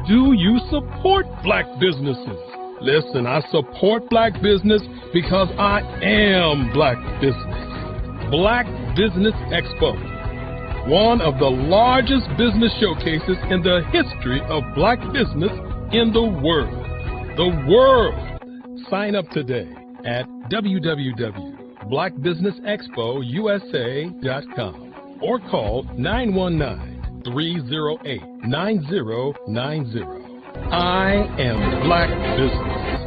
Do you support Black businesses? Listen, I support Black business because I am Black Business. Black Business Expo, one of the largest business showcases in the history of Black business in the world. The world! Sign up today at www.blackbusinessexpousa.com or call 919-308-9090. I am Black Business.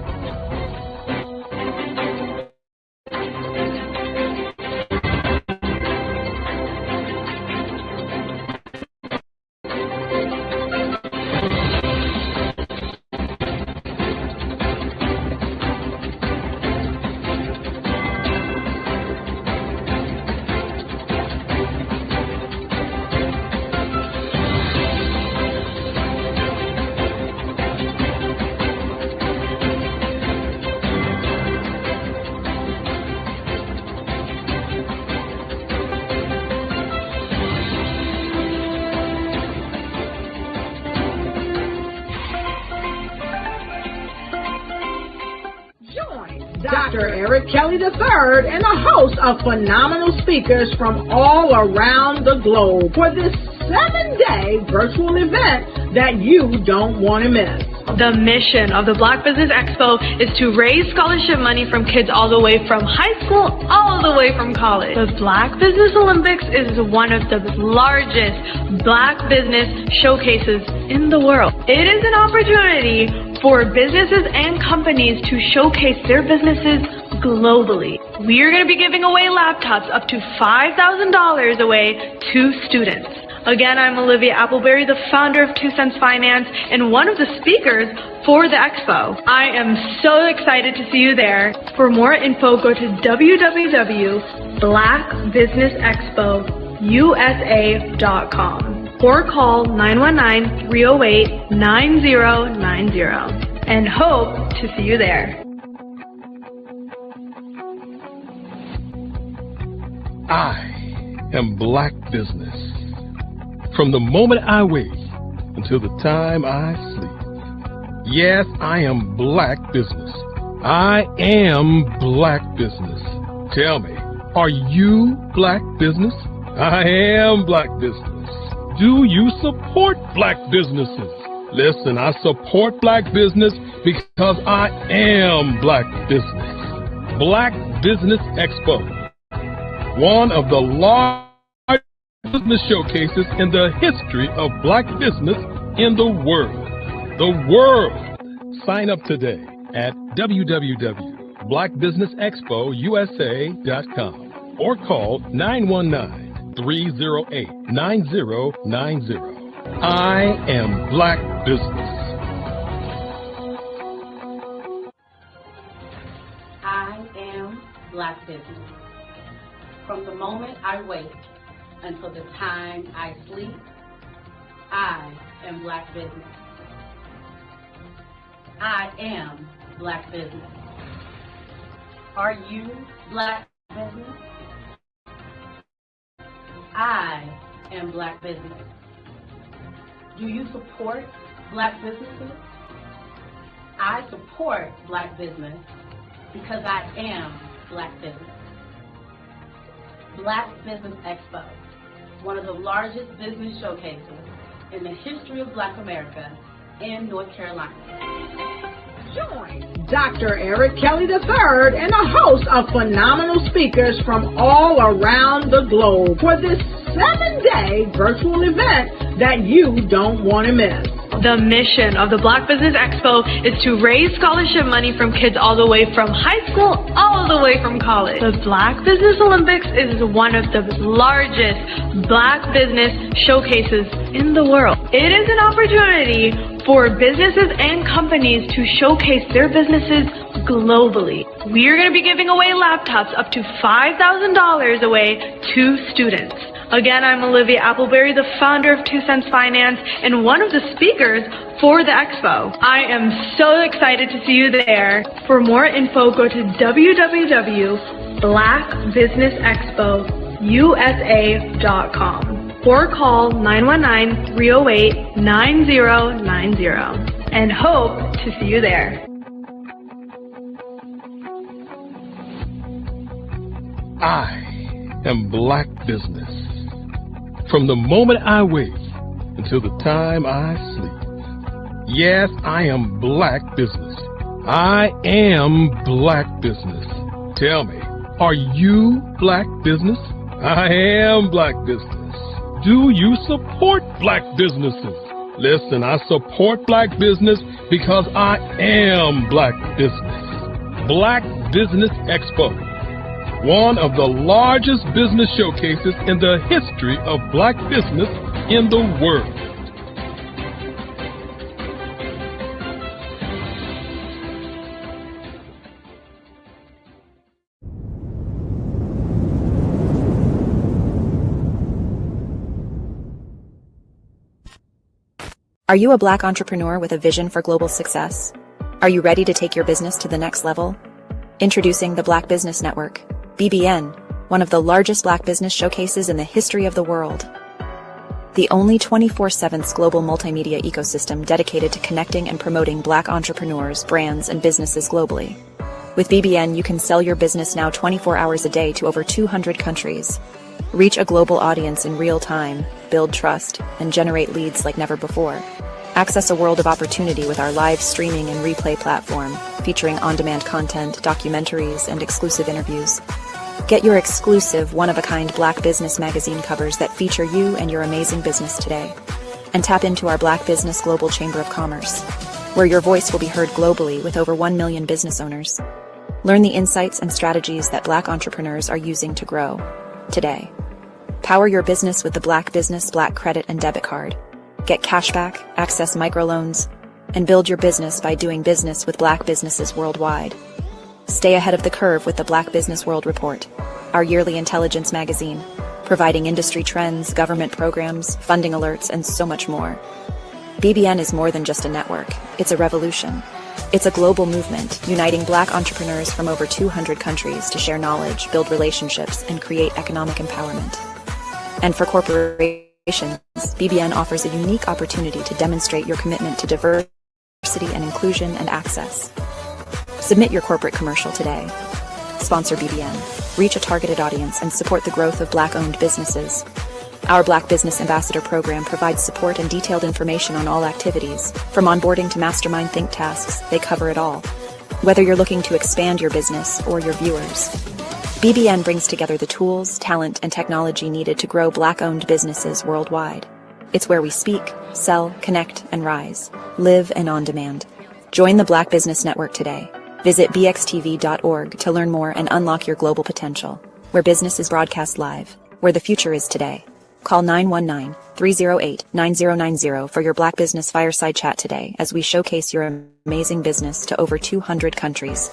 Dr. Eric Kelly III and a host of phenomenal speakers from all around the globe for this 7-day virtual event that you don't want to miss. The mission of the Black Business Expo is to raise scholarship money from kids all the way from high school, all the way from college. The Black Business Olympics is one of the largest Black business showcases in the world. It is an opportunity for businesses and companies to showcase their businesses globally. We are going to be giving away laptops up to $5,000 away to students. Again, I'm Olivia Appleberry, the founder of 2 Cents Finance and one of the speakers for the expo. I am so excited to see you there. For more info, go to www.blackbusinessexpousa.com or call 919-308-9090 and hope to see you there. I am Black Business. From the moment I wake until the time I sleep. Yes, I am Black Business. I am Black Business. Tell me, are you Black Business? I am Black Business. Do you support black businesses? Listen, I support black business because I am black business. Black Business Expo, one of the largest business showcases in the history of black business in the world. The world! Sign up today at www.blackbusinessexpousa.com or call 919-308-9090. I am black business. I am black business. From the moment I wake until the time I sleep, I am black business. I am black business. Are you black business? I am black business. Do you support black businesses? I support black business because I am black business. Black Business Expo, one of the largest business showcases in the history of Black America in North Carolina. Join Dr. Eric Kelly III and a host of phenomenal speakers from all around the globe for this 7-day virtual event that you don't want to miss. The mission of the Black Business Expo is to raise scholarship money from kids all the way from high school, all the way from college. The Black Business Olympics is one of the largest black business showcases in the world. It is an opportunity for businesses and companies to showcase their businesses globally. We are going to be giving away laptops up to $5,000 away to students. Again, I'm Olivia Appleberry, the founder of 2 Cents Finance and one of the speakers for the expo. I am so excited to see you there. For more info, go to www.blackbusinessexpousa.com or call 919-308-9090 and hope to see you there. I am black business. From the moment I wake until the time I sleep. Yes, I am black business. I am black business. Tell me, are you black business? I am black business. Do you support black businesses? Listen, I support black business because I am black business. Black Business Expo, one of the largest business showcases in the history of black business in the world. Are you a black entrepreneur with a vision for global success? Are you ready to take your business to the next level? Introducing the Black Business Network, BBN, one of the largest black business showcases in the history of the world. The only 24/7 global multimedia ecosystem dedicated to connecting and promoting black entrepreneurs, brands, and businesses globally. With BBN, you can sell your business now 24 hours a day to over 200 countries. Reach a global audience in real time, build trust, and generate leads like never before. Access a world of opportunity with our live streaming and replay platform, featuring on-demand content, documentaries, and exclusive interviews. Get your exclusive, one-of-a-kind Black Business magazine covers that feature you and your amazing business today. And tap into our Black Business Global Chamber of Commerce, where your voice will be heard globally with over 1 million business owners. Learn the insights and strategies that black entrepreneurs are using to grow today. Power your business with the Black Business Black Credit and Debit Card. Get cashback, access microloans, and build your business by doing business with black businesses worldwide. Stay ahead of the curve with the Black Business World Report, our yearly intelligence magazine, providing industry trends, government programs, funding alerts, and so much more. BBN is more than just a network. It's a revolution. It's a global movement, uniting black entrepreneurs from over 200 countries to share knowledge, build relationships, and create economic empowerment. And for corporations, BBN offers a unique opportunity to demonstrate your commitment to diversity and inclusion and access. Submit your corporate commercial today. Sponsor BBN. Reach a targeted audience and support the growth of black-owned businesses. Our Black Business Ambassador program provides support and detailed information on all activities. From onboarding to mastermind think tasks, they cover it all. Whether you're looking to expand your business or your viewers, BBN brings together the tools, talent, and technology needed to grow Black-owned businesses worldwide. It's where we speak, sell, connect, and rise. Live and on demand. Join the Black Business Network today. Visit bxtv.org to learn more and unlock your global potential. Where business is broadcast live. Where the future is today. Call 919-308-9090 for your Black Business Fireside Chat today as we showcase your amazing business to over 200 countries.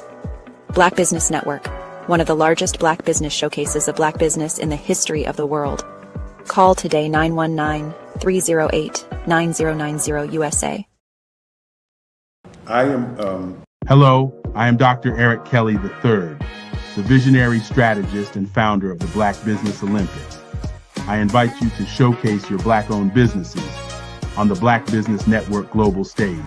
Black Business Network, one of the largest Black business showcases of Black business in the history of the world. Call today 919-308-9090 USA. Hello, I am Dr. Eric Kelly III, the visionary strategist and founder of the Black Business Olympics. I invite you to showcase your Black-owned businesses on the Black Business Network global stage.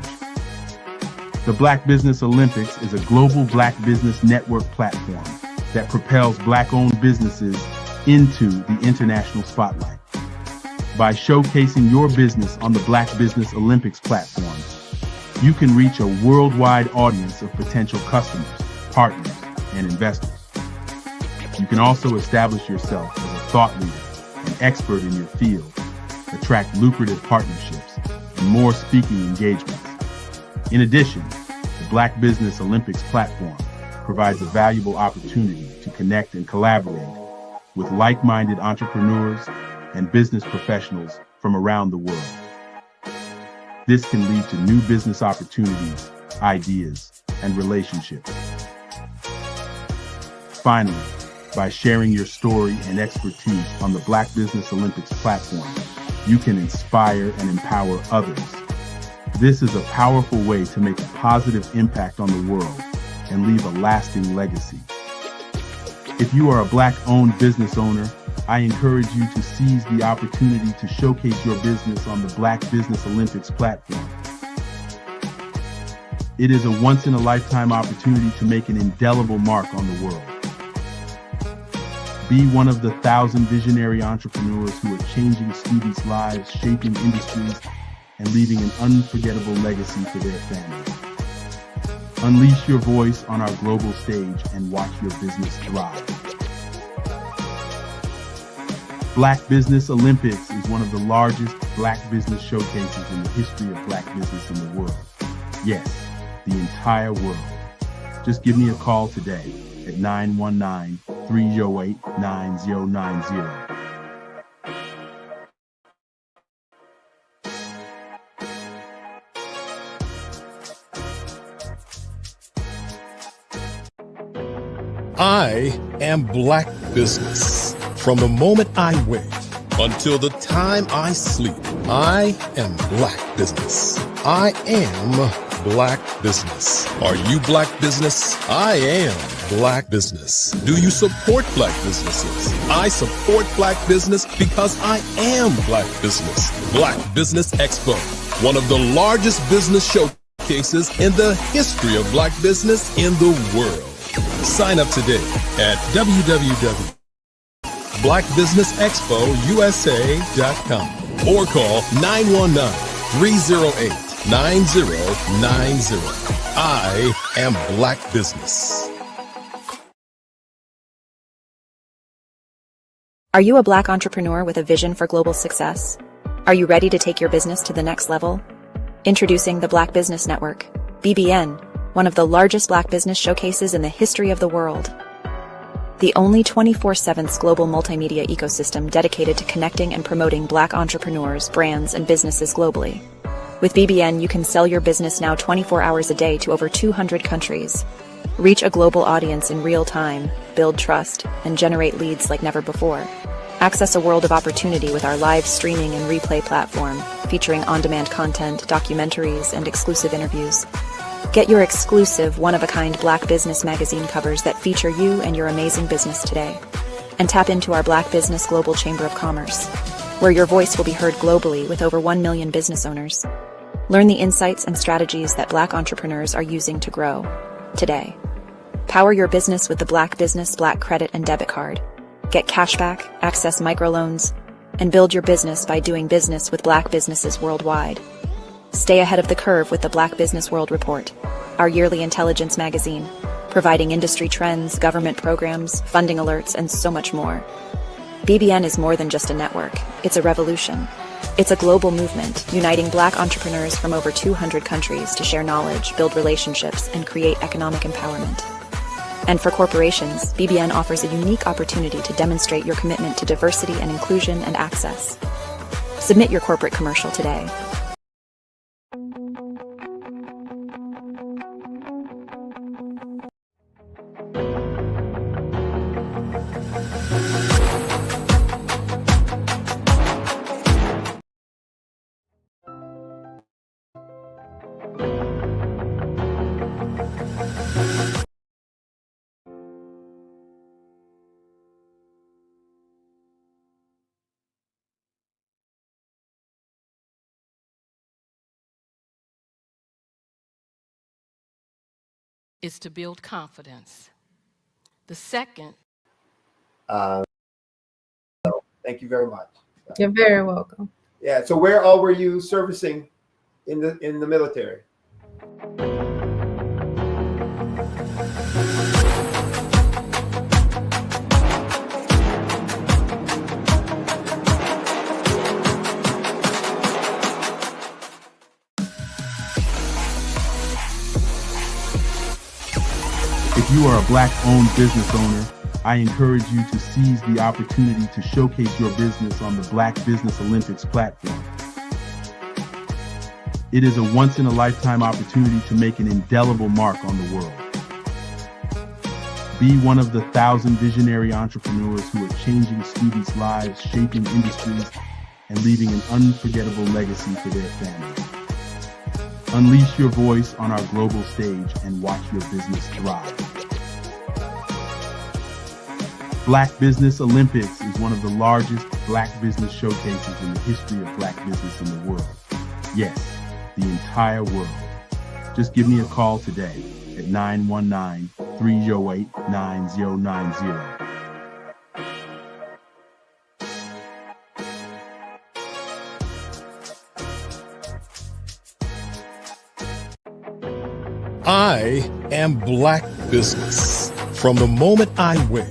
The Black Business Olympics is a global Black Business Network platform that propels Black-owned businesses into the international spotlight. By showcasing your business on the Black Business Olympics platform, you can reach a worldwide audience of potential customers, partners, and investors. You can also establish yourself as a thought leader, an expert in your field, attract lucrative partnerships, and more speaking engagements. In addition, the Black Business Olympics platform provides a valuable opportunity to connect and collaborate with like-minded entrepreneurs and business professionals from around the world. This can lead to new business opportunities, ideas, and relationships. Finally, by sharing your story and expertise on the Black Business Olympics platform, you can inspire and empower others. This is a powerful way to make a positive impact on the world and leave a lasting legacy. If you are a Black-owned business owner, I encourage you to seize the opportunity to showcase your business on the Black Business Olympics platform. It is a once-in-a-lifetime opportunity to make an indelible mark on the world. Be one of the 1,000 visionary entrepreneurs who are changing students' lives, shaping industries, and leaving an unforgettable legacy for their families. Unleash your voice on our global stage and watch your business thrive. Black Business Olympics is one of the largest Black business showcases in the history of Black business in the world. Yes, the entire world. Just give me a call today at 919-308-9090. I am Black Business. From the moment I wake until the time I sleep, I am Black Business. I am Black Business. Are you Black Business? I am Black Business. Do you support Black businesses? I support Black business because I am Black Business. Black Business Expo, one of the largest business showcases in the history of Black business in the world. Sign up today at www.blackbusinessexpousa.com or call 919-308-9090. I am Black Business. Are you a Black entrepreneur with a vision for global success? Are you ready to take your business to the next level? Introducing the Black Business Network, BBN, one of the largest Black business showcases in the history of the world. The only 24/7 global multimedia ecosystem dedicated to connecting and promoting Black entrepreneurs, brands, and businesses globally. With BBN, you can sell your business now 24 hours a day to over 200 countries. Reach a global audience in real time, build trust, and generate leads like never before. Access a world of opportunity with our live streaming and replay platform, featuring on-demand content, documentaries, and exclusive interviews. Get your exclusive, one-of-a-kind Black Business magazine covers that feature you and your amazing business today. And tap into our Black Business Global Chamber of Commerce, where your voice will be heard globally with over 1 million business owners. Learn the insights and strategies that Black entrepreneurs are using to grow today. Power your business with the Black Business Black Credit and Debit Card. Get cashback, access microloans, and build your business by doing business with Black businesses worldwide. Stay ahead of the curve with the Black Business World Report, our yearly intelligence magazine, providing industry trends, government programs, funding alerts, and so much more. BBN is more than just a network. It's a revolution. It's a global movement, uniting Black entrepreneurs from over 200 countries to share knowledge, build relationships, and create economic empowerment. And for corporations, BBN offers a unique opportunity to demonstrate your commitment to diversity and inclusion and access. Submit your corporate commercial today. Is to build confidence. The second. Thank you very much. You're very welcome. Yeah. So where all were you servicing in the military? If you are a Black-owned business owner, I encourage you to seize the opportunity to showcase your business on the Black Business Olympics platform. It is a once-in-a-lifetime opportunity to make an indelible mark on the world. Be one of the 1,000 visionary entrepreneurs who are changing students' lives, shaping industries, and leaving an unforgettable legacy for their families. Unleash your voice on our global stage and watch your business thrive. Black Business Olympics is one of the largest Black business showcases in the history of Black business in the world. Yes, the entire world. Just give me a call today at 919-308-9090. I am Black business. From the moment I wake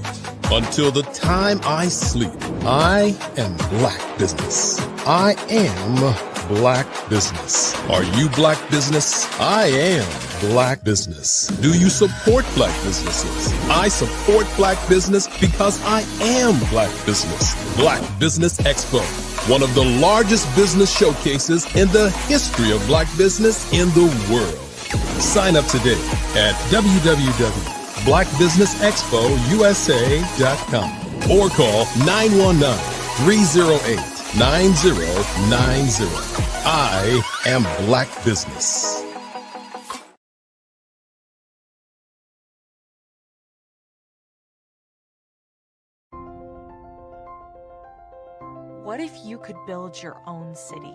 until the time I sleep, I am Black business. I am Black business. Are you Black business? I am Black business. Do you support Black businesses? I support Black business because I am Black business. Black Business Expo, one of the largest business showcases in the history of Black business in the world. Sign up today at www.blackbusinessexpousa.com or call 919-308-9090. I am Black business. What if you could build your own city?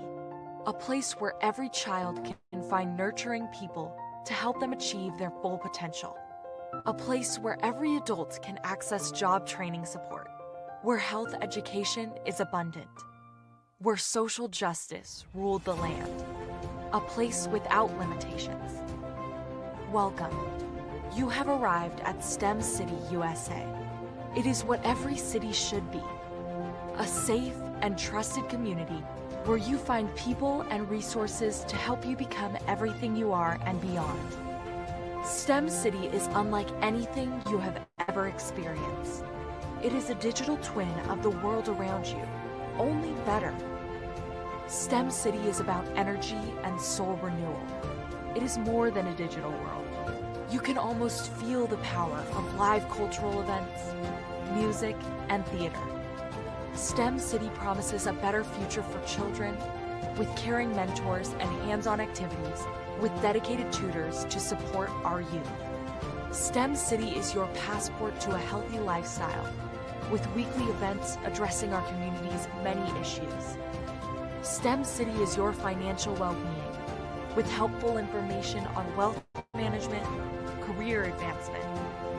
A place where every child can find nurturing people to help them achieve their full potential. A place where every adult can access job training support, where health education is abundant, where social justice ruled the land. A place without limitations. Welcome. You have arrived at STEM City USA. It is what every city should be. A safe and trusted community where you find people and resources to help you become everything you are and beyond. STEM City is unlike anything you have ever experienced. It is a digital twin of the world around you, only better. STEM City is about energy and soul renewal. It is more than a digital world. You can almost feel the power of live cultural events, music, and theater. STEM City promises a better future for children with caring mentors and hands-on activities with dedicated tutors to support our youth. STEM City is your passport to a healthy lifestyle with weekly events addressing our community's many issues. STEM City is your financial well-being with helpful information on wealth management, career advancement,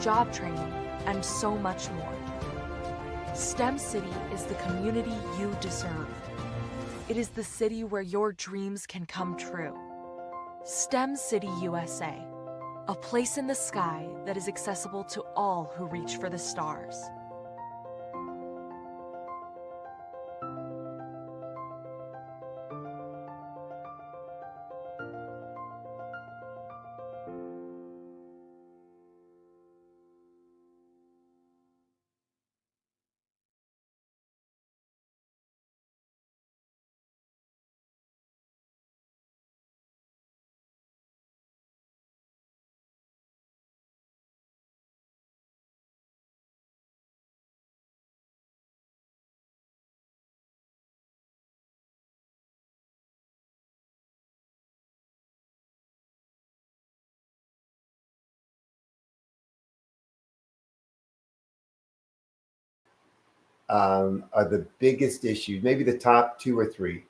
job training, and so much more. STEM City is the community you deserve. It is the city where your dreams can come true. STEM City USA, a place in the sky that is accessible to all who reach for the stars. Are the biggest issues, maybe the top 2 or 3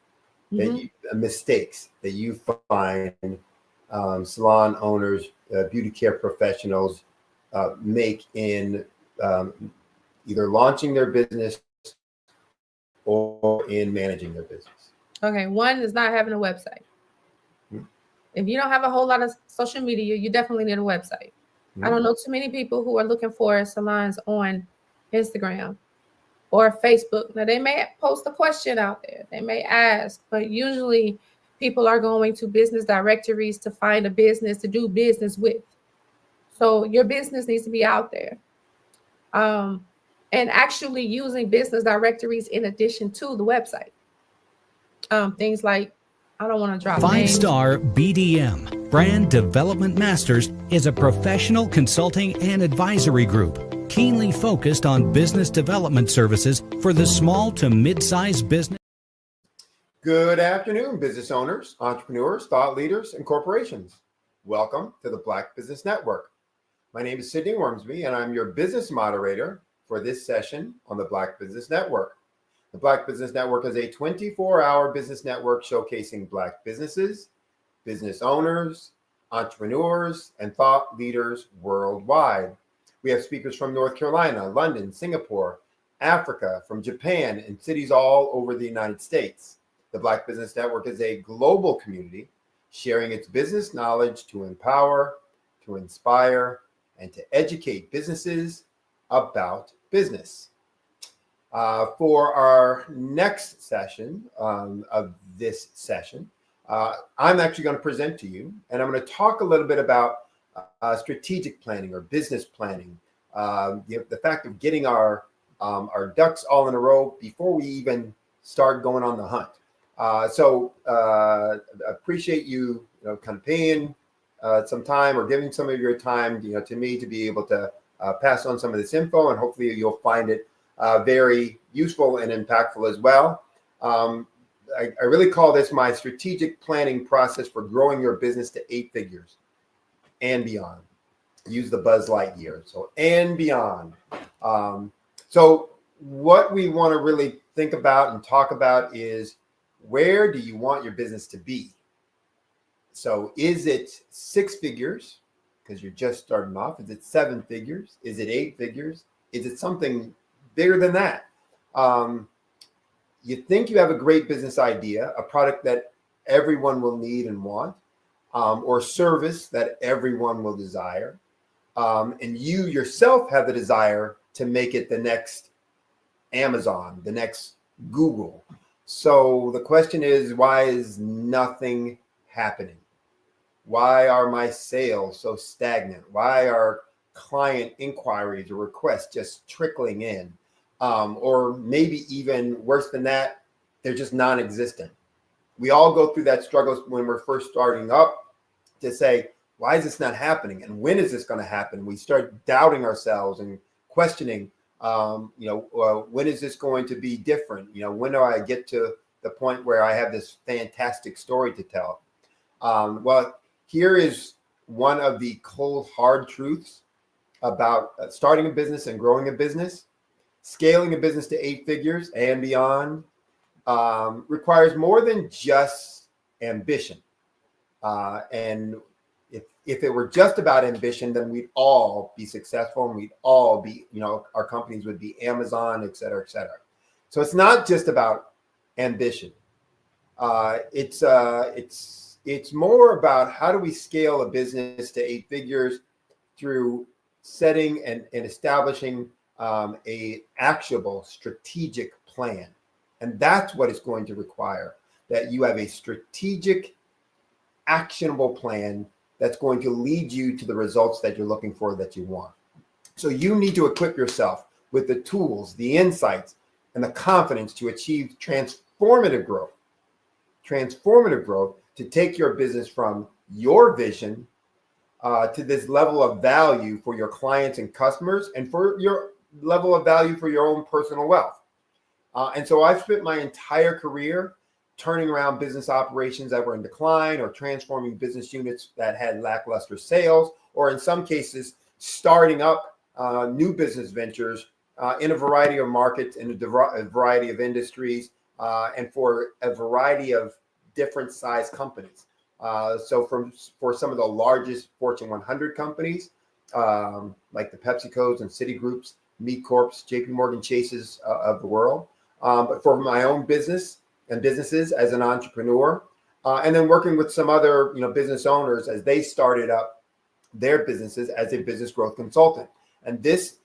that mistakes that you find salon owners, beauty care professionals make in either launching their business or in managing their business? Okay, one is not having a website. If you don't have a whole lot of social media, you definitely need a website. I don't know too many people who are looking for salons on Instagram or Facebook. Now, they may post a question out there. They may ask, but usually people are going to business directories to find a business to do business with. So your business needs to be out there. And actually using business directories in addition to the website. Things like, I don't want to drop names. 5-Star BDM, Brand Development Masters, is a professional consulting and advisory group keenly focused on business development services for the small to mid-sized business. Good afternoon, business owners, entrepreneurs, thought leaders, and corporations. Welcome to the Black Business Network. My name is Sidney Wormsby, and I'm your business moderator for this session on the Black Business Network. The Black Business Network is a 24-hour business network showcasing Black businesses, business owners, entrepreneurs, and thought leaders worldwide. We have speakers from North Carolina, London, Singapore, Africa, from Japan, and cities all over the United States. The Black Business Network is a global community sharing its business knowledge to empower, to inspire, and to educate businesses about business. For our next session of this session, I'm actually going to present to you, and I'm going to talk a little bit about strategic planning or business planning, the fact of getting our ducks all in a row before we even start going on the hunt. So appreciate you, kind of paying some time or giving some of your time, to me to be able to pass on some of this info, and hopefully you'll find it very useful and impactful as well. I really call this my strategic planning process for growing your business to 8 figures and beyond. Use the Buzz Lightyear, so and beyond. So what we want to really think about and talk about is, where do you want your business to be? So is it 6 figures because you're just starting off? Is it 7 figures? Is it 8 figures? Is it something bigger than that? You think you have a great business idea, a product that everyone will need and want, or service that everyone will desire, and you yourself have the desire to make it the next Amazon, the next Google. So the question is, why is nothing happening? Why are my sales so stagnant? Why are client inquiries or requests just trickling in? Or maybe even worse than that, they're just non-existent. We all go through that struggle when we're first starting up to say, why is this not happening? And when is this going to happen? We start doubting ourselves and questioning, when is this going to be different? When do I get to the point where I have this fantastic story to tell? Well, here is one of the cold, hard truths about starting a business and growing a business. Scaling a business to 8 figures and beyond requires more than just ambition. And If it were just about ambition, then we'd all be successful and we'd all be, our companies would be Amazon, et cetera, et cetera. So it's not just about ambition. It's more about how do we scale a business to 8 figures through setting and establishing a actionable strategic plan. And that's what it's going to require, that you have a strategic, actionable plan that's going to lead you to the results that you're looking for, that you want. So you need to equip yourself with the tools, the insights, and the confidence to achieve transformative growth to take your business from your vision to this level of value for your clients and customers, and for your level of value for your own personal wealth. And so I've spent my entire career turning around business operations that were in decline, or transforming business units that had lackluster sales, or in some cases, starting up new business ventures in a variety of markets, in a variety of industries, and for a variety of different size companies. So for some of the largest Fortune 100 companies, like the PepsiCos and Citigroups, Meat Corps, JP Morgan Chases of the world, but for my own business and businesses as an entrepreneur, and then working with some other business owners as they started up their businesses as a business growth consultant. And this,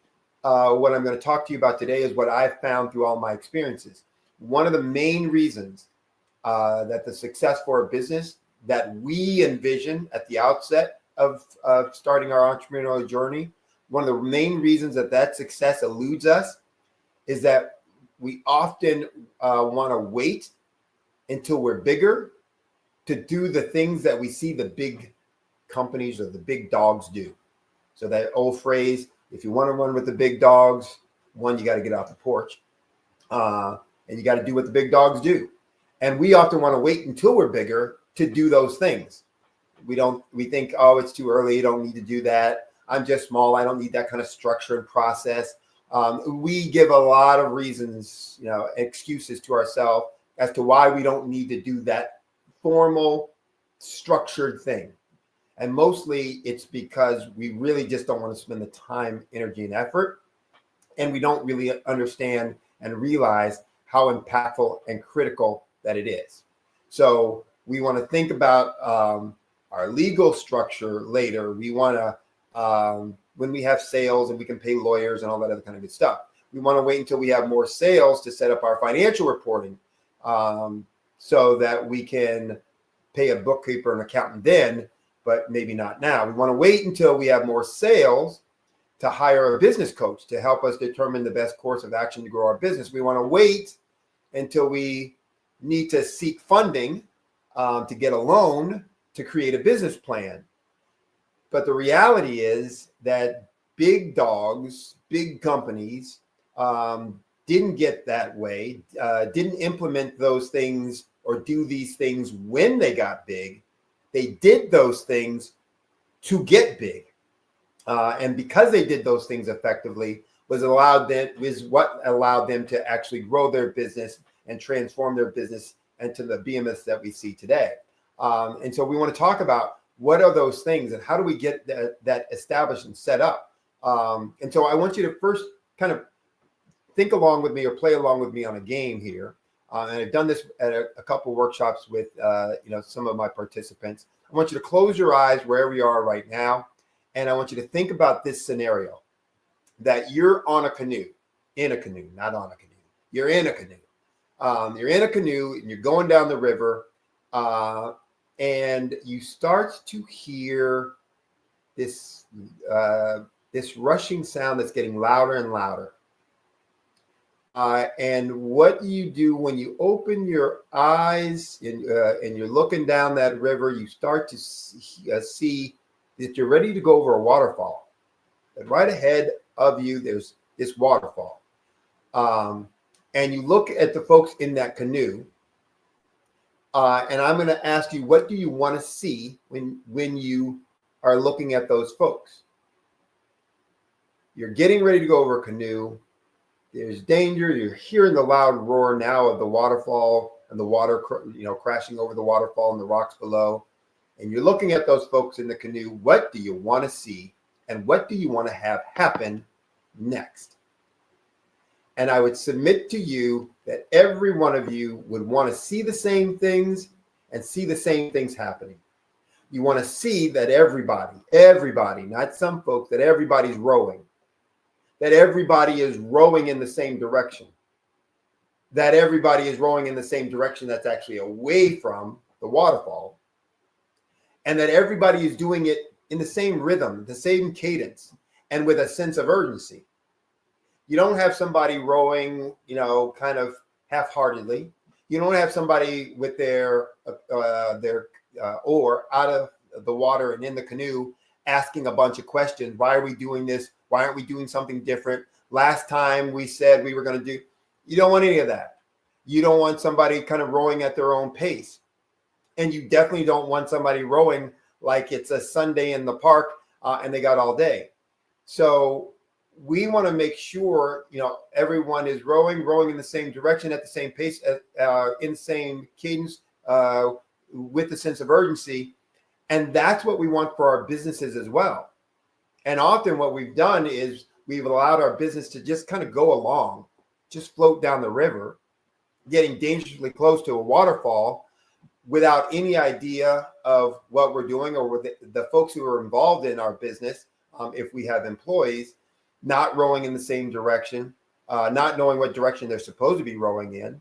what I'm going to talk to you about today, is what I've found through all my experiences. One of the main reasons that the success for a business that we envision at the outset of starting our entrepreneurial journey, one of the main reasons that success eludes us is that we often want to wait until we're bigger to do the things that we see the big companies or the big dogs do. So that old phrase, if you want to run with the big dogs, one, you got to get off the porch, and you got to do what the big dogs do. And we often want to wait until we're bigger to do those things. We think, oh, it's too early, you don't need to do that. I'm just small, I don't need that kind of structure and process. We give a lot of reasons, excuses to ourselves as to why we don't need to do that formal, structured thing. And mostly it's because we really just don't want to spend the time, energy, and effort. And we don't really understand and realize how impactful and critical that it is. So we want to think about our legal structure later. We want to, when we have sales and we can pay lawyers and all that other kind of good stuff, we want to wait until we have more sales to set up our financial reporting, so that we can pay a bookkeeper and accountant then, but maybe not now. We want to wait until we have more sales to hire a business coach to help us determine the best course of action to grow our business. We want to wait until we need to seek funding to get a loan to create a business plan. But the reality is that big dogs, big companies didn't get that way, didn't implement those things or do these things when they got big. They did those things to get big. And because they did those things effectively was what allowed them to actually grow their business and transform their business into the behemoths that we see today. And so we want to talk about what are those things and how do we get that established and set up. And so I want you to first kind of think along with me or play along with me on a game here. And I've done this at a couple of workshops with some of my participants. I want you to close your eyes wherever you are right now. And I want you to think about this scenario, that you're on a canoe, not on a canoe. You're in a canoe. You're in a canoe and you're going down the river, and you start to hear this rushing sound that's getting louder and louder. And what you do when you open your eyes and you're looking down that river, you start to see that you're ready to go over a waterfall. And right ahead of you, there's this waterfall. And you look at the folks in that canoe, and I'm going to ask you, what do you want to see when you are looking at those folks? You're getting ready to go over a canoe. There's danger. You're hearing the loud roar now of the waterfall and the water, crashing over the waterfall and the rocks below. and you're looking at those folks in the canoe, what do you want to see and what do you want to have happen next? And I would submit to you that every one of you would want to see the same things and see the same things happening. You want to see that everybody, not some folks, that everybody's rowing, that everybody is rowing in the same direction, that everybody is rowing in the same direction that's actually away from the waterfall, and that everybody is doing it in the same rhythm, the same cadence, and with a sense of urgency. You don't have somebody rowing, kind of half-heartedly. You don't have somebody with their oar out of the water and in the canoe asking a bunch of questions. Why are we doing this? Why aren't we doing something different? Last time we said we were going to do. You don't want any of that. You don't want somebody kind of rowing at their own pace. And you definitely don't want somebody rowing like it's a Sunday in the park and they got all day. So we want to make sure, everyone is rowing in the same direction at the same pace, in the same cadence, with a sense of urgency. And that's what we want for our businesses as well. And often what we've done is we've allowed our business to just kind of go along, just float down the river, getting dangerously close to a waterfall without any idea of what we're doing, or with the folks who are involved in our business, if we have employees, not rowing in the same direction, not knowing what direction they're supposed to be rowing in,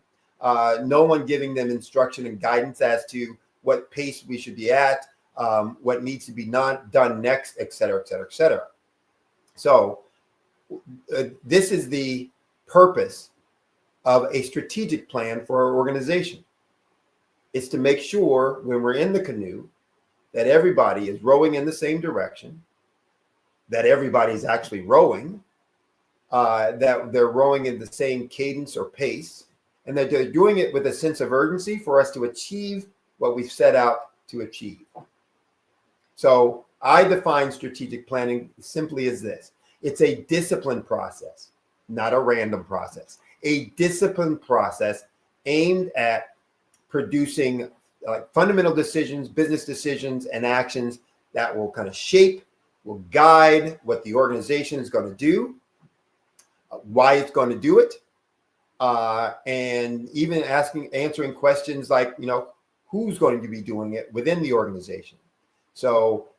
no one giving them instruction and guidance as to what pace we should be at, what needs to be done next, et cetera, et cetera, et cetera. So this is the purpose of a strategic plan for our organization. It's to make sure when we're in the canoe that everybody is rowing in the same direction, that everybody's actually rowing, that they're rowing in the same cadence or pace, and that they're doing it with a sense of urgency for us to achieve what we've set out to achieve. So I define strategic planning simply as this. It's a disciplined process, not a random process. A disciplined process aimed at producing fundamental decisions, business decisions, and actions that will kind of shape, will guide what the organization is going to do, why it's going to do it, and even answering questions like, who's going to be doing it within the organization. So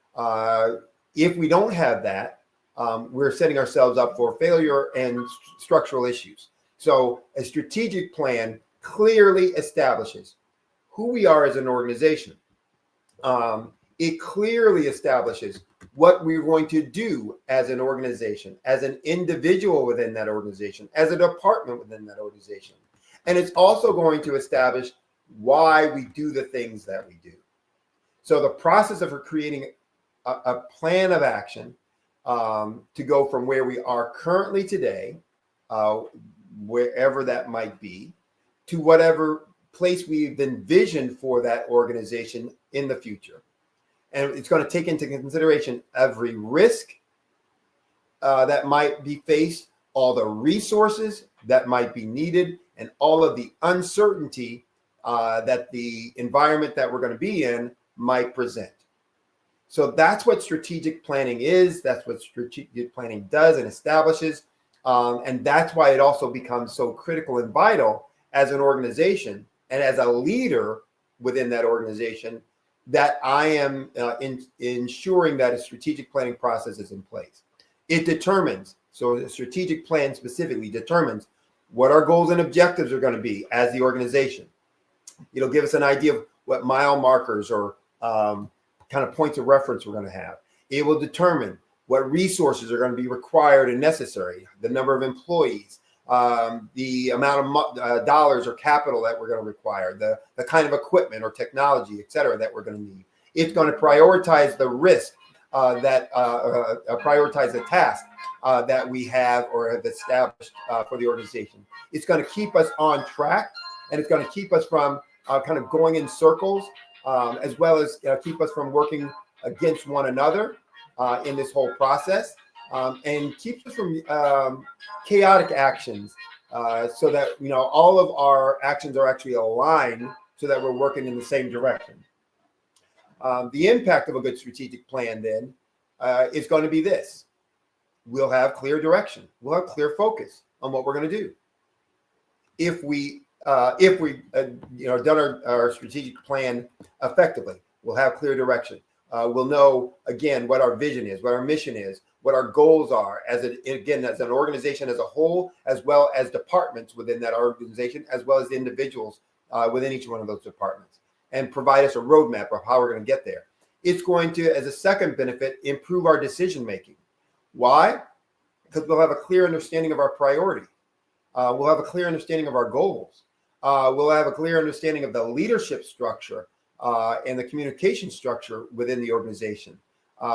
if we don't have that, we're setting ourselves up for failure and structural issues. So a strategic plan clearly establishes who we are as an organization. It clearly establishes what we're going to do as an organization, as an individual within that organization, as a department within that organization. And it's also going to establish why we do the things that we do. So the process of creating a plan of action to go from where we are currently today, wherever that might be, to whatever place we've envisioned for that organization in the future. And it's going to take into consideration every risk that might be faced, all the resources that might be needed, and all of the uncertainty that the environment that we're going to be in might present. So that's what strategic planning is. That's what strategic planning does and establishes. And that's why it also becomes so critical and vital as an organization and as a leader within that organization, that I am ensuring that a strategic planning process is in place. It determines, so a strategic plan specifically determines what our goals and objectives are going to be as the organization. It'll give us an idea of what mile markers or kind of points of reference we're going to have. It will determine what resources are going to be required and necessary, the number of employees, the amount of dollars or capital that we're going to require, the kind of equipment or technology, et cetera, that we're going to need. It's going to prioritize the risk prioritize the task that we have or have established for the organization. It's going to keep us on track, and it's going to keep us from kind of going in circles, as well as keep us from working against one another in this whole process. And keeps us from chaotic actions, so that all of our actions are actually aligned, so that we're working in the same direction. The impact of a good strategic plan then is going to be this. We'll have clear direction. We'll have clear focus on what we're going to do. If we done our strategic plan effectively, we'll have clear direction. We'll know, again, what our vision is, what our mission is, what our goals are as an organization as a whole, as well as departments within that organization, as well as individuals within each one of those departments, and provide us a roadmap of how we're going to get there. It's going to, as a second benefit, improve our decision making. Why? Because we'll have a clear understanding of our priority. We'll have a clear understanding of our goals. We'll have a clear understanding of the leadership structure and the communication structure within the organization,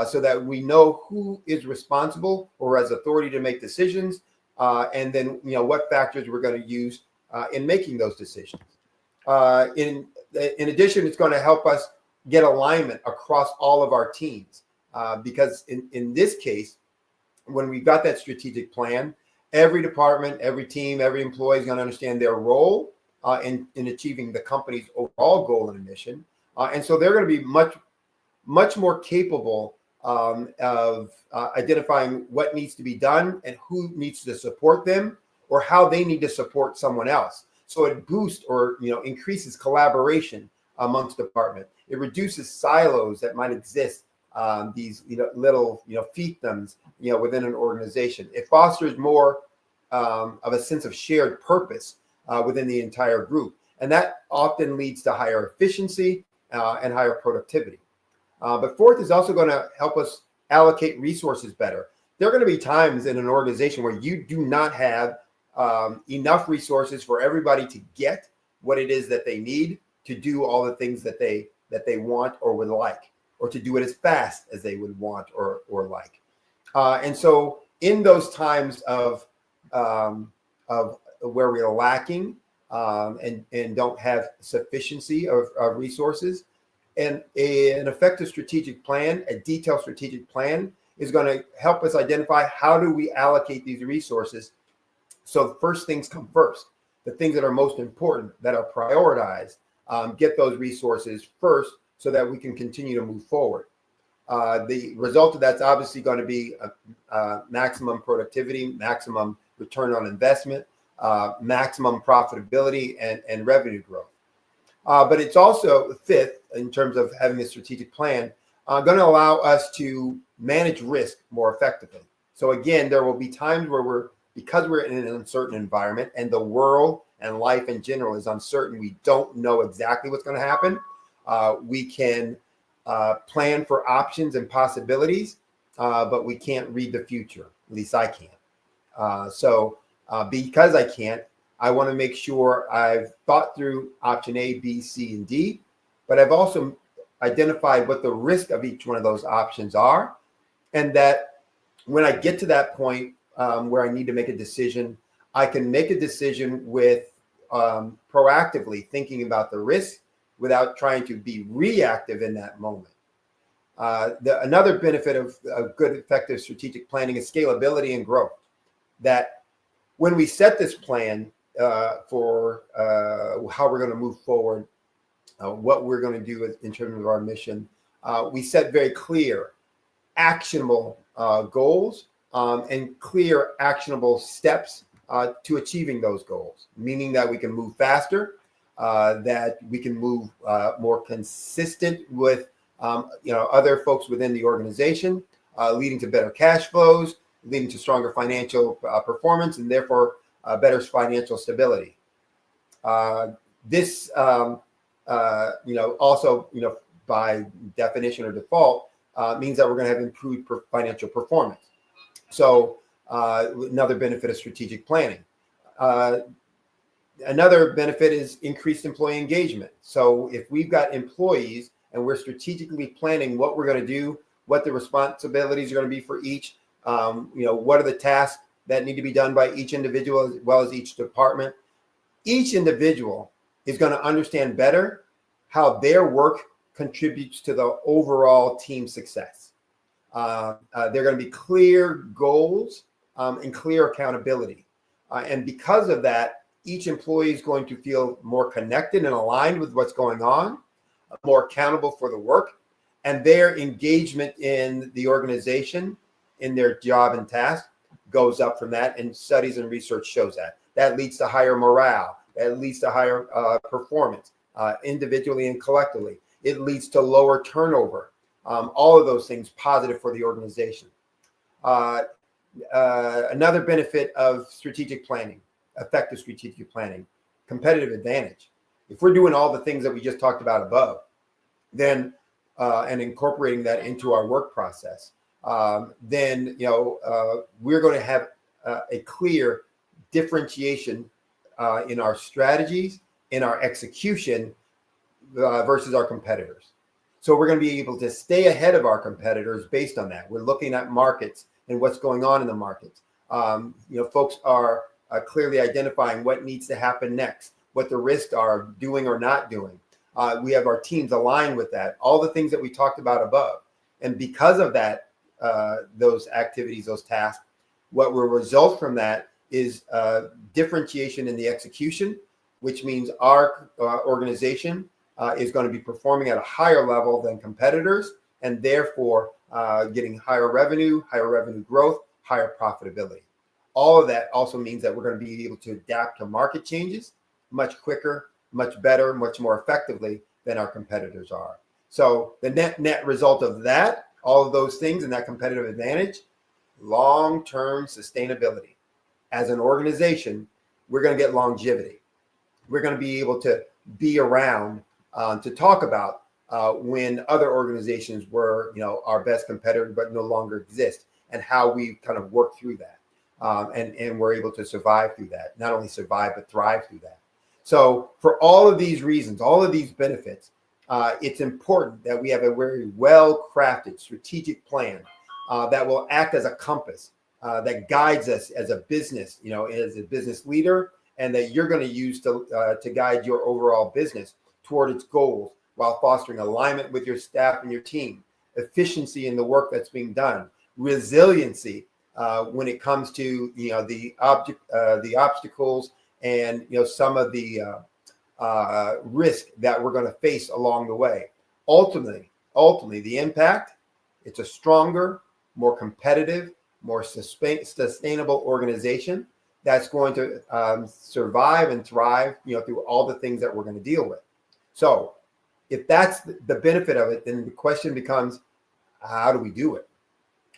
so that we know who is responsible or has authority to make decisions, and then what factors we're going to use in making those decisions. In addition, it's going to help us get alignment across all of our teams, because in this case, when we've got that strategic plan, every department, every team, every employee is going to understand their role in achieving the company's overall goal and mission. And so they're going to be much more capable of identifying what needs to be done and who needs to support them, or how they need to support someone else. So it boosts or increases collaboration amongst departments. It reduces silos that might exist, these little fiefdoms within an organization. It fosters more of a sense of shared purpose within the entire group, and that often leads to higher efficiency and higher productivity. But fourth is also going to help us allocate resources better. There are going to be times in an organization where you do not have enough resources for everybody to get what it is that they need to do all the things that they want or would like, or to do it as fast as they would want or like. And so in those times of where we are lacking and don't have sufficiency of resources, and an effective strategic plan, a detailed strategic plan, is going to help us identify how do we allocate these resources. So the first things come first. The things that are most important, that are prioritized, get those resources first so that we can continue to move forward. The result of that's obviously going to be maximum productivity, maximum return on investment, maximum profitability, and revenue growth. But it's also, fifth, in terms of having a strategic plan, going to allow us to manage risk more effectively. So again, there will be times where because we're in an uncertain environment and the world and life in general is uncertain, we don't know exactly what's going to happen. We can plan for options and possibilities, but we can't read the future. At least I can't. So because I can't, I want to make sure I've thought through option A, B, C, and D, but I've also identified what the risk of each one of those options are, and that when I get to that point where I need to make a decision, I can make a decision with proactively thinking about the risk without trying to be reactive in that moment. Another benefit of good, effective strategic planning is scalability and growth. That when we set this plan for how we're going to move forward, what we're going to do in terms of our mission, we set very clear, actionable goals and clear, actionable steps to achieving those goals, meaning that we can move faster, that we can move more consistent with other folks within the organization, leading to better cash flows, leading to stronger financial performance, and therefore better financial stability. This also, by definition or default, means that we're going to have improved financial performance. So another benefit of strategic planning. Another benefit is increased employee engagement. So if we've got employees and we're strategically planning what we're going to do, what the responsibilities are going to be for each, what are the tasks that need to be done by each individual as well as each department, each individual is going to understand better how their work contributes to the overall team success. There are going to be clear goals and clear accountability. And because of that, each employee is going to feel more connected and aligned with what's going on, more accountable for the work, And their engagement in the organization, in their job and task, goes up from that. And studies and research shows that. That leads to higher morale. That leads to higher performance, individually and collectively. It leads to lower turnover. All of those things positive for the organization. Another benefit of strategic planning, effective strategic planning, competitive advantage. If we're doing all the things that we just talked about above, then and incorporating that into our work process, then we're going to have a clear differentiation in our strategies, in our execution versus our competitors. So we're going to be able to stay ahead of our competitors based on that. We're looking at markets and what's going on in the markets. Folks are clearly identifying what needs to happen next, what the risks are doing or not doing. We have our teams aligned with that, all the things that we talked about above. And because of that, those activities, those tasks, what will result from that is differentiation in the execution, which means our organization is going to be performing at a higher level than competitors, and therefore getting higher revenue growth, higher profitability. All of that also means that we're going to be able to adapt to market changes much quicker, much better, much more effectively than our competitors are. So the net result of that, all of those things and that competitive advantage, long-term sustainability. As an organization, we're going to get longevity. We're going to be able to be around to talk about when other organizations were, our best competitor, but no longer exist, and how we kind of work through that. And we're able to survive through that, not only survive, but thrive through that. So for all of these reasons, all of these benefits, it's important that we have a very well-crafted strategic plan that will act as a compass that guides us as a business, as a business leader, and that you're going to use to guide your overall business toward its goals while fostering alignment with your staff and your team, efficiency in the work that's being done, resiliency when it comes to the obstacles and some of the risk that we're going to face along the way. Ultimately, the impact, it's a stronger, more competitive, more sustainable organization that's going to survive and thrive, through all the things that we're going to deal with. So if that's the benefit of it, then the question becomes, how do we do it?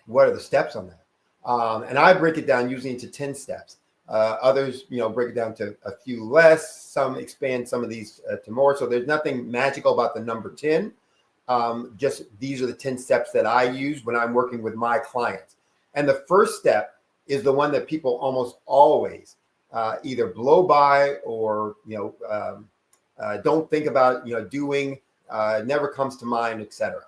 What are the steps on that? And I break it down usually into 10 steps. Others, break it down to a few less. Some expand some of these to more. So there's nothing magical about the number 10. Just these are the 10 steps that I use when I'm working with my clients. And the first step is the one that people almost always either blow by or don't think about doing, never comes to mind, etc.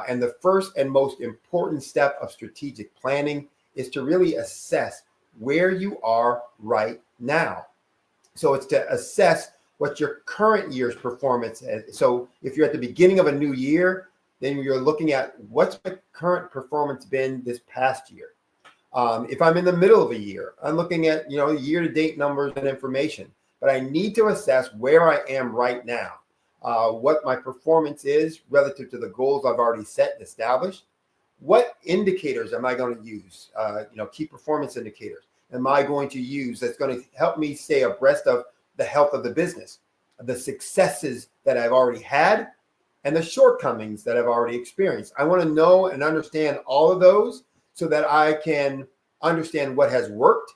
And the first and most important step of strategic planning is to really assess where you are right now. So it's to assess what your current year's performance is. So if you're at the beginning of a new year, then you're looking at what's my current performance been this past year. If I'm in the middle of a year, I'm looking at year-to-date numbers and information, but I need to assess where I am right now, what my performance is relative to the goals I've already set and established. What indicators am I going to use? Key performance indicators am I going to use that's going to help me stay abreast of the health of the business, the successes that I've already had, and the shortcomings that I've already experienced. I want to know and understand all of those so that I can understand what has worked,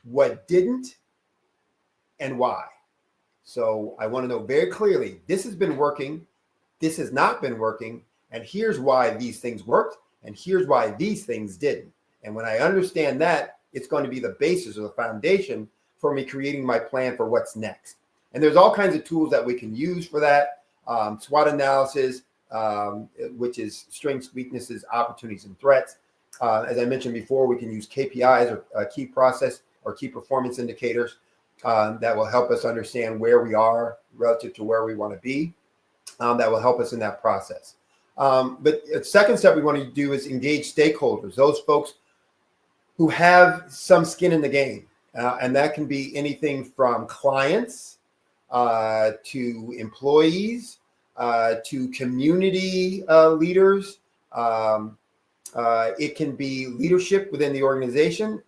what didn't, and why. So I want to know very clearly, this has been working, this has not been working, and here's why these things worked, and here's why these things didn't. And when I understand that, it's going to be the basis or the foundation for me creating my plan for what's next. And there's all kinds of tools that we can use for that. SWOT analysis, which is strengths, weaknesses, opportunities, and threats. As I mentioned before, we can use KPIs or key process or key performance indicators that will help us understand where we are relative to where we want to be. That will help us in that process. But the second step we want to do is engage stakeholders, those folks who have some skin in the game. And that can be anything from clients to employees to community leaders. It can be leadership within the organization.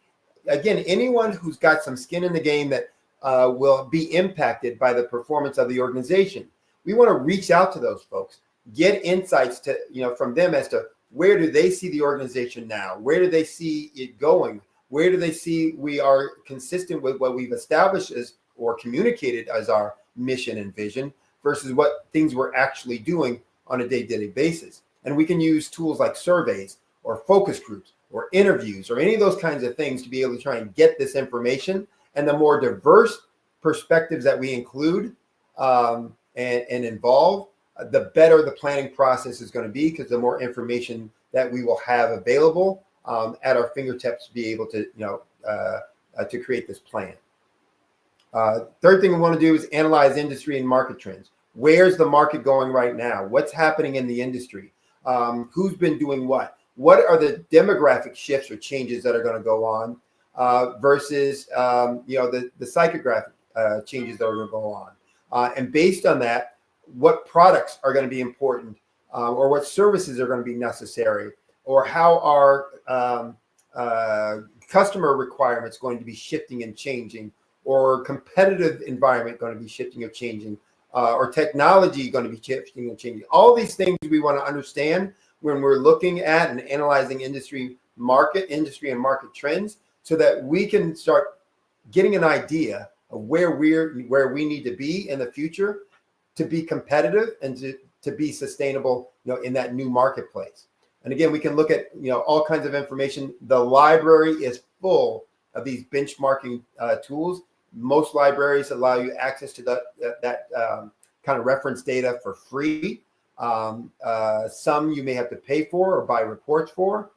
Again, anyone who's got some skin in the game that will be impacted by the performance of the organization. We want to reach out to those folks, get insights from them as to where do they see the organization now? Where do they see it going? Where do they see we are consistent with what we've established as or communicated as our mission and vision versus what things we're actually doing on a day-to-day basis? And we can use tools like surveys or focus groups or interviews or any of those kinds of things to be able to try and get this information. And the more diverse perspectives that we include and involve, the better the planning process is going to be, because the more information that we will have available at our fingertips to be able to, to create this plan. Third thing we want to do is analyze industry and market trends. Where's the market going right now? What's happening in the industry? Who's been doing what? What are the demographic shifts or changes that are going to go on versus the psychographic changes that are going to go on? And based on that, what products are going to be important, or what services are going to be necessary, or how are customer requirements going to be shifting and changing, or competitive environment going to be shifting or changing, or technology going to be shifting and changing. All these things we want to understand when we're looking at and analyzing industry and market trends, so that we can start getting an idea of where we need to be in the future to be competitive and to be sustainable, in that new marketplace. And again, we can look at all kinds of information. The library is full of these benchmarking tools. Most libraries allow you access to that kind of reference data for free. Some you may have to pay for or buy reports for,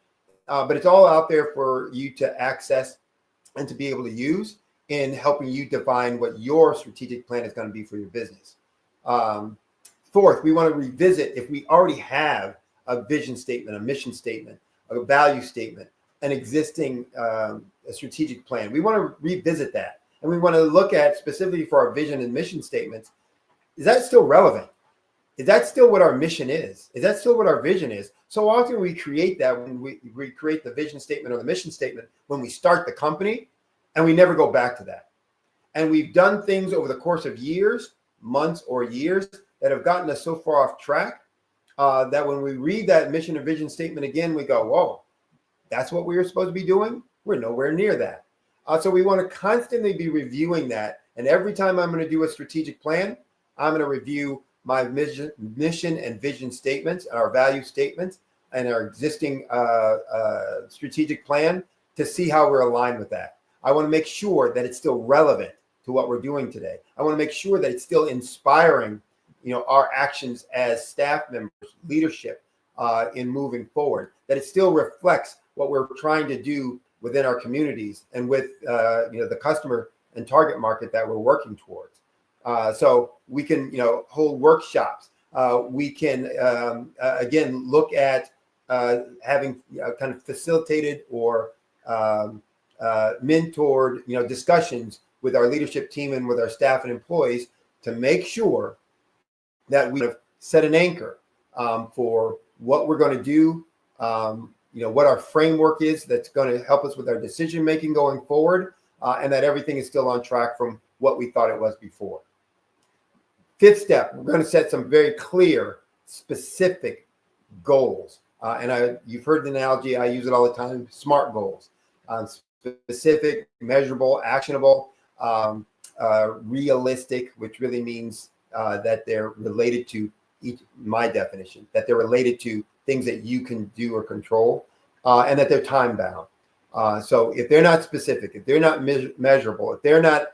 but it's all out there for you to access and to be able to use in helping you define what your strategic plan is going to be for your business. Fourth, we want to revisit if we already have a vision statement, a mission statement, a value statement, an existing a strategic plan. We want to revisit that. And we want to look at specifically for our vision and mission statements, is that still relevant? Is that still what our mission is? Is that still what our vision is? So often we create that when we create the vision statement or the mission statement when we start the company, and we never go back to that. And we've done things over the course of years, months, or years that have gotten us so far off track that when we read that mission and vision statement again, we go, whoa, that's what we were supposed to be doing? We're nowhere near that. So we want to constantly be reviewing that. And every time I'm going to do a strategic plan, I'm going to review my mission and vision statements, our value statements, and our existing strategic plan to see how we're aligned with that. I want to make sure that it's still relevant to what we're doing today. I want to make sure that it's still inspiring, our actions as staff members, leadership in moving forward, that it still reflects what we're trying to do within our communities and with the customer and target market that we're working towards. So we can hold workshops. We can again look at having kind of facilitated or mentored discussions with our leadership team and with our staff and employees to make sure that we have set an anchor for what we're going to do, what our framework is that's going to help us with our decision making going forward, and that everything is still on track from what we thought it was before. Fifth step, we're going to set some very clear, specific goals. You've heard the analogy, I use it all the time, SMART goals. Specific, measurable, actionable, realistic, which really means that they're related to my definition, that they're related to things that you can do or control, and that they're time bound. So if they're not specific, if they're not measurable, if they're not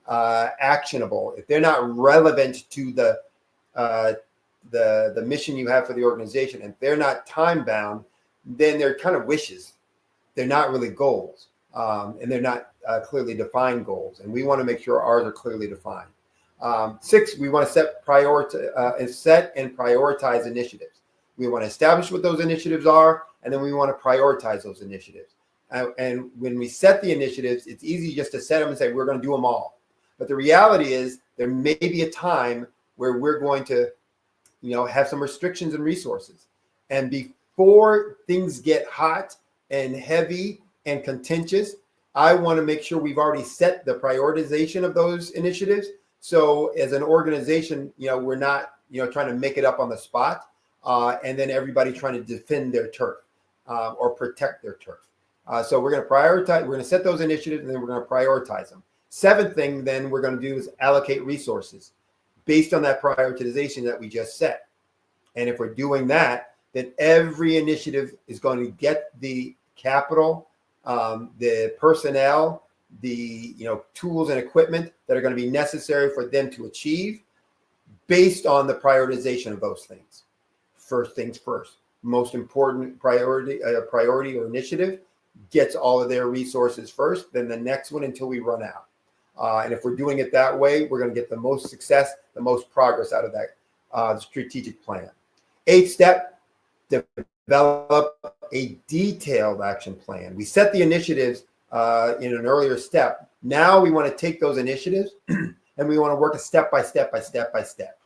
actionable, if they're not relevant to the mission you have for the organization, and if they're not time bound, then they're kind of wishes. They're not really goals, and they're not clearly defined goals. And we want to make sure ours are clearly defined. 6, we want to set and prioritize initiatives. We want to establish what those initiatives are, and then we want to prioritize those initiatives. And when we set the initiatives, it's easy just to set them and say, we're going to do them all. But the reality is there may be a time where we're going to have some restrictions and resources. And before things get hot and heavy and contentious, I want to make sure we've already set the prioritization of those initiatives. So as an organization, we're not, trying to make it up on the spot, and then everybody trying to defend their turf or protect their turf. So we're going to prioritize, we're going to set those initiatives, and then we're going to prioritize them. Seventh thing then we're going to do is allocate resources based on that prioritization that we just set. And if we're doing that, then every initiative is going to get the capital, the personnel, the tools and equipment that are going to be necessary for them to achieve based on the prioritization of those things. First things first. Most important priority or initiative gets all of their resources first, then the next one until we run out. And if we're doing it that way, we're going to get the most success, the most progress out of that strategic plan. Eighth step, develop a detailed action plan. We set the initiatives in an earlier step. Now we want to take those initiatives and we want to work a step by step by step by step.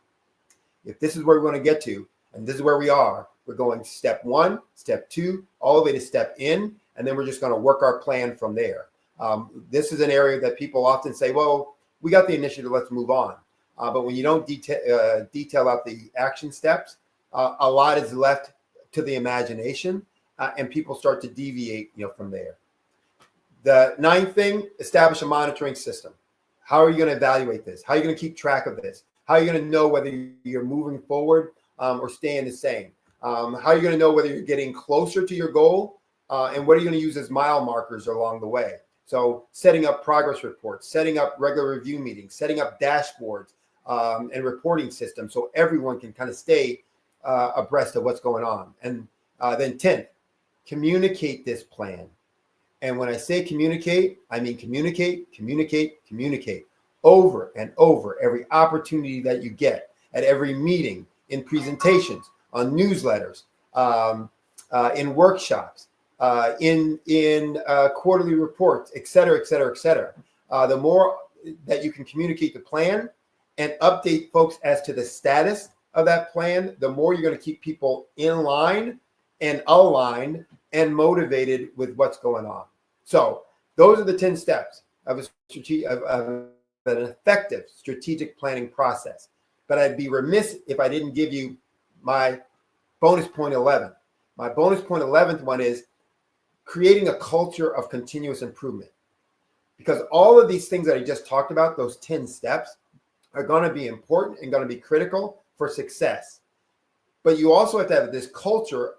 If this is where we want to get to, and this is where we are, we're going step 1, step 2, all the way to step in, and then we're just going to work our plan from there. This is an area that people often say, well, we got the initiative, let's move on. But when you don't detail out the action steps, a lot is left to the imagination, and people start to deviate from there. The ninth thing, establish a monitoring system. How are you going to evaluate this? How are you going to keep track of this? How are you going to know whether you're moving forward or staying the same? How are you going to know whether you're getting closer to your goal? And what are you going to use as mile markers along the way? So setting up progress reports, setting up regular review meetings, setting up dashboards and reporting systems so everyone can kind of stay abreast of what's going on. And then 10th, communicate this plan. And when I say communicate, I mean communicate, communicate, communicate over and over every opportunity that you get at every meeting, in presentations, on newsletters, in workshops, in quarterly reports, et cetera, et cetera, et cetera. The more that you can communicate the plan and update folks as to the status of that plan, the more you're going to keep people in line and aligned and motivated with what's going on. So those are the 10 steps of an effective strategic planning process. But I'd be remiss if I didn't give you my bonus point 11. My bonus point 11th one is creating a culture of continuous improvement. Because all of these things that I just talked about, those 10 steps, are going to be important and going to be critical for success. But you also have to have this culture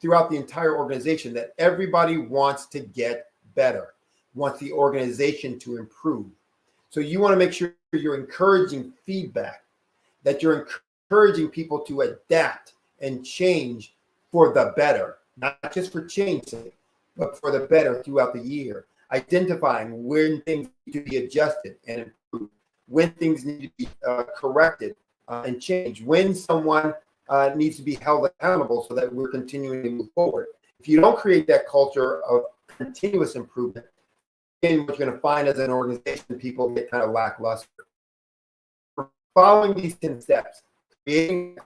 throughout the entire organization that everybody wants to get better, wants the organization to improve. So you want to make sure you're encouraging feedback, that you're encouraging people to adapt and change for the better, not just for change's sake, but for the better throughout the year. Identifying when things need to be adjusted and improved, when things need to be corrected and changed, when someone needs to be held accountable so that we're continuing to move forward. If you don't create that culture of continuous improvement, then what you're going to find as an organization, people get kind of lackluster. Following these 10 steps, creating,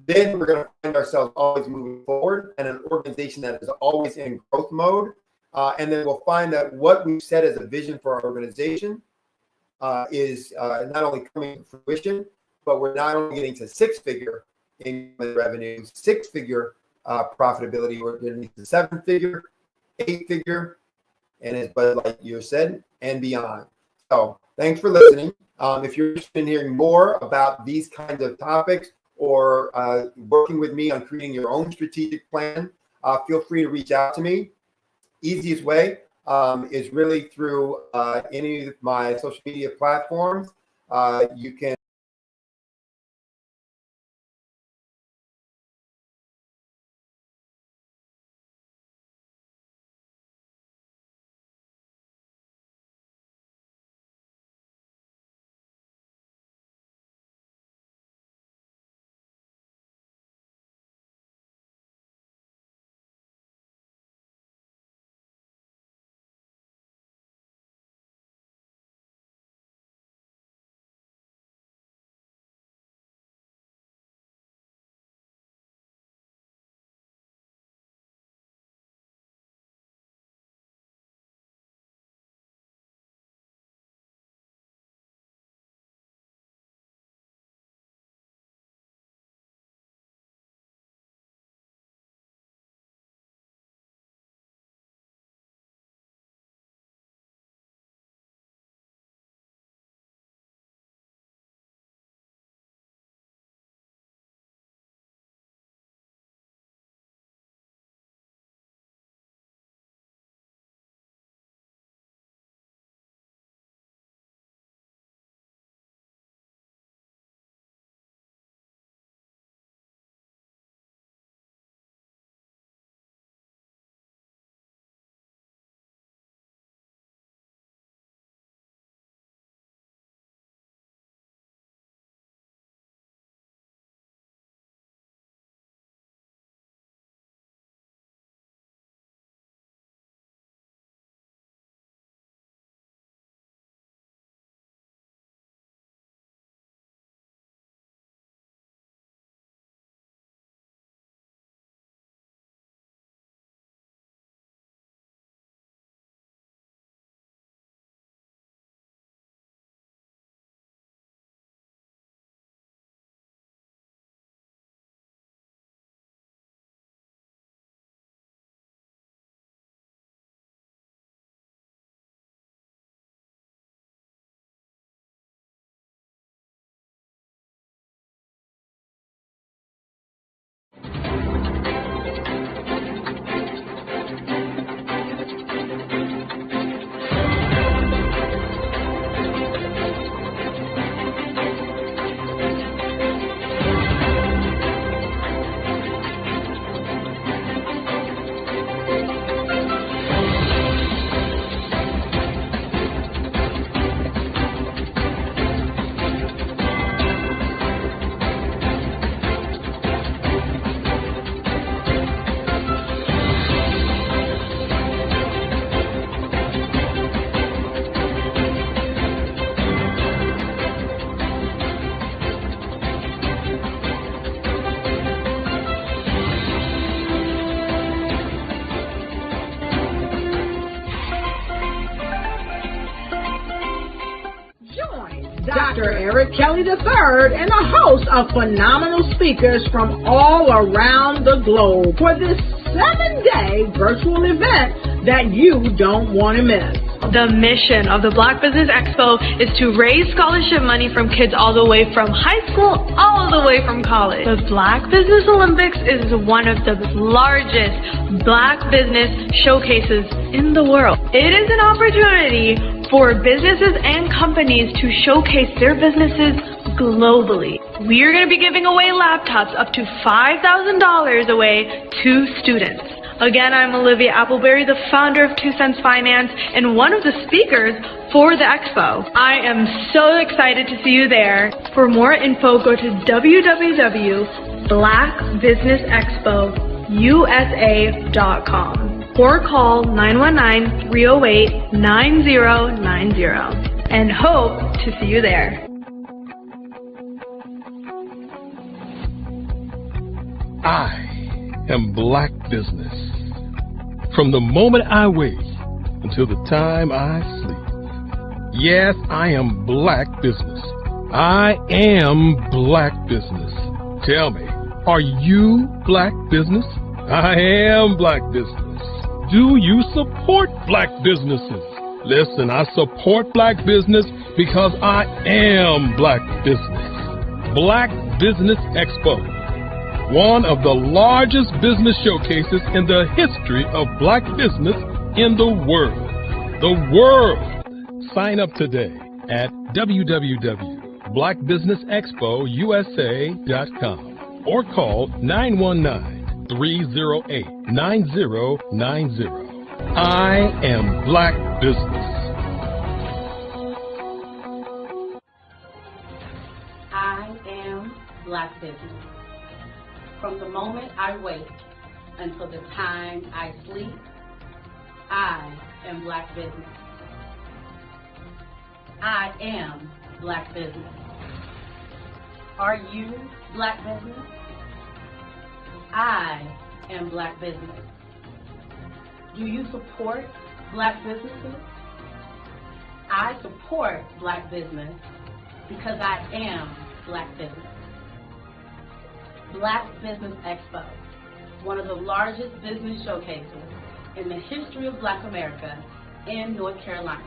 then we're going to find ourselves always moving forward and an organization that is always in growth mode. And then we'll find that what we've set as a vision for our organization is not only coming to fruition, but we're not only getting to six-figure income revenue, six-figure profitability, we're getting to seven-figure, eight-figure, and as Bud Lightyear said, and beyond. So thanks for listening. If you're interested in hearing more about these kinds of topics or working with me on creating your own strategic plan, feel free to reach out to me. Easiest way is really through any of my social media platforms. You can Eric Kelly III and a host of phenomenal speakers from all around the globe for this 7-day virtual event that you don't want to miss. The mission of the Black Business Expo is to raise scholarship money from kids all the way from high school, all the way from college. The Black Business Olympics is one of the largest Black business showcases in the world. It is an opportunity for businesses and companies to showcase their businesses globally. We are going to be giving away laptops up to $5,000 away to students. Again, I'm Olivia Appleberry, the founder of 2 Cents Finance and one of the speakers for the expo. I am so excited to see you there. For more info, go to www.blackbusinessexpousa.com or call 919-308-9090 and hope to see you there. I am Black Business. From the moment I wake until the time I sleep. Yes, I am Black Business. I am Black Business. Tell me, are you Black Business? I am Black Business. Do you support Black businesses? Listen, I support Black business because I am Black Business. Black Business Expo, one of the largest business showcases in the history of Black business in the world. The world! Sign up today at www.blackbusinessexpousa.com or call 919-308-9090. I am Black Business. I am Black Business. From the moment I wake until the time I sleep, I am Black Business. I am Black Business. Are you Black Business? I am Black Business. Do you support Black businesses? I support Black business because I am Black business. Black Business Expo, one of the largest business showcases in the history of Black America in North Carolina.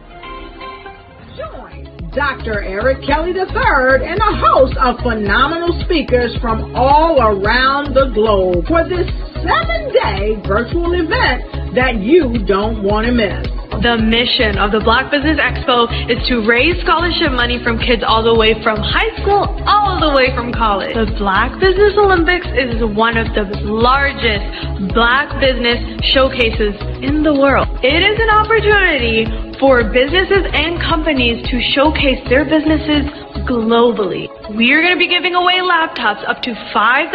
Join Dr. Eric Kelly III and a host of phenomenal speakers from all around the globe for this 7-day virtual event that you don't want to miss. The mission of the Black Business Expo is to raise scholarship money from kids all the way from high school, all the way from college. The Black Business Olympics is one of the largest Black business showcases in the world. It is an opportunity for businesses and companies to showcase their businesses globally. We are going to be giving away laptops up to $5,000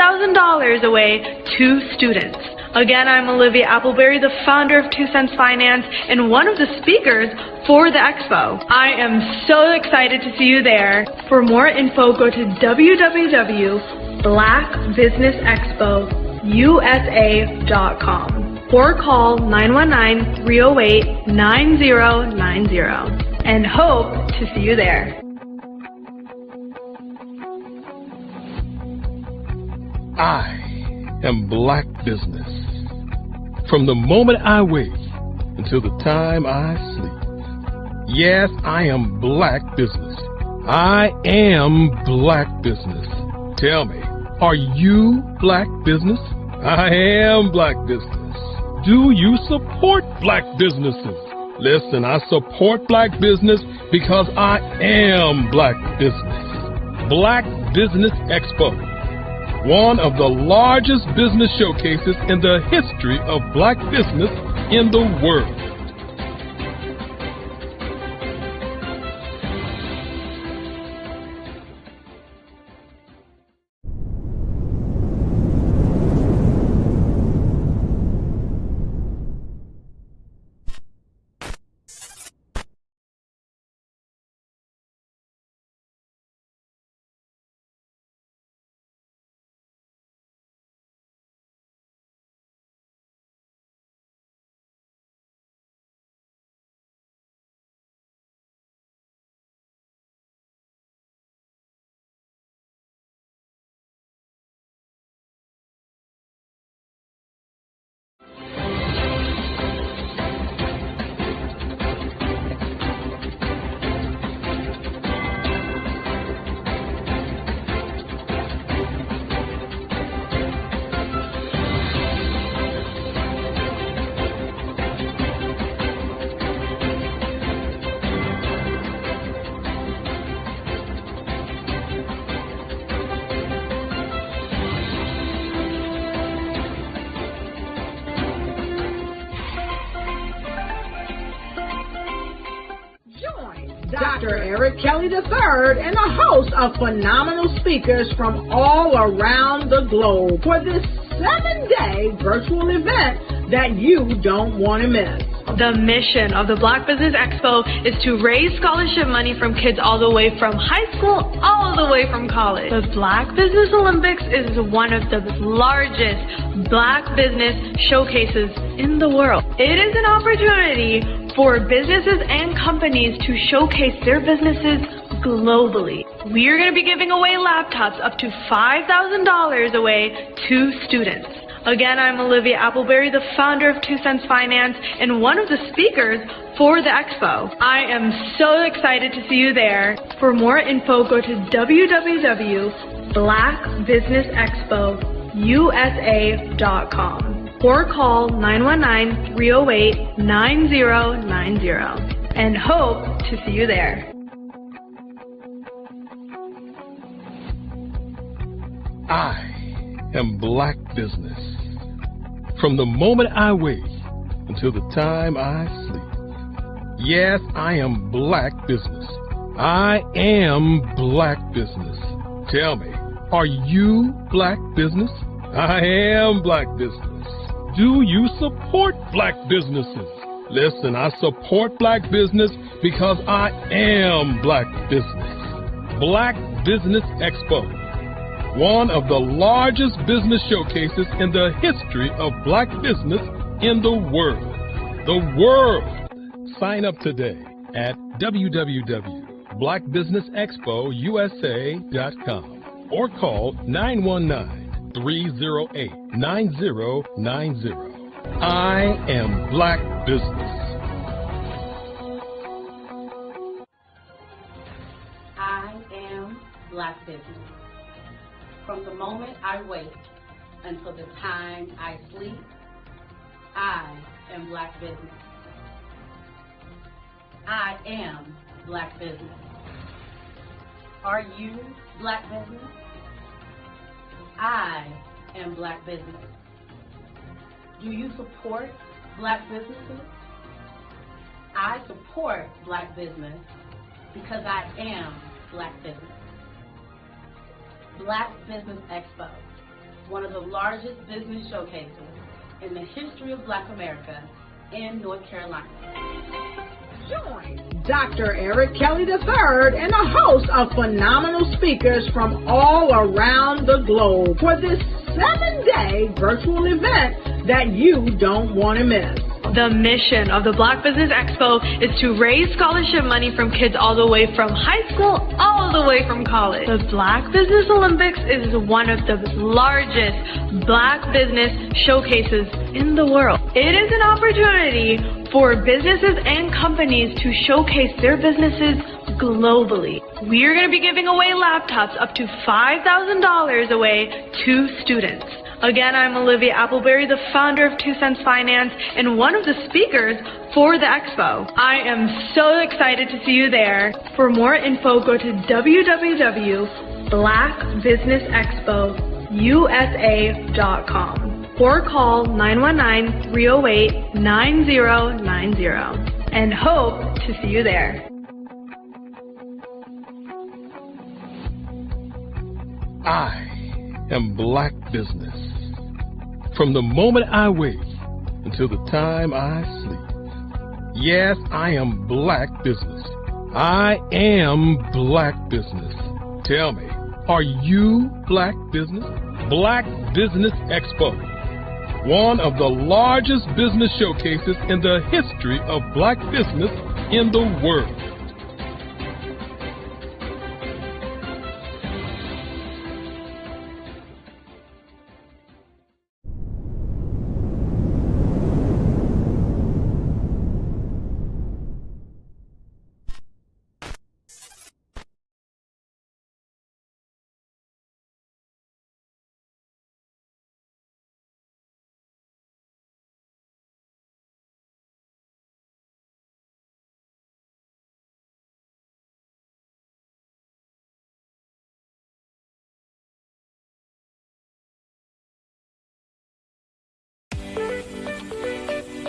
away to students. Again, I'm Olivia Appleberry, the founder of 2 Cents Finance and one of the speakers for the expo. I am so excited to see you there. For more info, go to www.blackbusinessexpousa.com or call 919-308-9090 and hope to see you there. I am Black Business. From the moment I wake until the time I sleep. Yes, I am Black Business. I am Black Business. Tell me, are you Black Business? I am Black Business. Do you support Black businesses? Listen, I support Black business because I am Black Business. Black Business Expo, one of the largest business showcases in the history of Black business in the world. Dr. Eric Kelly III and a host of phenomenal speakers from all around the globe for this 7-day virtual event that you don't want to miss. The mission of the Black Business Expo is to raise scholarship money from kids all the way from high school all the way from college. The Black Business Olympics is one of the largest Black business showcases in the world. It is an opportunity for businesses and companies to showcase their businesses globally. We are going to be giving away laptops up to $5,000 away to students. Again, I'm Olivia Appleberry, the founder of 2 Cents Finance and one of the speakers for the expo. I am so excited to see you there. For more info, go to www.blackbusinessexpousa.com or call 919-308-9090 and hope to see you there. I am Black Business. From the moment I wake until the time I sleep. Yes, I am Black Business. I am Black Business. Tell me, are you Black Business? I am Black Business. Do you support Black businesses? Listen, I support Black business because I am Black Business. Black Business Expo, one of the largest business showcases in the history of Black business in the world. The world! Sign up today at www.blackbusinessexpousa.com or call 919-308-9090. I am Black Business. I am Black Business. From the moment I wake until the time I sleep, I am Black Business. I am Black Business. Are you Black Business? I am Black Business. Do you support Black businesses? I support Black business because I am Black Business. Black Business Expo, one of the largest business showcases in the history of Black America in North Carolina. Join Dr. Eric Kelly III and a host of phenomenal speakers from all around the globe for this 7-day virtual event that you don't want to miss. The mission of the Black Business Expo is to raise scholarship money from kids all the way from high school all the way from college. The Black Business Olympics is one of the largest Black business showcases in the world. It is an opportunity for businesses and companies to showcase their businesses globally. We are going to be giving away laptops up to $5,000 away to students. Again, I'm Olivia Appleberry, the founder of 2 Cents Finance and one of the speakers for the expo. I am so excited to see you there. For more info, go to www.blackbusinessexpousa.com or call 919-308-9090 and hope to see you there. I am Black Business. From the moment I wake until the time I sleep. Yes, I am Black Business. I am Black Business. Tell me, are you Black Business? Black Business Expo, one of the largest business showcases in the history of Black business in the world.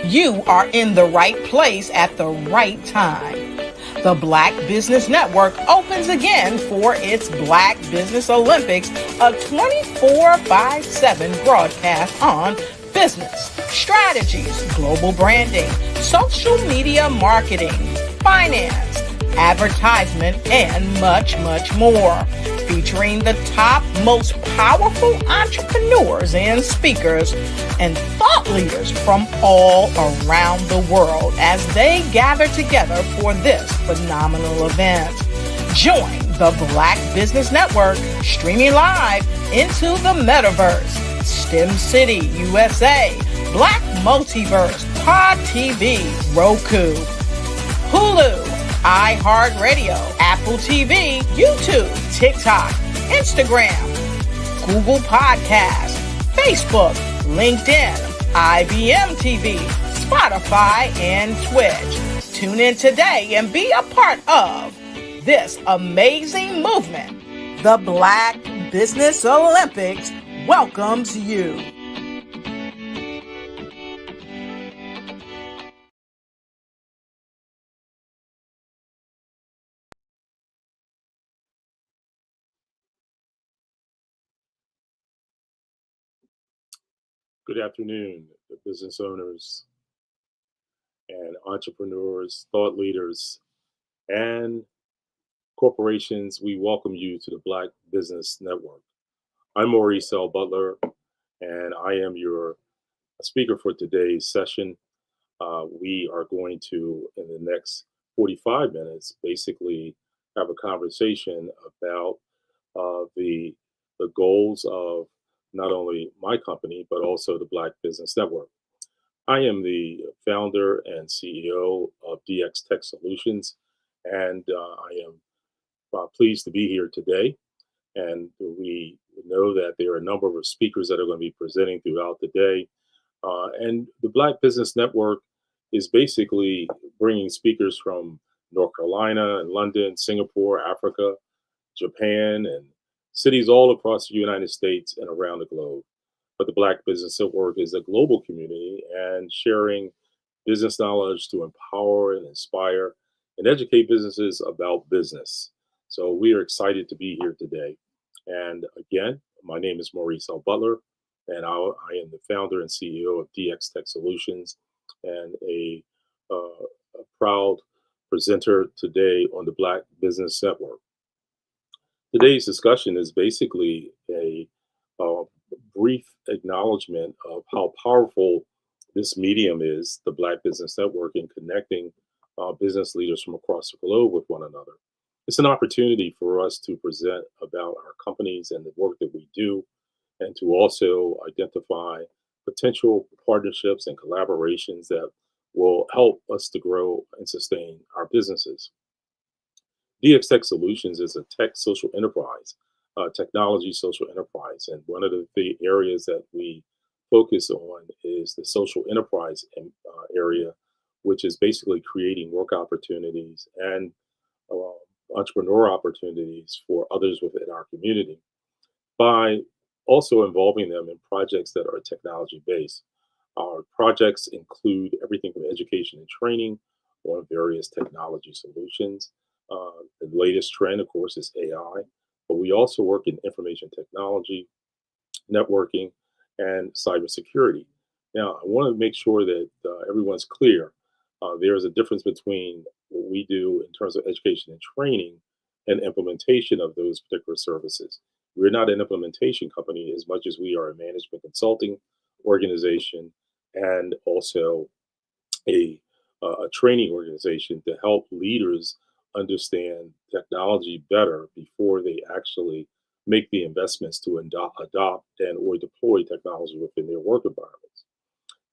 You are in the right place at the right time. The Black Business Network opens again for its Black Business Olympics, a 24/7 broadcast on business, strategies, global branding, social media marketing, finance, advertisement, and much, much more. Featuring the top, most powerful entrepreneurs and speakers and thought leaders from all around the world as they gather together for this phenomenal event. Join the Black Business Network streaming live into the metaverse, STEM City USA, Black Multiverse, Pod TV, Roku, Hulu, iHeartRadio, Apple TV, YouTube, TikTok, Instagram, Google Podcasts, Facebook, LinkedIn, IBM TV, Spotify, and Twitch. Tune in today and be a part of this amazing movement. The Black Business Olympics welcomes you. Good afternoon, business owners and entrepreneurs, thought leaders, and corporations. We welcome you to the Black Business Network. I'm Maurice L. Butler, and I am your speaker for today's session. We are going to, in the next 45 minutes, basically have a conversation about the goals of not only my company, but also the Black Business Network. I am the founder and CEO of DX Tech Solutions, and I am pleased to be here today. And we know that there are a number of speakers that are going to be presenting throughout the day. And the Black Business Network is basically bringing speakers from North Carolina and London, Singapore, Africa, Japan, and cities all across the United States and around the globe. But the Black Business Network is a global community and sharing business knowledge to empower and inspire and educate businesses about business. So we are excited to be here today. And again, my name is Maurice L. Butler, and I am the founder and CEO of DX Tech Solutions and a proud presenter today on the Black Business Network. Today's discussion is basically a brief acknowledgement of how powerful this medium is, the Black Business Network, in connecting business leaders from across the globe with one another. It's an opportunity for us to present about our companies and the work that we do, and to also identify potential partnerships and collaborations that will help us to grow and sustain our businesses. DX Tech Solutions is a tech social enterprise, technology social enterprise. And one of the areas that we focus on is the social enterprise area, which is basically creating work opportunities and entrepreneur opportunities for others within our community by also involving them in projects that are technology based. Our projects include everything from education and training on various technology solutions. The latest trend, of course, is AI, but we also work in information technology, networking, and cybersecurity. Now, I want to make sure that everyone's clear. There is a difference between what we do in terms of education and training and implementation of those particular services. We're not an implementation company as much as we are a management consulting organization and also a training organization to help leaders understand technology better before they actually make the investments to adopt and or deploy technology within their work environments.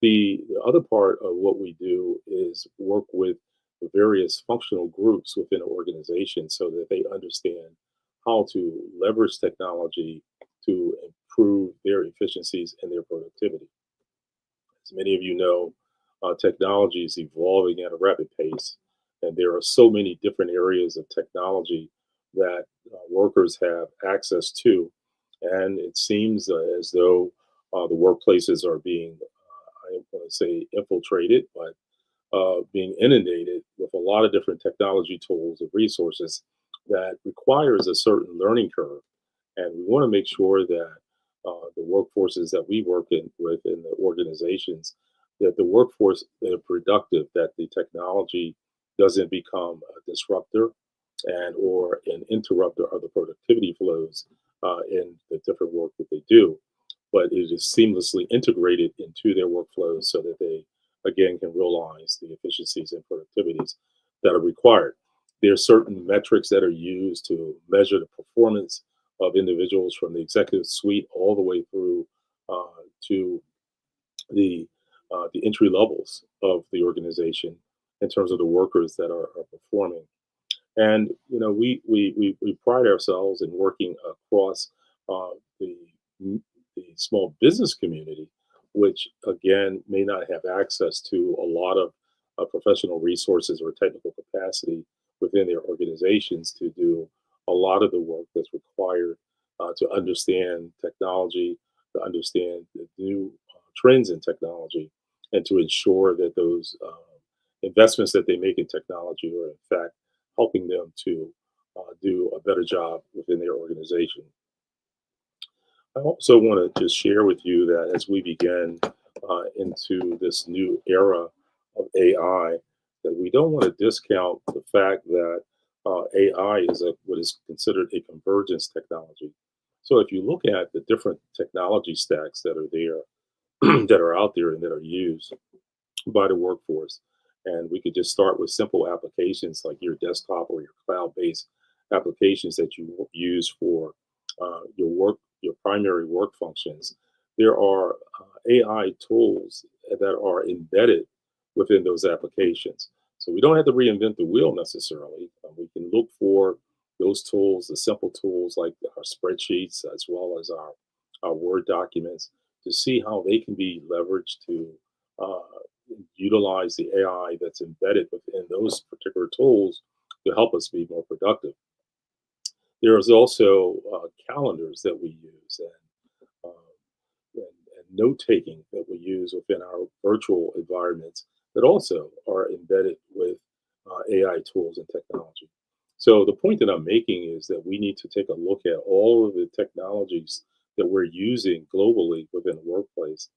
The other part of what we do is work with the various functional groups within an organization so that they understand how to leverage technology to improve their efficiencies and their productivity. As many of you know, technology is evolving at a rapid pace, and there are so many different areas of technology that workers have access to. And it seems as though the workplaces are being, I don't want to say infiltrated, but being inundated with a lot of different technology tools and resources that requires a certain learning curve. And we want to make sure that the workforces that we work with in the organizations, that the workforce are productive, that the technology doesn't become a disruptor and or an interrupter of the productivity flows in the different work that they do, but it is seamlessly integrated into their workflows so that they, again, can realize the efficiencies and productivities that are required. There are certain metrics that are used to measure the performance of individuals from the executive suite all the way through to the entry levels of the organization in terms of the workers that are performing. And we pride ourselves in working across the small business community, which again may not have access to a lot of professional resources or technical capacity within their organizations to do a lot of the work that's required to understand technology, to understand the new trends in technology, and to ensure that those investments that they make in technology are in fact helping them to do a better job within their organization. I also want to just share with you that as we begin into this new era of AI, that we don't want to discount the fact that AI is what is considered a convergence technology. So if you look at the different technology stacks that are there, that are out there and that are used by the workforce, and we could just start with simple applications like your desktop or your cloud-based applications that you use for your primary work functions. There are AI tools that are embedded within those applications. So we don't have to reinvent the wheel necessarily. We can look for those tools, the simple tools like our spreadsheets, as well as our Word documents, to see how they can be leveraged to utilize the AI that's embedded within those particular tools to help us be more productive. There is also calendars that we use and note-taking that we use within our virtual environments that also are embedded with AI tools and technology. So the point that I'm making is that we need to take a look at all of the technologies that we're using globally within the workplace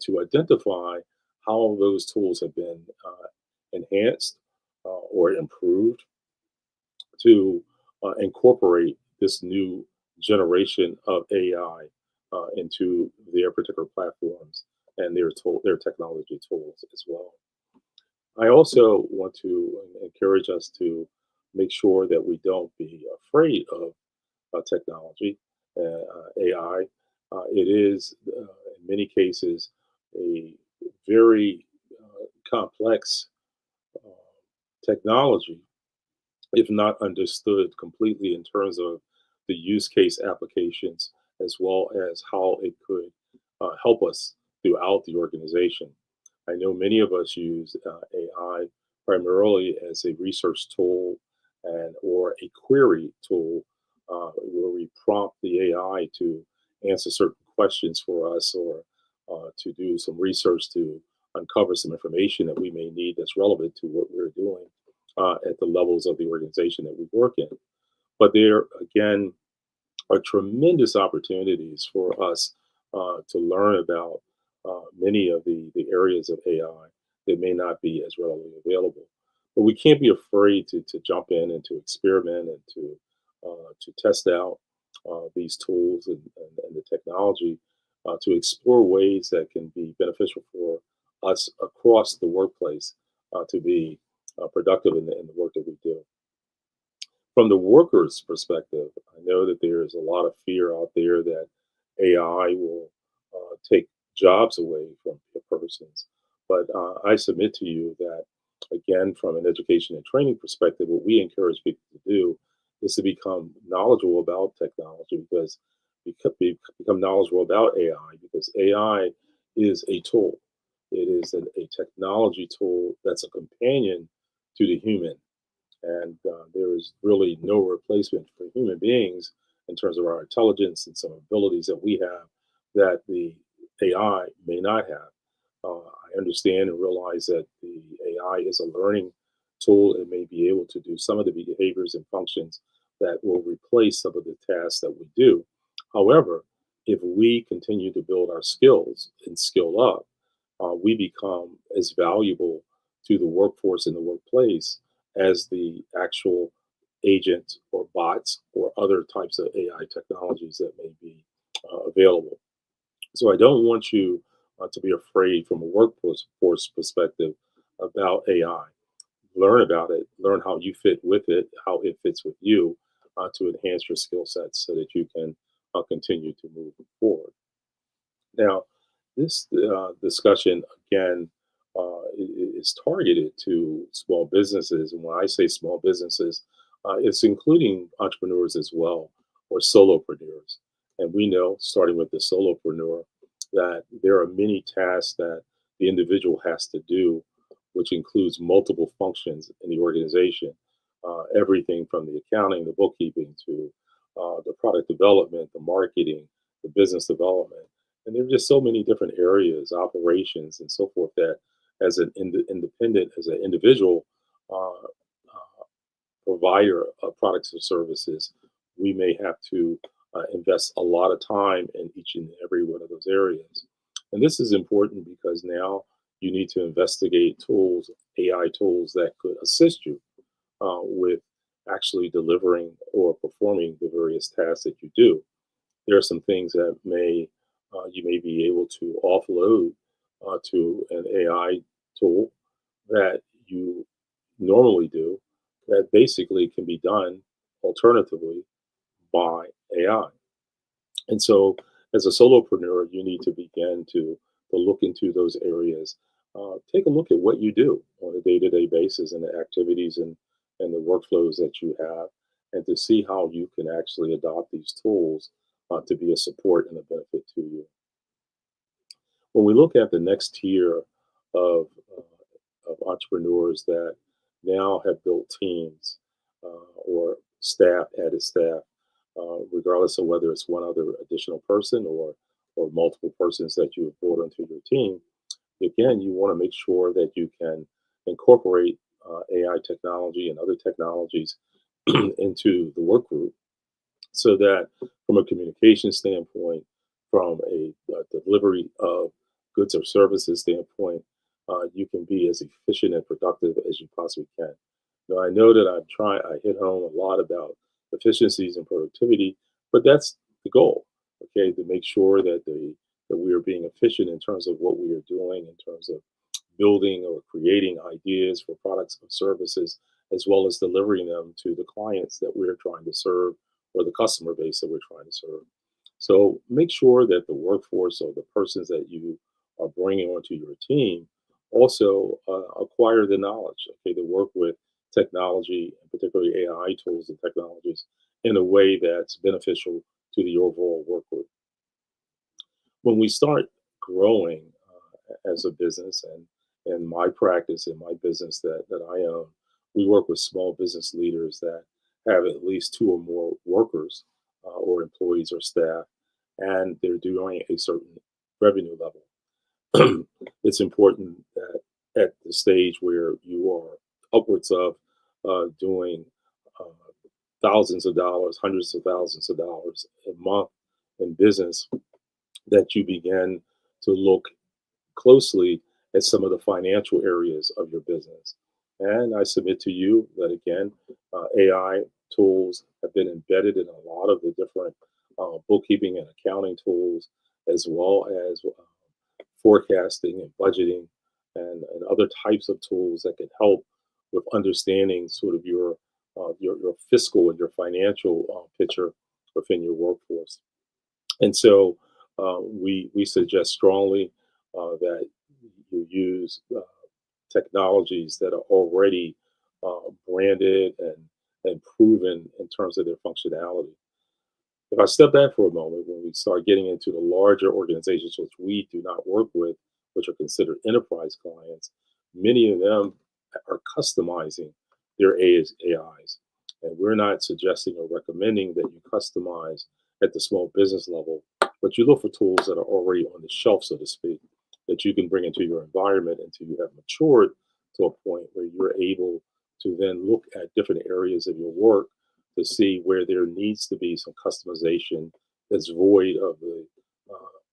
to identify how those tools have been enhanced or improved to incorporate this new generation of AI into their particular platforms and their technology tools as well. I also want to encourage us to make sure that we don't be afraid of technology, AI. It is, in many cases, a very complex technology if not understood completely in terms of the use case applications as well as how it could help us throughout the organization. I know many of us use AI primarily as a research tool and or a query tool where we prompt the AI to answer certain questions for us or to do some research to uncover some information that we may need that's relevant to what we're doing at the levels of the organization that we work in. But there, again, are tremendous opportunities for us to learn about many of the areas of AI that may not be as readily available. But we can't be afraid to jump in and to experiment and to test out these tools and the technology to explore ways that can be beneficial for us across the workplace to be productive in the work that we do. From the worker's perspective, I know that there is a lot of fear out there that AI will take jobs away from persons. But I submit to you that, again, from an education and training perspective, what we encourage people to do is to become knowledgeable about technology because become knowledgeable about AI because AI is a tool. It is a technology tool that's a companion to the human. And there is really no replacement for human beings in terms of our intelligence and some abilities that we have that the AI may not have. I understand and realize that the AI is a learning tool. It may be able to do some of the behaviors and functions that will replace some of the tasks that we do. However, if we continue to build our skills and skill up, we become as valuable to the workforce in the workplace as the actual agents or bots or other types of AI technologies that may be available. So I don't want you to be afraid from a workforce perspective about AI. Learn about it, learn how you fit with it, how it fits with you to enhance your skill sets so that you can continue to move forward. Now, this discussion again is targeted to small businesses, and when I say small businesses, it's including entrepreneurs as well or solopreneurs. And we know, starting with the solopreneur, that there are many tasks that the individual has to do, which includes multiple functions in the organization. Everything from the accounting, the bookkeeping, to the product development, the marketing, the business development. And there are just so many different areas, operations, and so forth that as an independent, as an individual provider of products or services, we may have to invest a lot of time in each and every one of those areas. And this is important because now you need to investigate tools, AI tools that could assist you with actually delivering or performing the various tasks that you do. There are some things that you may be able to offload to an AI tool that you normally do that basically can be done alternatively by AI. And so as a solopreneur, you need to begin to look into those areas. Take a look at what you do on a day-to-day basis and the activities and the workflows that you have, and to see how you can actually adopt these tools to be a support and a benefit to you. When we look at the next tier of entrepreneurs that now have built teams or added staff, regardless of whether it's one other additional person or multiple persons that you have brought onto your team, again, you want to make sure that you can incorporate AI technology and other technologies into the work group so that from a communication standpoint, from a delivery of goods or services standpoint, you can be as efficient and productive as you possibly can. Now, I know that I hit home a lot about efficiencies and productivity, but that's the goal, okay, to make sure that we are being efficient in terms of what we are doing, in terms of building or creating ideas for products or services, as well as delivering them to the clients that we're trying to serve or the customer base that we're trying to serve. So make sure that the workforce or the persons that you are bringing onto your team also acquire the knowledge, okay, to work with technology, and particularly AI tools and technologies, in a way that's beneficial to the overall work group. When we start growing as a business, and in my practice, in my business that I own, we work with small business leaders that have at least 2 or more workers or employees or staff, and they're doing a certain revenue level. It's important that at the stage where you are upwards of doing thousands of dollars, hundreds of thousands of dollars a month in business, that you begin to look closely at some of the financial areas of your business. And I submit to you that, again, AI tools have been embedded in a lot of the different bookkeeping and accounting tools, as well as forecasting and budgeting and other types of tools that can help with understanding sort of your fiscal and your financial picture within your workforce. And so we suggest strongly that you use technologies that are already branded and proven in terms of their functionality. If I step back for a moment, when we start getting into the larger organizations which we do not work with, which are considered enterprise clients, many of them are customizing their AIs. And we're not suggesting or recommending that you customize at the small business level, but you look for tools that are already on the shelf, so to speak, that you can bring into your environment until you have matured to a point where you're able to then look at different areas of your work to see where there needs to be some customization that's void of the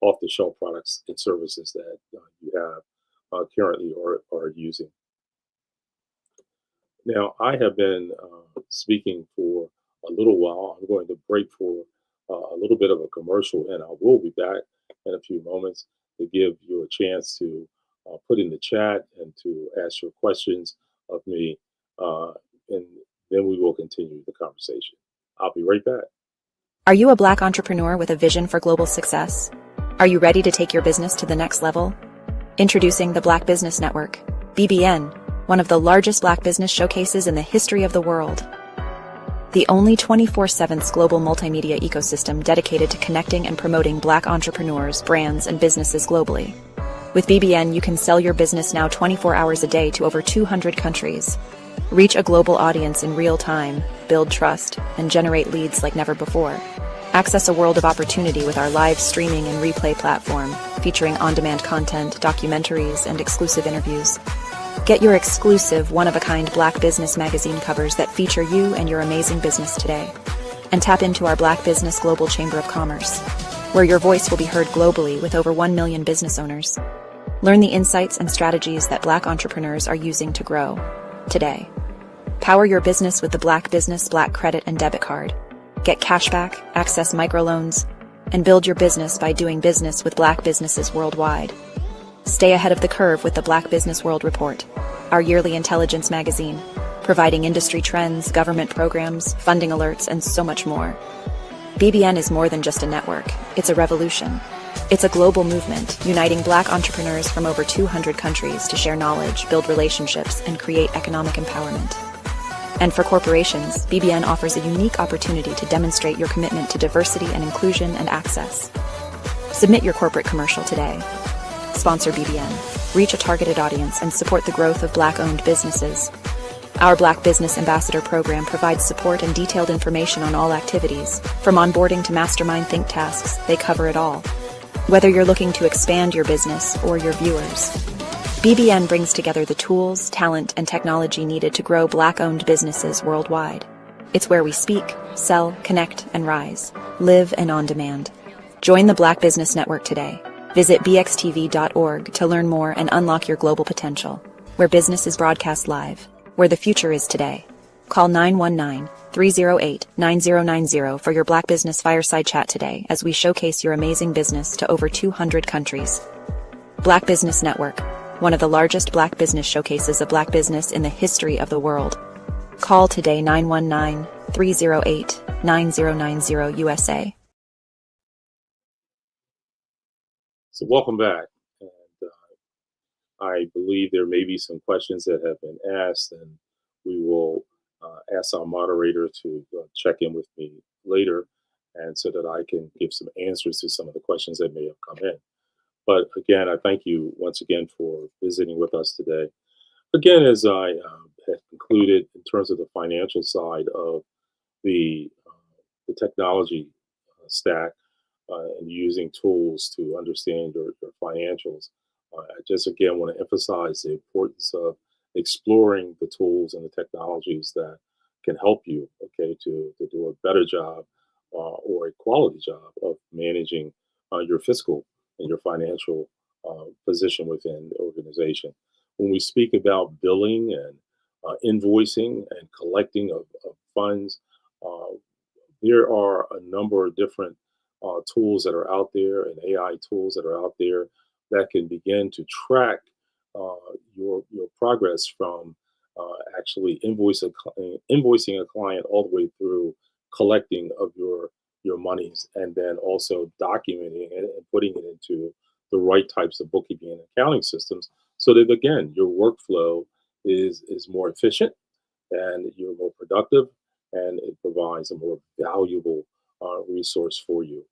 off-the-shelf products and services that you have currently or are using. Now, I have been speaking for a little while. I'm going to break for a little bit of a commercial, and I will be back in a few moments to give you a chance to put in the chat and to ask your questions of me, and then we will continue the conversation. I'll be right back. Are you a Black entrepreneur with a vision for global success? Are you ready to take your business to the next level? Introducing the Black Business Network, BBN, one of the largest Black business showcases in the history of the world. The only 24/7 global multimedia ecosystem dedicated to connecting and promoting Black entrepreneurs, brands, and businesses globally. With BBN, you can sell your business now 24 hours a day to over 200 countries. Reach a global audience in real time, build trust, and generate leads like never before. Access a world of opportunity with our live streaming and replay platform, featuring on-demand content, documentaries, and exclusive interviews. Get your exclusive, one-of-a-kind Black Business magazine covers that feature you and your amazing business today. And tap into our Black Business Global Chamber of Commerce, where your voice will be heard globally with over 1 million business owners. Learn the insights and strategies that Black entrepreneurs are using to grow today. Power your business with the Black Business Black Credit and Debit Card. Get cashback, access microloans, and build your business by doing business with Black businesses worldwide. Stay ahead of the curve with the Black Business World Report, our yearly intelligence magazine, providing industry trends, government programs, funding alerts, and so much more. BBN is more than just a network. It's a revolution. It's a global movement, uniting Black entrepreneurs from over 200 countries to share knowledge, build relationships, and create economic empowerment. And for corporations, BBN offers a unique opportunity to demonstrate your commitment to diversity and inclusion and access. Submit your corporate commercial today. Sponsor BBN, reach a targeted audience, and support the growth of Black-owned businesses. Our Black Business Ambassador program provides support and detailed information on all activities. From onboarding to mastermind think tasks, they cover it all. Whether you're looking to expand your business or your viewers, BBN brings together the tools, talent, and technology needed to grow Black-owned businesses worldwide. It's where we speak, sell, connect, and rise. Live and on demand. Join the Black Business Network today. Visit bxtv.org to learn more and unlock your global potential. Where business is broadcast live. Where the future is today. Call 919-308-9090 for your Black Business Fireside Chat today as we showcase your amazing business to over 200 countries. Black Business Network, one of the largest Black business showcases of Black business in the history of the world. Call today 919-308-9090 USA. So welcome back. And I believe there may be some questions that have been asked, and we will ask our moderator to check in with me later, and so that I can give some answers to some of the questions that may have come in. But again, I thank you once again for visiting with us today. Again, as I had concluded in terms of the financial side of the technology stack and using tools to understand your financials, I just again want to emphasize the importance of exploring the tools and the technologies that can help you, okay, to do a better job or a quality job of managing your fiscal and your financial position within the organization. When we speak about billing and invoicing and collecting of funds, there are a number of different tools that are out there and AI tools that are out there that can begin to track your progress from actually invoicing a client all the way through collecting of your monies, and then also documenting it and putting it into the right types of bookkeeping and accounting systems, so that again your workflow is more efficient and you're more productive, and it provides a more valuable resource for you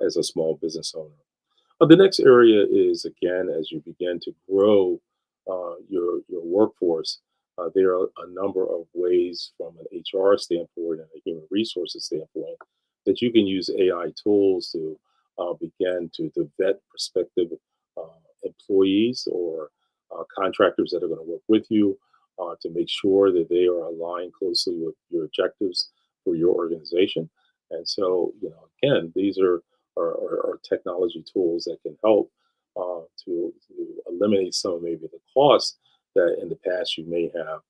as a small business owner. The next area is, again, as you begin to grow your workforce, there are a number of ways from an HR standpoint and a human resources standpoint that you can use AI tools to begin to vet prospective employees or contractors that are going to work with you to make sure that they are aligned closely with your objectives for your organization. And so, again, these are technology tools that can help to eliminate some of maybe the costs that in the past you may have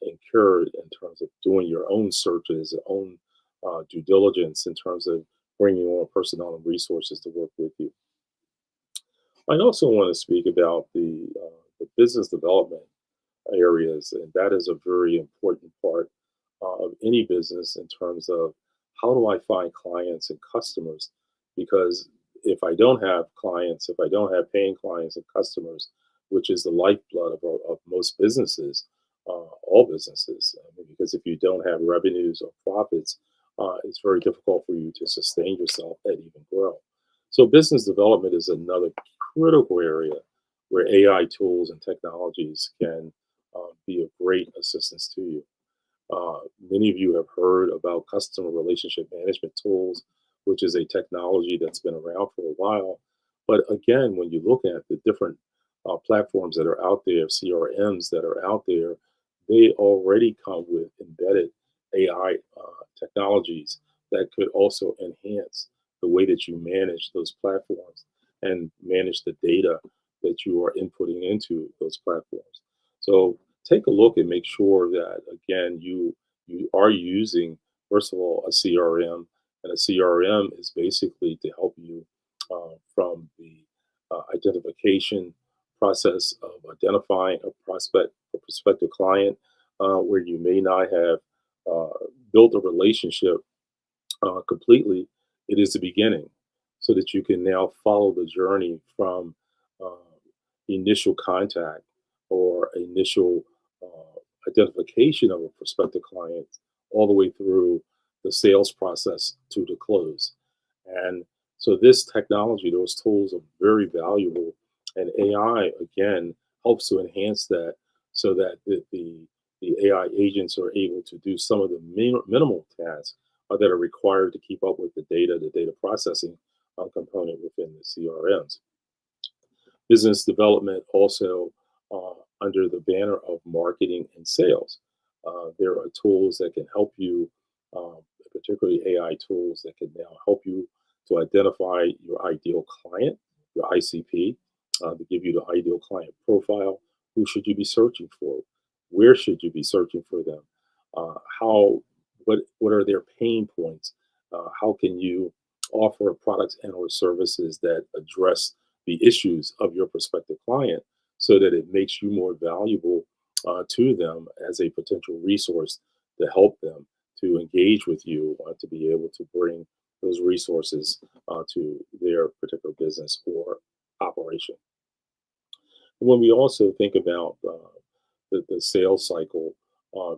incurred in terms of doing your own searches, own due diligence in terms of bringing on personnel and resources to work with you. I also want to speak about the business development areas, and that is a very important part of any business in terms of how do I find clients and customers? Because if I don't have clients, if I don't have paying clients and customers, which is the lifeblood of most businesses, all businesses, because if you don't have revenues or profits, it's very difficult for you to sustain yourself and even grow. So business development is another critical area where AI tools and technologies can be of great assistance to you. Many of you have heard about customer relationship management tools, which is a technology that's been around for a while. But again, when you look at the different platforms that are out there, CRMs that are out there, they already come with embedded AI technologies that could also enhance the way that you manage those platforms and manage the data that you are inputting into those platforms. So take a look and make sure that, again, you are using, first of all, a CRM. And a CRM is basically to help you from the identification process of identifying a prospective client where you may not have built a relationship completely. It is the beginning, so that you can now follow the journey from initial contact or initial identification of a prospective client all the way through the sales process to the close. And so this technology, those tools are very valuable, and AI again helps to enhance that so that the AI agents are able to do some of the minimal tasks that are required to keep up with the data processing component within the CRMs. Business development also under the banner of marketing and sales. There are tools that can help you, particularly AI tools that can now help you to identify your ideal client, your ICP, to give you the ideal client profile. Who should you be searching for? Where should you be searching for them? What are their pain points? How can you offer products and or services that address the issues of your prospective client so that it makes you more valuable to them as a potential resource to help them to engage with you to be able to bring those resources to their particular business or operation. And when we also think about the sales cycle,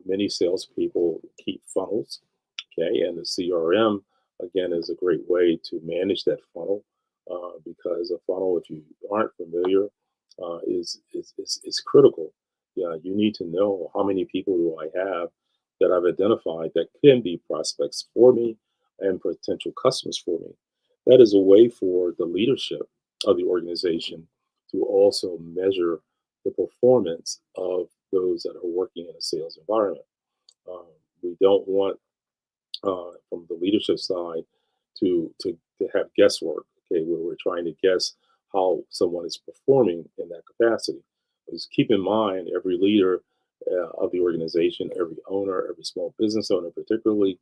many salespeople keep funnels, okay, and the CRM again is a great way to manage that funnel because a funnel, if you aren't familiar, is critical. Yeah, you need to know how many people do I have that I've identified that can be prospects for me and potential customers for me. That is a way for the leadership of the organization to also measure the performance of those that are working in a sales environment. We don't want, from the leadership side, to have guesswork, okay, where we're trying to guess how someone is performing in that capacity. Just keep in mind, every leader of the organization, every owner, every small business owner particularly,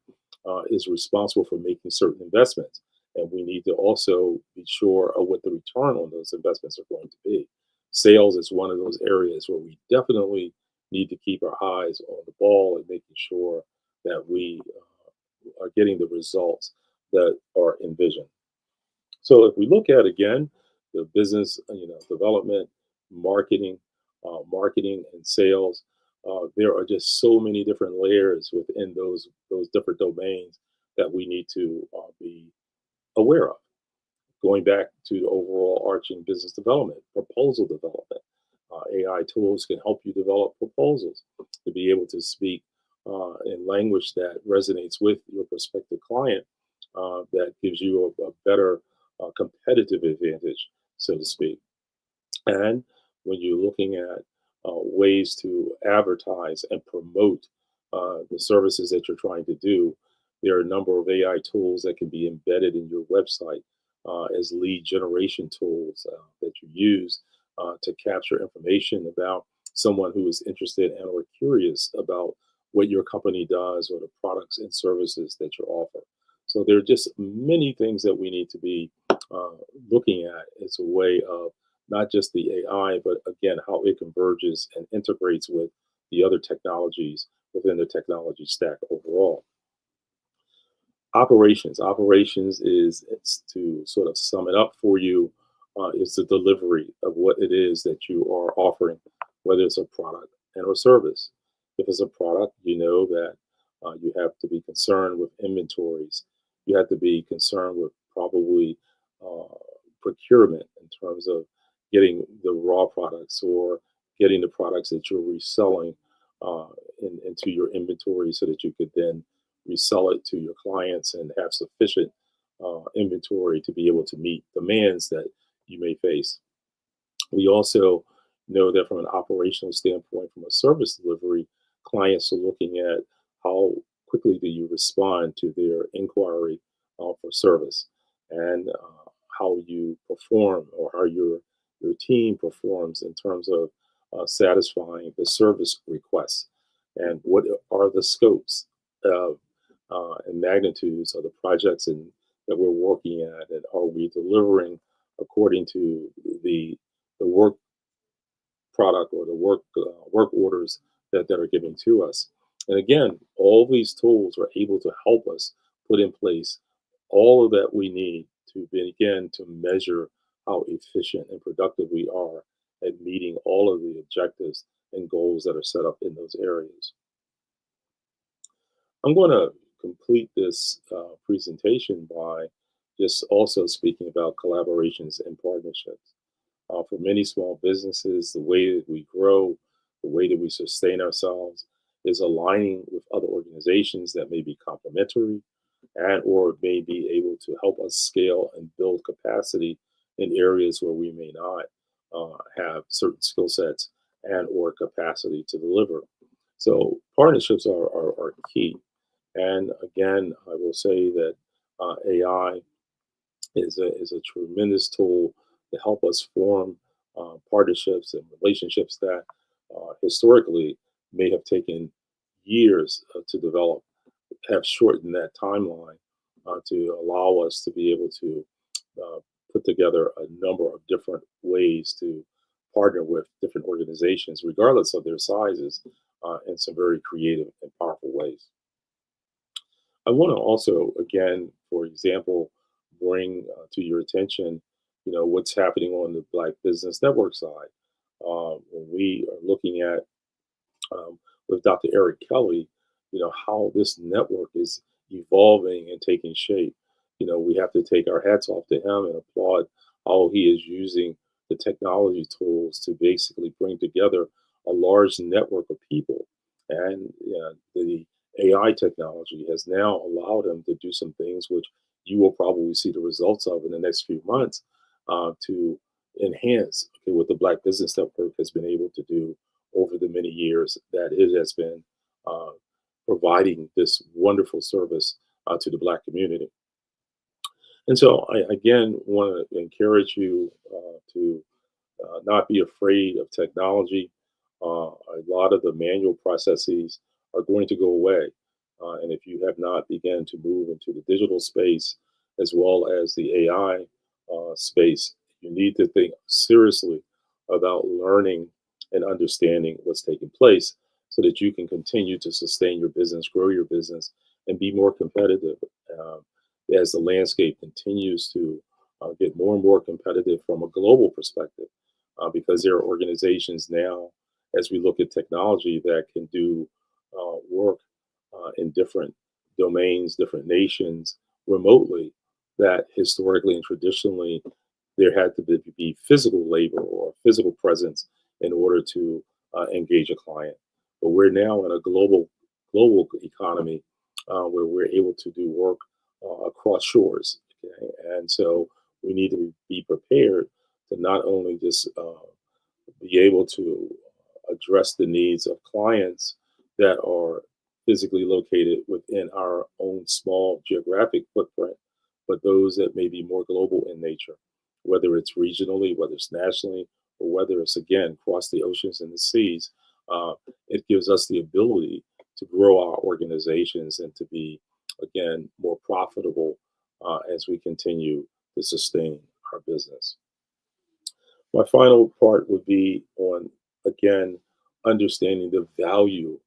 is responsible for making certain investments. And we need to also be sure of what the return on those investments are going to be. Sales is one of those areas where we definitely need to keep our eyes on the ball and making sure that we are getting the results that are envisioned. So if we look at, again, the business development, marketing and sales, there are just so many different layers within those different domains that we need to be aware of. Going back to the overall arching business development, proposal development. AI tools can help you develop proposals to be able to speak in language that resonates with your prospective client, that gives you a better competitive advantage, so to speak. And when you're looking at ways to advertise and promote the services that you're trying to do, there are a number of AI tools that can be embedded in your website as lead generation tools that you use to capture information about someone who is interested and or curious about what your company does or the products and services that you offer. So there are just many things that we need to be looking at as a way of not just the AI, but again, how it converges and integrates with the other technologies within the technology stack overall. Operations is, it's to sort of sum it up for you, is the delivery of what it is that you are offering, whether it's a product and or service. If it's a product, you know that you have to be concerned with inventories. You have to be concerned with probably uh, procurement in terms of getting the raw products or getting the products that you're reselling uh, into your inventory so that you could then resell it to your clients and have sufficient inventory to be able to meet demands that you may face. We also know that from an operational standpoint, from a service delivery, clients are looking at how quickly do you respond to their inquiry for service and how you perform or how your team performs in terms of satisfying the service requests and what are the scopes of and magnitudes of the projects that we're working at, and are we delivering according to the work product or the work orders that are given to us. And again, all these tools are able to help us put in place all of that we need to begin to measure how efficient and productive we are at meeting all of the objectives and goals that are set up in those areas. I'm going to complete this presentation by just also speaking about collaborations and partnerships. For many small businesses, the way that we grow, the way that we sustain ourselves is aligning with other organizations that may be complementary and or may be able to help us scale and build capacity in areas where we may not have certain skill sets and or capacity to deliver. So partnerships are key. And again, I will say that AI is a tremendous tool to help us form partnerships and relationships that historically may have taken years to develop, have shortened that timeline to allow us to be able to uh, put together a number of different ways to partner with different organizations, regardless of their sizes, in some very creative and powerful ways. I want to also, again, for example, bring to your attention, what's happening on the Black Business Network side. When we are looking at with Dr. Eric Kelly, how this network is evolving and taking shape. We have to take our hats off to him and applaud how he is using the technology tools to basically bring together a large network of people. And the AI technology has now allowed him to do some things which you will probably see the results of in the next few months to enhance what the Black Business Network has been able to do over the many years that it has been uh, providing this wonderful service to the Black community. And so I again want to encourage you to not be afraid of technology. A lot of the manual processes are going to go away. And if you have not begun to move into the digital space as well as the AI space, you need to think seriously about learning and understanding what's taking place so that you can continue to sustain your business, grow your business, and be more competitive as the landscape continues to get more and more competitive from a global perspective. Because there are organizations now, as we look at technology, that can do work in different domains, different nations remotely, that historically and traditionally there had to be physical labor or physical presence in order to engage a client. But we're now in a global economy where we're able to do work across shores. Okay? And so we need to be prepared to not only just be able to address the needs of clients that are physically located within our own small geographic footprint, but those that may be more global in nature, whether it's regionally, whether it's nationally, or whether it's, again, across the oceans and the seas. It gives us the ability to grow our organizations and to be, again, more profitable as we continue to sustain our business. My final part would be on, again, understanding the value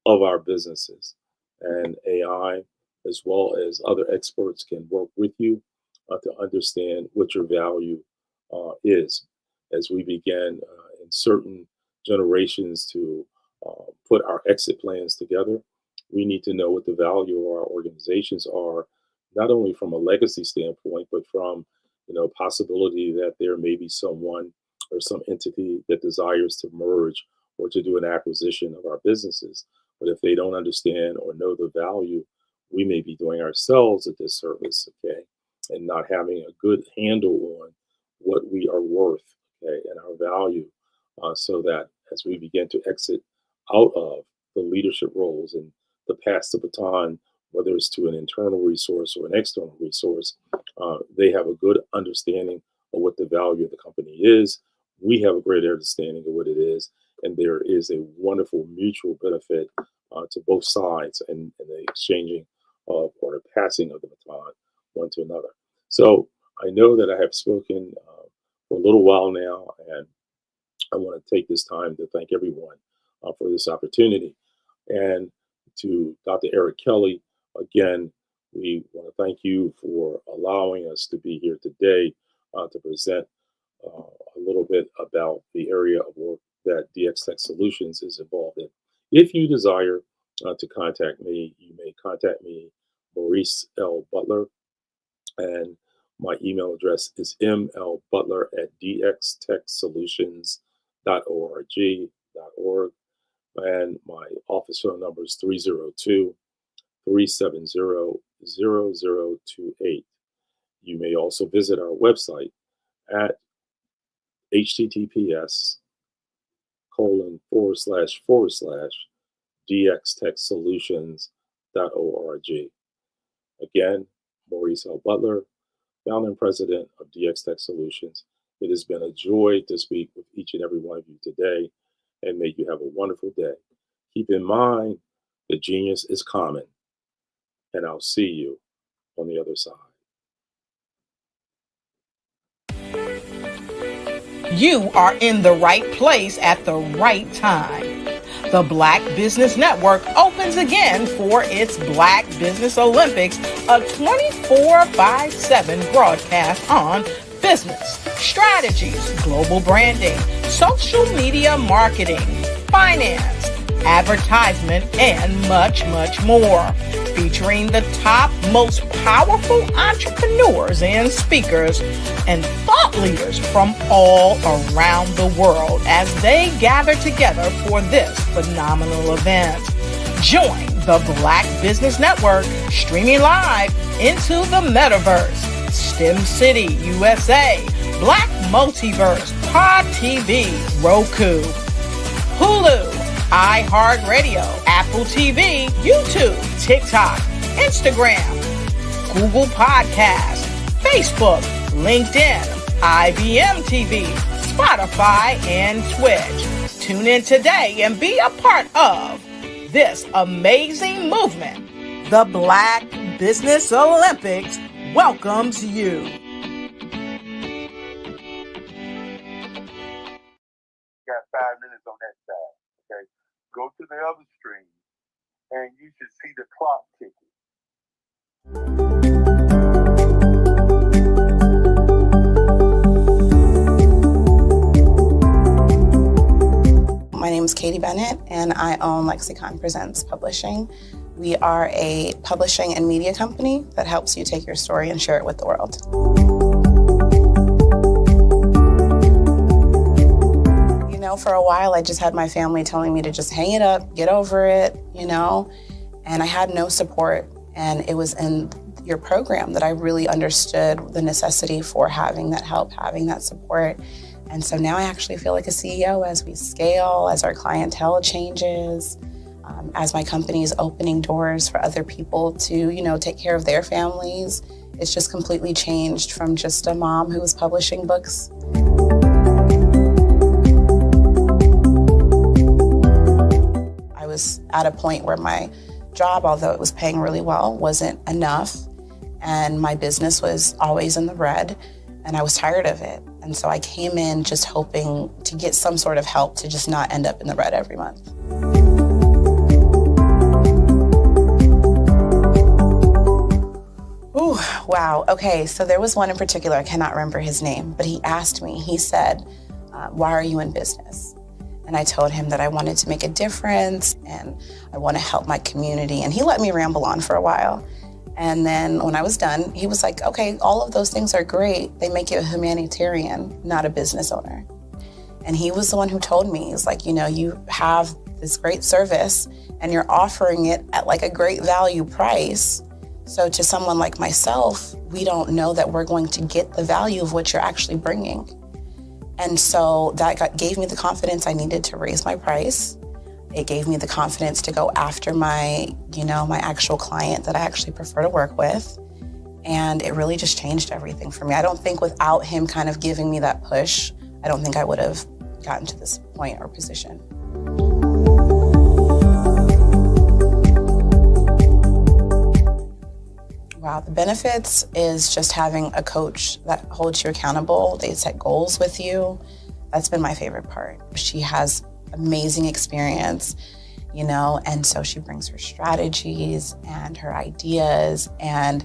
of our businesses. And AI, as well as other experts, can work with you to understand what your value is. As we begin in certain generations to put our exit plans together, we need to know what the value of our organizations are, not only from a legacy standpoint, but from possibility that there may be someone or some entity that desires to merge or to do an acquisition of our businesses. But if they don't understand or know the value, we may be doing ourselves a disservice, okay, and not having a good handle on what we are worth, okay, and our value, so that as we begin to exit out of the leadership roles and to pass the baton, whether it's to an internal resource or an external resource, they have a good understanding of what the value of the company is. We have a great understanding of what it is, and there is a wonderful mutual benefit to both sides and the exchanging of or the passing of the baton one to another. So I know that I have spoken for a little while now, and I want to take this time to thank everyone for this opportunity. And to Dr. Eric Kelly, again, we want to thank you for allowing us to be here today to present a little bit about the area of work that DX Tech Solutions is involved in. If you desire to contact me, you may contact me, Maurice L. Butler, and my email address is mlbutler@dxtechsolutions.org, and my office phone number is 302-370-0028. You may also visit our website at https://dxtechsolutions.org. Again, Maurice L. Butler, founder and president of DX Tech Solutions. It has been a joy to speak with each and every one of you today, and may you have a wonderful day. Keep in mind that genius is common, and I'll see you on the other side. You are in the right place at the right time. The Black Business Network opens again for its Black Business Olympics, a 24/7 broadcast on business, strategies, global branding, social media marketing, finance, advertisement, and much, much more. Featuring the top, most powerful entrepreneurs and speakers and thought leaders from all around the world as they gather together for this phenomenal event. Join the Black Business Network streaming live into the metaverse, STEM City, USA, Black Multiverse, Pod TV, Roku, Hulu, iHeartRadio, Apple TV, YouTube, TikTok, Instagram, Google Podcasts, Facebook, LinkedIn, IBM TV, Spotify, and Twitch. Tune in today and be a part of this amazing movement. The Black Business Olympics welcomes you. Got 5 minutes on that side. Okay, go to the other stream, and you should see the clock ticking. My name is Katie Bennett, and I own Lexicon Presents Publishing. We are a publishing and media company that helps you take your story and share it with the world. For a while, I just had my family telling me to just hang it up, get over it, and I had no support. And it was in your program that I really understood the necessity for having that help, having that support. And so now I actually feel like a CEO as we scale, as our clientele changes, as my company is opening doors for other people to, take care of their families. It's just completely changed from just a mom who was publishing books. I was at a point where my job, although it was paying really well, wasn't enough. And my business was always in the red, and I was tired of it. And so I came in just hoping to get some sort of help to just not end up in the red every month. Ooh, wow. Okay, so there was one in particular, I cannot remember his name, but he asked me, he said, why are you in business? And I told him that I wanted to make a difference and I want to help my community. And he let me ramble on for a while. And then when I was done, he was like, okay, all of those things are great. They make you a humanitarian, not a business owner. And he was the one who told me, he's like, you have this great service and you're offering it at like a great value price. So to someone like myself, we don't know that we're going to get the value of what you're actually bringing. And so that gave me the confidence I needed to raise my price. It gave me the confidence to go after my actual client that I actually prefer to work with. And it really just changed everything for me. I don't think without him kind of giving me that push, I don't think I would have gotten to this point or position. Wow, the benefits is just having a coach that holds you accountable. They set goals with you. That's been my favorite part. She has amazing experience, and so she brings her strategies and her ideas, and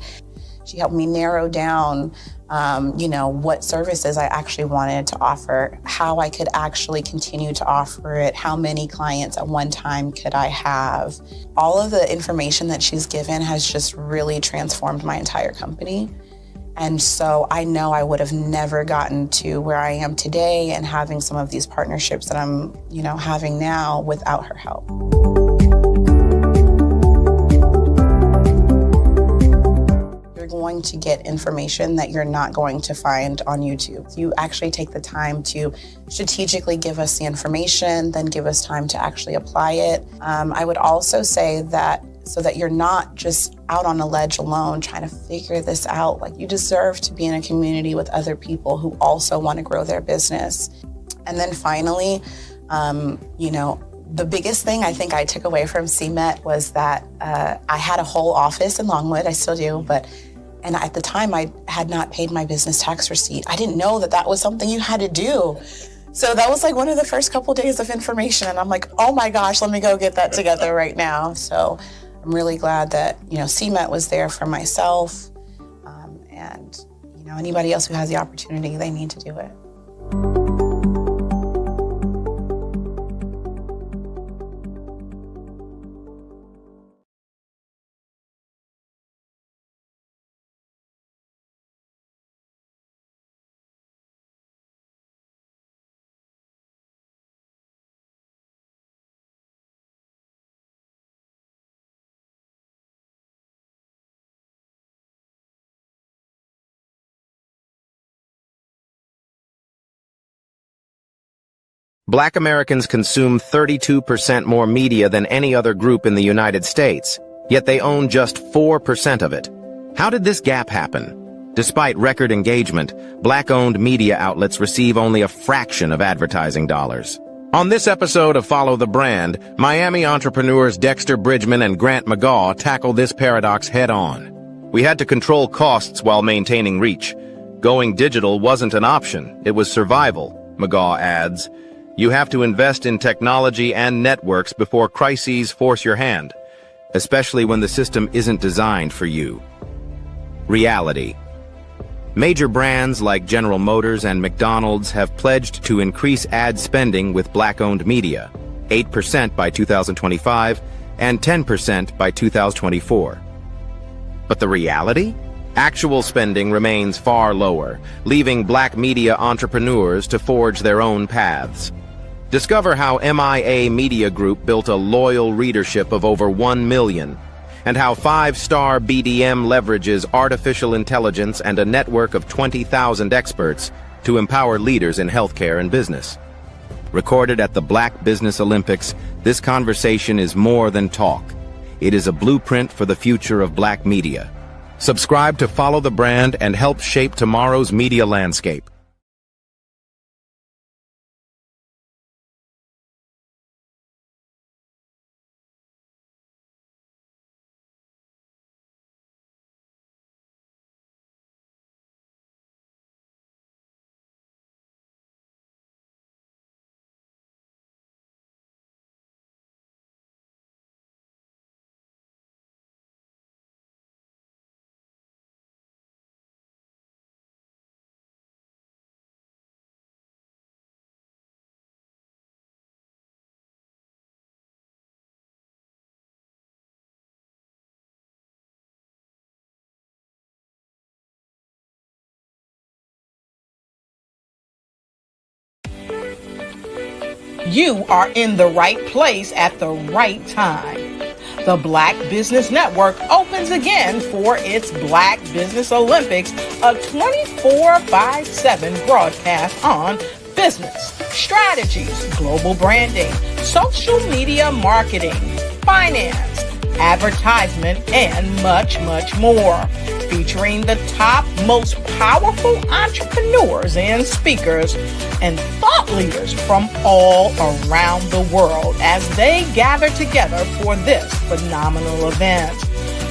she helped me narrow down, what services I actually wanted to offer, how I could actually continue to offer it, how many clients at one time could I have. All of the information that she's given has just really transformed my entire company. And so I know I would have never gotten to where I am today and having some of these partnerships that I'm, having now without her help. You're going to get information that you're not going to find on YouTube. You actually take the time to strategically give us the information, then give us time to actually apply it. I would also say that so that you're not just out on a ledge alone trying to figure this out. Like, you deserve to be in a community with other people who also want to grow their business. And then finally, the biggest thing I think I took away from CMET was that I had a whole office in Longwood, I still do, and at the time I had not paid my business tax receipt. I didn't know that that was something you had to do. So that was like one of the first couple days of information, and I'm like, oh my gosh, let me go get that together right now. So I'm really glad that, CMET was there for myself, and, anybody else who has the opportunity, they need to do it. Black Americans consume 32% more media than any other group in the United States, yet they own just 4% of it. How did this gap happen? Despite record engagement, Black-owned media outlets receive only a fraction of advertising dollars. On this episode of Follow the Brand, Miami entrepreneurs Dexter Bridgman and Grant McGaw tackle this paradox head-on. We had to control costs while maintaining reach. Going digital wasn't an option, it was survival, McGaw adds. You have to invest in technology and networks before crises force your hand, especially when the system isn't designed for you. Reality. Major brands like General Motors and McDonald's have pledged to increase ad spending with Black-owned media, 8% by 2025 and 10% by 2024. But the reality? Actual spending remains far lower, leaving Black media entrepreneurs to forge their own paths. Discover how MIA Media Group built a loyal readership of over 1 million, and how 5-star BDM leverages artificial intelligence and a network of 20,000 experts to empower leaders in healthcare and business. Recorded at the Black Business Olympics, this conversation is more than talk. It is a blueprint for the future of Black media. Subscribe to follow the brand and help shape tomorrow's media landscape. You are in the right place at the right time. The Black Business Network opens again for its Black Business Olympics, a 24/7 broadcast on business, strategies, global branding, social media marketing, finance, advertisement, and much, much more. Featuring the top, most powerful entrepreneurs and speakers and thought leaders from all around the world as they gather together for this phenomenal event.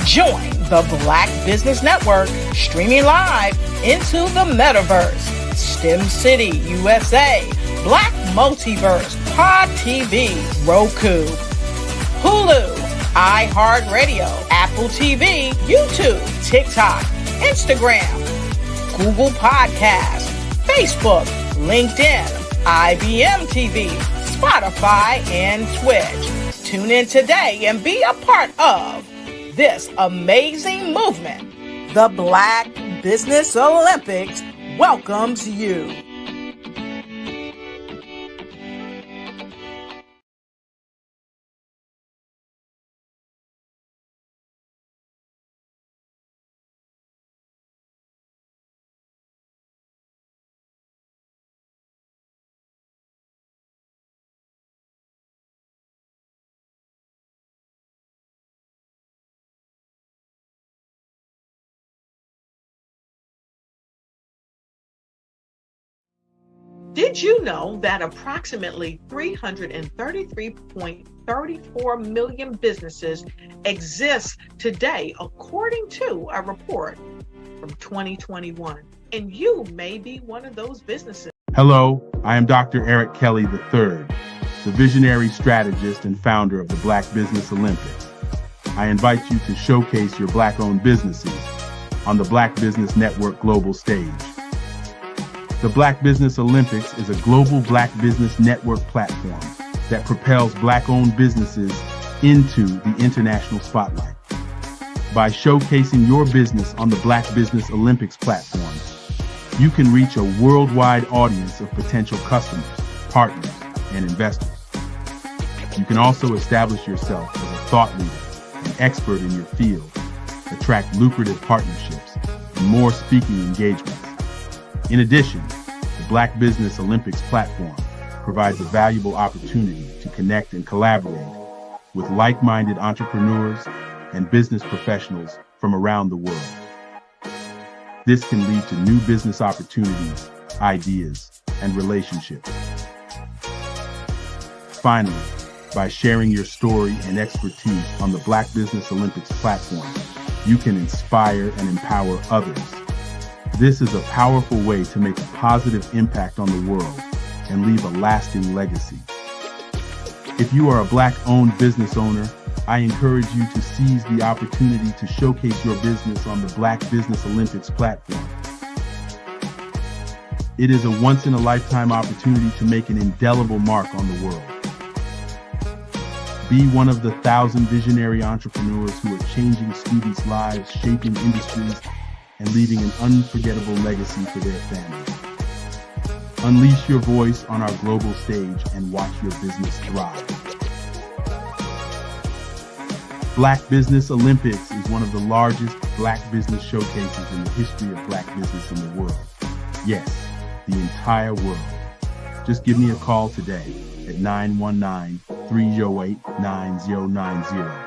Join the Black Business Network streaming live into the metaverse, STEM City USA, Black Multiverse, Pod TV, Roku, Hulu, iHeartRadio, Apple TV, YouTube, TikTok, Instagram, Google Podcasts, Facebook, LinkedIn, IBM TV, Spotify, and Twitch. Tune in today and be a part of this amazing movement. The Black Business Olympics welcomes you. Did you know that approximately 333.34 million businesses exist today, according to a report from 2021? And you may be one of those businesses. Hello, I am Dr. Eric Kelly III, the visionary strategist and founder of the Black Business Olympics. I invite you to showcase your Black-owned businesses on the Black Business Network global stage. The Black Business Olympics is a global Black Business Network platform that propels Black-owned businesses into the international spotlight. By showcasing your business on the Black Business Olympics platform, you can reach a worldwide audience of potential customers, partners, and investors. You can also establish yourself as a thought leader, an expert in your field, attract lucrative partnerships, and more speaking engagements. In addition, the Black Business Olympics platform provides a valuable opportunity to connect and collaborate with like-minded entrepreneurs and business professionals from around the world. This can lead to new business opportunities, ideas, and relationships. Finally, by sharing your story and expertise on the Black Business Olympics platform, you can inspire and empower others. This is a powerful way to make a positive impact on the world and leave a lasting legacy. If you are a Black-owned business owner, I encourage you to seize the opportunity to showcase your business on the Black Business Olympics platform. It is a once-in-a-lifetime opportunity to make an indelible mark on the world. Be one of the 1,000 visionary entrepreneurs who are changing students' lives, shaping industries, and leaving an unforgettable legacy for their families. Unleash your voice on our global stage and watch your business thrive. Black Business Olympics is one of the largest Black business showcases in the history of Black business in the world. Yes, the entire world. Just give me a call today at 919-308-9090.